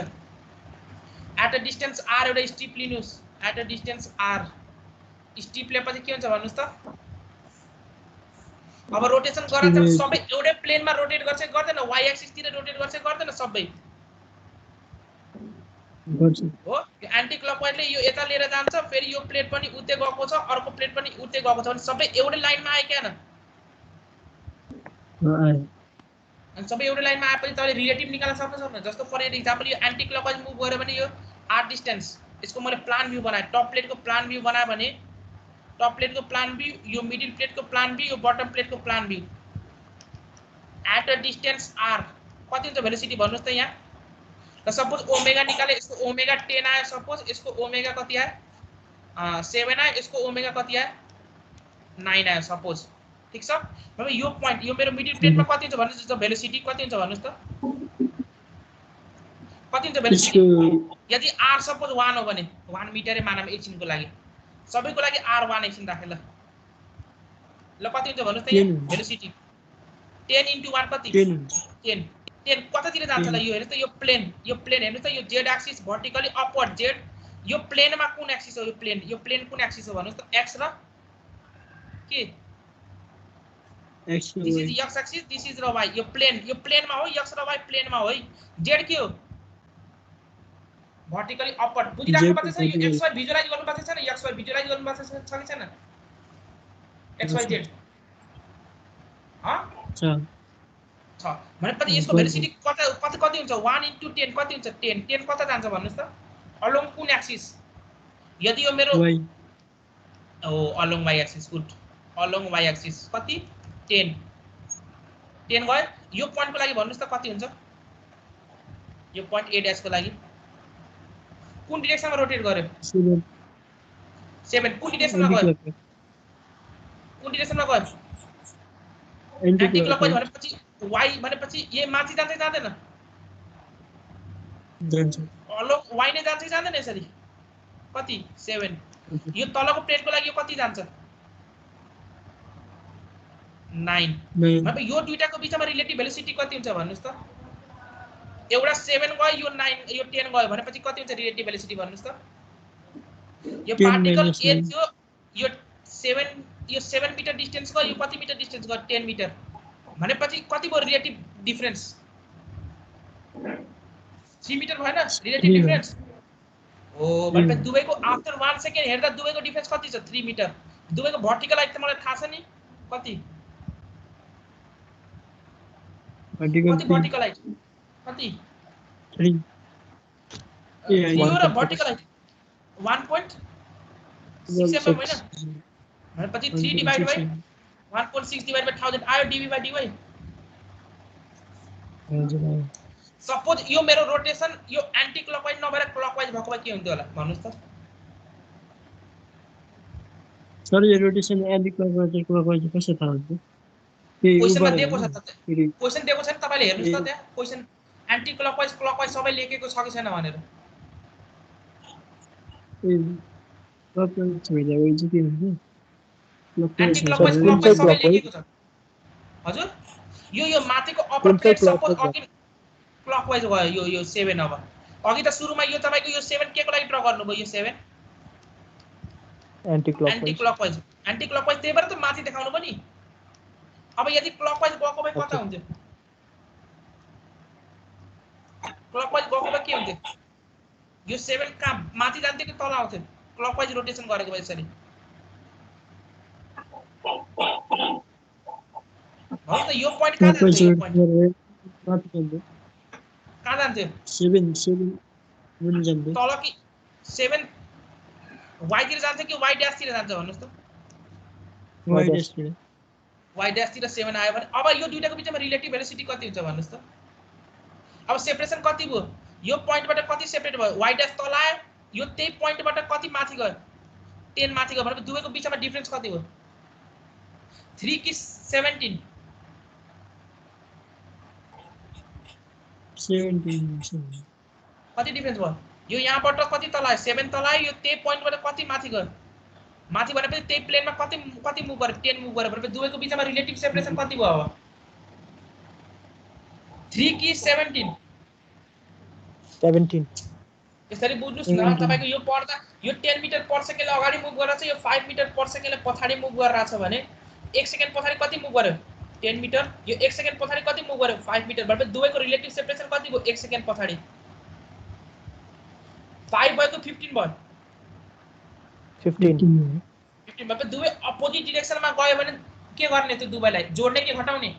एट अ डिस्टेन्स r एउटा स्टिप लिनुस्। एट अ डिस्टेन्स r स्टिप लिएपछि के हुन्छ भन्नुस् त? अब रोटेसन गरान्छ सबै एउटै प्लेनमा रोटेट गर्छ गर्दैन? y एक्सिस तिर रोटेट गर्छ गर्दैन? सबै गर्छ। हो यो एन्टी क्लकवाइजले यो यता लिएर जान्छ फेरि यो प्लेट पनि उतै गएको छ अर्को प्लेट पनि उतै गएको छ भने सबै एउटै लाइनमा आयो क्या न? अनि सबै एउटै लाइनमा आएपछि तपाईले रिलेटिभ निकाल्न सक्नुहुन्छ। जस्तो फर एक्जाम्पल यो एन्टी क्लकवाइज मुभ गऱ्यो भने यो r डिस्टेन्स यसको मैले प्लान भ्यू बनाएँ। टप प्लेटको प्लान भ्यू बनाएँ भने टप प्लेटको प्लान भ्यू, यो मिडल प्लेटको प्लान भ्यू, यो बटम प्लेटको plan view at a distance r कति हुन्छ भेलोसिटी भन्नुस् त यहाँ? र सपोज ओमेगा निकाले यसको ओमेगा 10 आयो। सपोज यसको ओमेगा कति आयो 7 आयो। यसको ओमेगा कति आयो 9 आयो सपोज। ठीक छ। अब यो पोइन्ट यो मेरो मिडल प्लेटमा कति हुन्छ भन्नुस् त भेलोसिटी कति हुन्छ भन्नुस् त? कति हुन्छ भेलोसिटी यदि r सपोज 1 हो भने 1 मिटरै मानौँ एकछिनको लागि सबैको लागि r1 एकछिन राखे ल कति हुन्छ भन्नुस् त यहाँ भेलोसिटी 10 * 1 कति 10 कतातिर जान्छ ल यो हेर्नुस् त यो प्लेन हेर्नुस् त यो z axis vertically upward z यो प्लेनमा कुन एक्सिस हो यो प्लेन कुन एक्सिस हो भन्नुस् त x र के X this is x axis this is र y यो प्लेनमा हो x र y प्लेनमा हो है z के हो भर्टिकली अपवर्ड बुझिराख्नु पर्छ यो xy भिजुअलाइज गर्नुपर्छ छैन xy भिजुअलाइज गर्नुपर्छ छ कि छैन xyz छ भनेपछि यसको भेलोसिटी कति हुन्छ 1 * 10 कति हुन्छ 10 कता जान्छ भन्नुस् त अलोङ कुन एक्सिस यदि यो मेरो along y axis good along y axis कति 10 गयो यो पोइन्टको लागि भन्नुस् त कति हुन्छ यो पोइन्ट a डैश को लागि कुन डाइरेक्सनमा रोटेट गर्यो 7 कुन डाइरेक्सनमा गयो एन्टी क्लकवाइज भनेपछि y भनेपछि ये माथि जान्छ जाँदैन जान्छ अलोङ y नै जान्छ जाँदैन यसरी कति 7 यो तलको प्लेटको लागि यो कति जान्छ 9 मतलब यो दुईटाको बीचमा रिलेटिभ भेलोसिटी कति हुन्छ भन्नुस् त एउटा 7 गयो यो 9 यो 10 गयो भनेपछि कति हुन्छ रिलेटिभ भेलोसिटी भन्नुस् त यो पार्टिकल एज यो 7 मिटर डिस्टेन्स गयो यो कति मिटर डिस्टेन्स गयो 10 मिटर भनेपछि कति भयो रिलेटिभ डिफरेन्स 3 मिटर भएन रिलेटिभ डिफरेन्स ओ भनेपछि दुवैको आफ्टर 1 सेकेन्ड हेर्दा दुवैको डिफरेन्स कति छ 3 मिटर दुवैको भर्टिकल हाइट त मलाई थाहा छ नि कति भर्टिकल हाइट कति 3 यो र भर्टिकल हाइट 1.6 mm हैन भनेपछि 3 डिवाइड बाइ 1.6 डिवाइड बाइ 1000 आयो dv/dy सपोज यो मेरो रोटेसन यो एन्टी क्लकवाइज नभएर क्लकवाइज भएको भए के हुन्थ्यो होला भन्नुस् त सर यो रोटेसन एन्टी क्लकवाइज कसरी थाहा हुन्छ क्वेशनमा दिएको छ त क्वेशन दिएको छ नि तपाईले हेर्नुस् त त्यहाँ क्वेशन एन्टी क्लकवाइज सबै लेखेको छ कि छैन भनेर एन्टी क्लकवाइज सबै लेखेको छ हजुर यो माथिको अपर प्लेट सपोज अघि क्लकवाइज गयो यो 7 अब अघि त सुरुमा यो तपाईको यो 7 के को लागि ड्रा गर्नुभयो यो 7 एन्टी क्लकवाइज त्यही भएर त माथि देखाउनु भयो नि अब यदि क्लकवाइज गएको भए कता हुन्थ्यो क्लकवाइज गएको भए के हुन्थ्यो यो 7 का माथि जान्थ्यो कि तल आउँथ्यो क्लकवाइज रोटेसन गरेको भए यसरी हो त यो पोइन्ट कहाँ जान्थ्यो यो पोइन्ट कहाँ जान्थ्यो 7 मुनि जान्थ्यो तल कि 7 y तिर जान्छ कि y ड्याश तिर जान्छ भन्नुस् त y ड्याश तिर y ड्याश तिर 7 आयो भने अब यो दुईटाको बीचमा रिलेटिभ भेलोसिटी कति हुन्छ भन्नुस् त अब सेपरेसन कति भयो यो पोइन्टबाट कति सेपरेट भयो y ड्याश तल आयो यो त्यही पोइन्टबाट कति माथि गयो 10 माथि गयो भनेपछि दुवैको बीचमा डिफरेन्स कति भयो 3 कि 17 कति डिफरेन्स भयो यो यहाँबाट कति तल आयो 7 तल आयो यो त्यही पोइन्टबाट कति माथि गयो माथि भनेपछि त्यही प्लेनमा कति मुभ गर्यो 10 मुभ गर्यो भनेपछि दुवैको बीचमा रिलेटिभ सेपरेसन कति भयो अब 3 कि 17 यसरी बुझ्नुस् न तपाईको यो पर्दा यो 10 मिटर पर सेकेन्डले अगाडि मुभ गरेर छ यो 5 मिटर पर सेकेन्डले पछाडी मुभ गरिरहेछ भने 1 सेकेन्ड पछाडी कति मुभ गर्यो 10 मिटर यो 1 सेकेन्ड पछाडी कति मुभ गर्यो 5 मिटर भनेपछि दुवैको रिलेटिभ सेपरेसन कति भयो 1 सेकेन्ड पछाडी 5 भयो 15 भयो 15 भनेपछि दुवै अपोजिट डाइरेक्सनमा गयो भने के गर्ने त्यो दुवैलाई जोड्ने कि घटाउने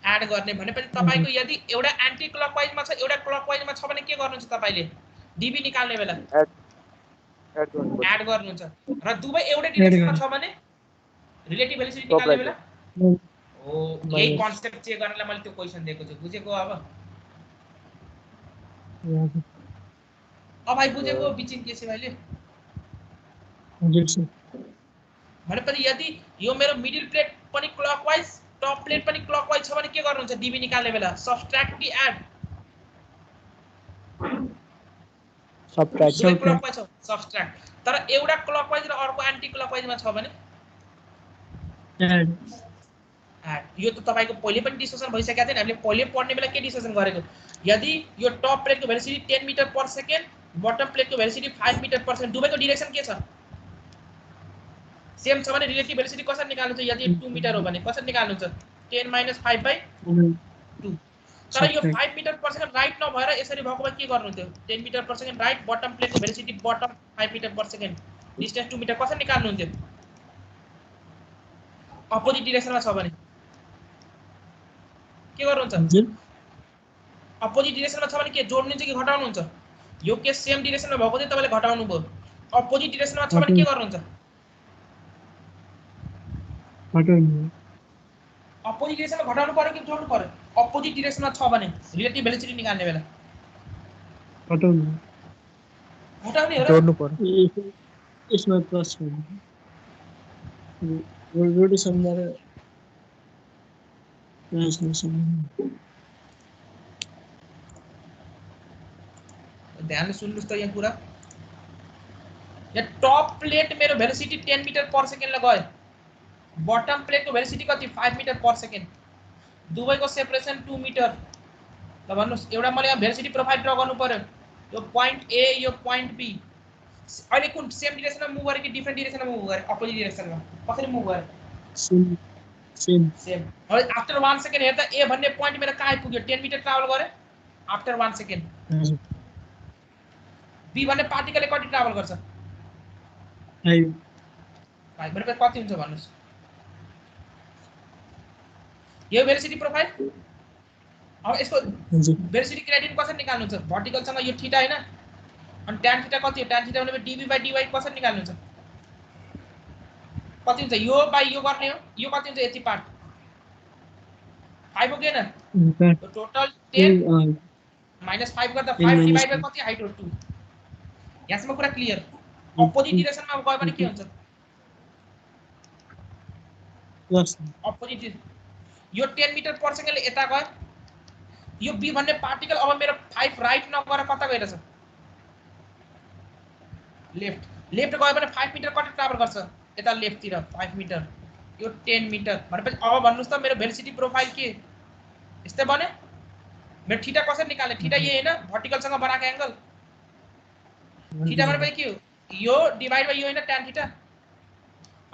एड गर्ने भनेपछि तपाईको यदि एउटा एन्टी क्लकवाइजमा छ एउटा क्लकवाइजमा छ भने के गर्नुहुन्छ तपाईले डीबी निकाल्ने बेला एड गर्नुहुन्छ र दुवै एउटै डाइरेक्सनमा छ भने रिलेटिभ भेलोसिटी निकाल्ने बेला ओ यही कन्सेप्ट चेक गर्नलाई मैले त्यो क्वेशन दिएको छु बुझेको अब भाइ बुझेको बिचिन के छ भाइले भनेपछि यदि यो मेरो मिडल प्लेट पनि क्लकवाइज टप प्लेट पनि क्लकवाइज छ भने के गर्नुहुन्छ डीबी निकाल्ने बेला सबट्र्याक्ट कि एड सब्ट्र्याक्ट दुवै क्लकवाइज हो सब्ट्र्याक्ट तर एउटा क्लकवाइज र अर्को एन्टी क्लकवाइजमा छ भने एड यो त तपाईको पहिले पनि डिस्कसन भइसकेको थियो हामीले पहिले पढ्ने बेला के डिस्कसन गरेको यदि यो टप प्लेटको velocity 10 metre per second bottom प्लेटको भेलोसिटी 5 मिटर पर सेकेन्ड दुवैको डाइरेक्सन के छ सेम छ भने रिलेटिभ भेलोसिटी कसरी निकाल्नु छ यदि 2 मिटर हो भने कसरी निकाल्नु छ 10 - 5/2 तर यो 5 मिटर पर सेकेन्ड राइट नभएर यसरी भएको भए के गर्नु थियो 10 metre per second right bottom प्लेटको velocity bottom 5 metre per second distance 2 metre कसरी निकाल्नु हुन्थ्यो अपोजिट डाइरेक्सनमा छ भने के गर्नुहुन्छ अपोजिट डाइरेक्सनमा छ भने के जोड्नुहुन्छ कि घटाउनुहुन्छ यो केस सेम डाइरेक्सनमा भएको थियो तपाईले घटाउनु भयो अपोजिट डाइरेक्सनमा छ भने के गर्नुहुन्छ घटाउनु अपोजिट डाइरेक्सनमा घटाउनु पर्यो कि जोड्नु पर्यो अपोजिट डाइरेक्सनमा छ भने रिलेटिभ भेलोसिटी निकाल्ने बेला घटाउनु घटाउने हो र जोड्नु पर्यो यसमा प्लस गर्नु रोटेसनमा र ध्यान सुन्नुस् त यहाँ कुरा यहाँ टप प्लेट मेरो भेलोसिटी 10 मिटर पर सेकेन्डले गयो बटम प्लेटको भेलोसिटी कति 5 मिटर पर सेकेन्ड दुवैको सेपरेसन 2 मिटर ल भन्नुस् एउटा मैले यहाँ भेलोसिटी प्रोफाइल ड्रा गर्नु पर्यो यो पोइन्ट ए यो पोइन्ट बी अहिले कुन सेम डाइरेक्सनमा मुभ गरे कि डिफरेन्ट डाइरेक्सनमा मुभ गरे अपोजिट डाइरेक्सनमा कसरी मुभ गरे सेम अब आफ्टर 1 सेकेन्ड हेर्दा ए भन्ने पोइन्ट मेरो कहाँ आइपुग्यो 10 मिटर ट्राभल गरे आफ्टर 1 सेकेन्ड बी भन्ने पार्टिकलले कति ट्राभल गर्छ 5 भनेपछि कति हुन्छ भन्नुस् यो भेलोसिटी प्रोफाइल अब यसको भेलोसिटी ग्रेडियन्ट कसरी निकाल्नु छ भर्टिकलसँग यो थीटा हैन अनि tan थीटा कति हो tan थीटा भनेको dv/dy कसरी निकाल्नु छ कति हुन्छ यो बाइ यो गर्ने हो यो कति हुन्छ यति पार्ट 5 हो के न टोटल 10 -5 गर्दा 5 डिवाइड बाइ कति हाइट हो 2 यहाँसम्म कुरा क्लियर अपोजिट डाइरेक्सनमा गयो भने के हुन्छ प्लस अपोजिट यो 10 मिटर पर सेकेन्डले यता गयो यो बी भन्ने पार्टिकल अब मेरो 5 राइट नगएर कता गइरहेछ लेफ्ट गयो भने 5 मिटर कति ट्राभल गर्छ यता लेफ्ट तिर 5 मिटर यो 10 मिटर भनेपछि अब भन्नुस् त मेरो भेलोसिटी प्रोफाइल के यस्तै बने मेरो थीटा कसरी निकाल्ने थीटा यही हैन भर्टिकलसँग बनाएको एंगल थीटा भनेपछि के हो यो डिवाइड बाइ यो हैन tan थीटा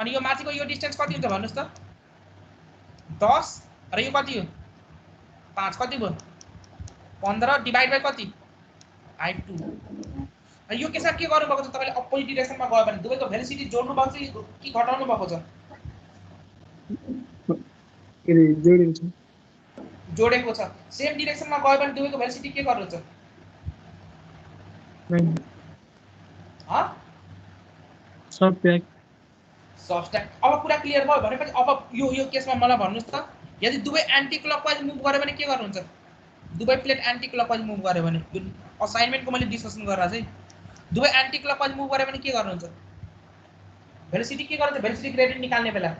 अनि यो माथिको यो डिस्टेन्स कति हुन्छ भन्नुस् त 10 र यो कति हो 5 कति भयो 15 डिवाइड बाइ कति हाइट 2 यो केसमा के गर्नु भएको छ तपाईले अपोजिट डाइरेक्सनमा गयो भने दुवैको भेलोसिटी जोड्नु भएको छ कि घटाउनु भएको छ जोडेको छ सेम डाइरेक्सनमा गयो भने दुवैको भेलोसिटी के गर्नु छ सब्ट्र्याक्ट अब कुरा क्लियर भयो भनेपछि अब यो केसमा मलाई भन्नुस् त यदि दुवै एन्टी क्लकवाइज मुभ गर्यो भने के गर्नुहुन्छ दुवै प्लेट एन्टी क्लकवाइज मुभ गर्यो भने यो असाइनमेन्टको मैले डिस्कसन गरेर चाहिँ दुवै एन्टी क्लकवाइज मुभ गर्यो भने के गर्नुहुन्छ भेलोसिटी के गर्नुहुन्छ भेलोसिटी ग्रेडियन्ट निकाल्ने बेला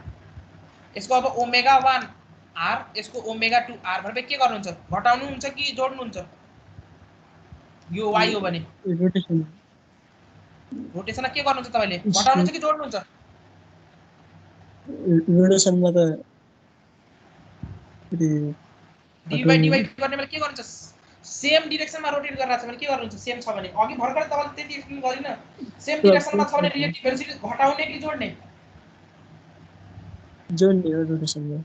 यसको अब ओमेगा 1 r यसको ओमेगा 2 r भनेपछि के गर्नुहुन्छ घटाउनु हुन्छ कि जोड्नु हुन्छ यो y हो भने रोटेसनमा के गर्नुहुन्छ तपाईले घटाउनु हुन्छ कि जोड्नु हुन्छ रोटेसनमा त dy/dy गर्ने बेला के गर्नुहुन्छ सेम डाइरेक्सनमा रोटेट गरिरहेको छ भने के गर्नुहुन्छ सेम छ भने अघि भर्खर तपाईले त्यति एक्सप्लेन गरिन सेम डाइरेक्सनमा छ भने रिलेटिभ भेलोसिटी घटाउने कि जोड्ने रोटेसनमा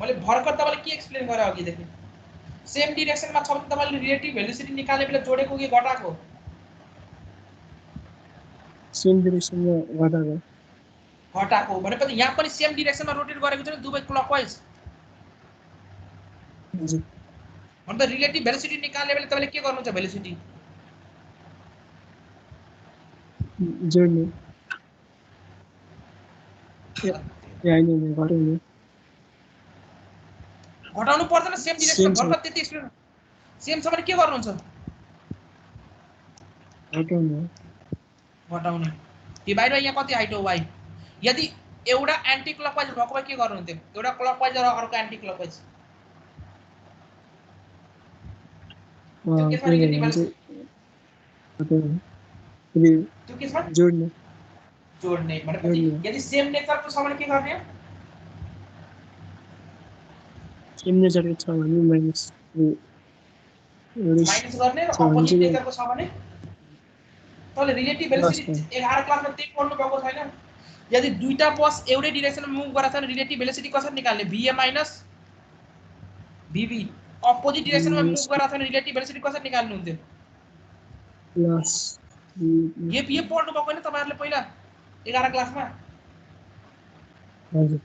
मैले भर्खर तपाईले के एक्सप्लेन गरे अघि देखि सेम डाइरेक्सनमा छ भने तपाईले रिलेटिभ भेलोसिटी निकाल्ने बेला जोडेको कि घटाएको सेम डाइरेक्सनमा घटाएको भनेपछि यहाँ पनि सेम डाइरेक्सनमा रोटेट गरेको छ दुवै क्लकवाइज अन्त रिलेटिभ भेलोसिटी निकाल्ने बेला तपाईले के गर्नुहुन्छ भेलोसिटी जोड्नु घटाउनु पर्दैन सेम डाइरेक्सन भर्खर त्यति एक्सप्लेन सेम छ भने के गर्नुहुन्छ घटाउने डिवाइड बाइ यहाँ कति हाइट हो y यदि एउटा एन्टी क्लकवाइज भएको भए के गर्नुहुन्थ्यो एउटा क्लकवाइज र अर्को एन्टी क्लकवाइज त्यो केसमा रिलेटिभ भेलोसिटी त्यो केसमा जोड्ने जोड्ने भनेपछि यदि सेम नेचरको छ भने के गर्ने सेम नेचरको छ भने माइनस माइनस गर्ने र अपोजिट नेचरको छ भने तले रिलेटिभ भेलोसिटी 11 क्लासमा त्यही पढ्नु भएको छैन यदि दुईटा बस एउटै डाइरेक्सनमा मुभ गरेछ भने रिलेटिभ भेलोसिटी कसरी निकाल्ने va माइनस vb अपोजिट डाइरेक्सनमा मुभ गरेछ भने रिलेटिभ भेलोसिटी कसरी निकाल्नु हुन्थ्यो प्लस ये पढ्नु भएको हैन तपाईहरुले पहिला 11 क्लासमा हजुर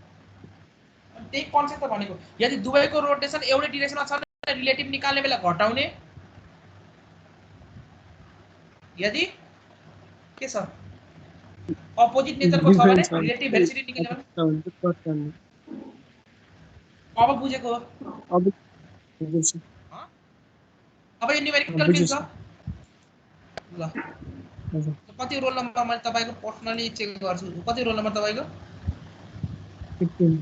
त्यही कन्सेप्ट त भनेको यदि दुवैको रोटेसन एउटै डाइरेक्सनमा छ भने रिलेटिभ निकाल्ने बेला घटाउने यदि के छ अपोजिट नेचरको छ भने रिलेटिभ भेलोसिटी निकाल्ने अब बुझेको अब बुझ्छु अब यो न्यूमेरिकल मिल्छ ल हजुर कति रोल नम्बर मैले तपाईको पर्सनली चेक गर्छु कति रोल नम्बर तपाईको 15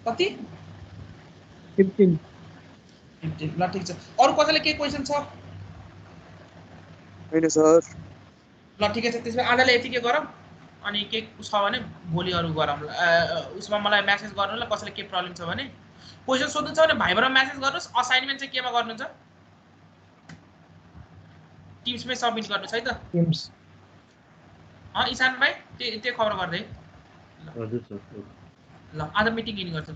कति 15 ल ठीक छ अरु कसैले के क्वेशन छ हैन सर ल ठीक छ त्यसमा आजले यतिकै गरौँ अनि के छ भने भोलि अरु गरौँ उसमा मलाई मेसेज गर्नु ल कसैले के प्रब्लम छ भने क्वेशन सोध्नु छ भने भाइबरमा मेसेज गर्नुस् असाइनमेन्ट चाहिँ केमा गर्नुहुन्छ टिम्समै सबमिट गर्नु छ है त टिम्स ईशान भाइ त्यो खबर गर्दै हजुर सर ल आज मिटिङ इन गर्छु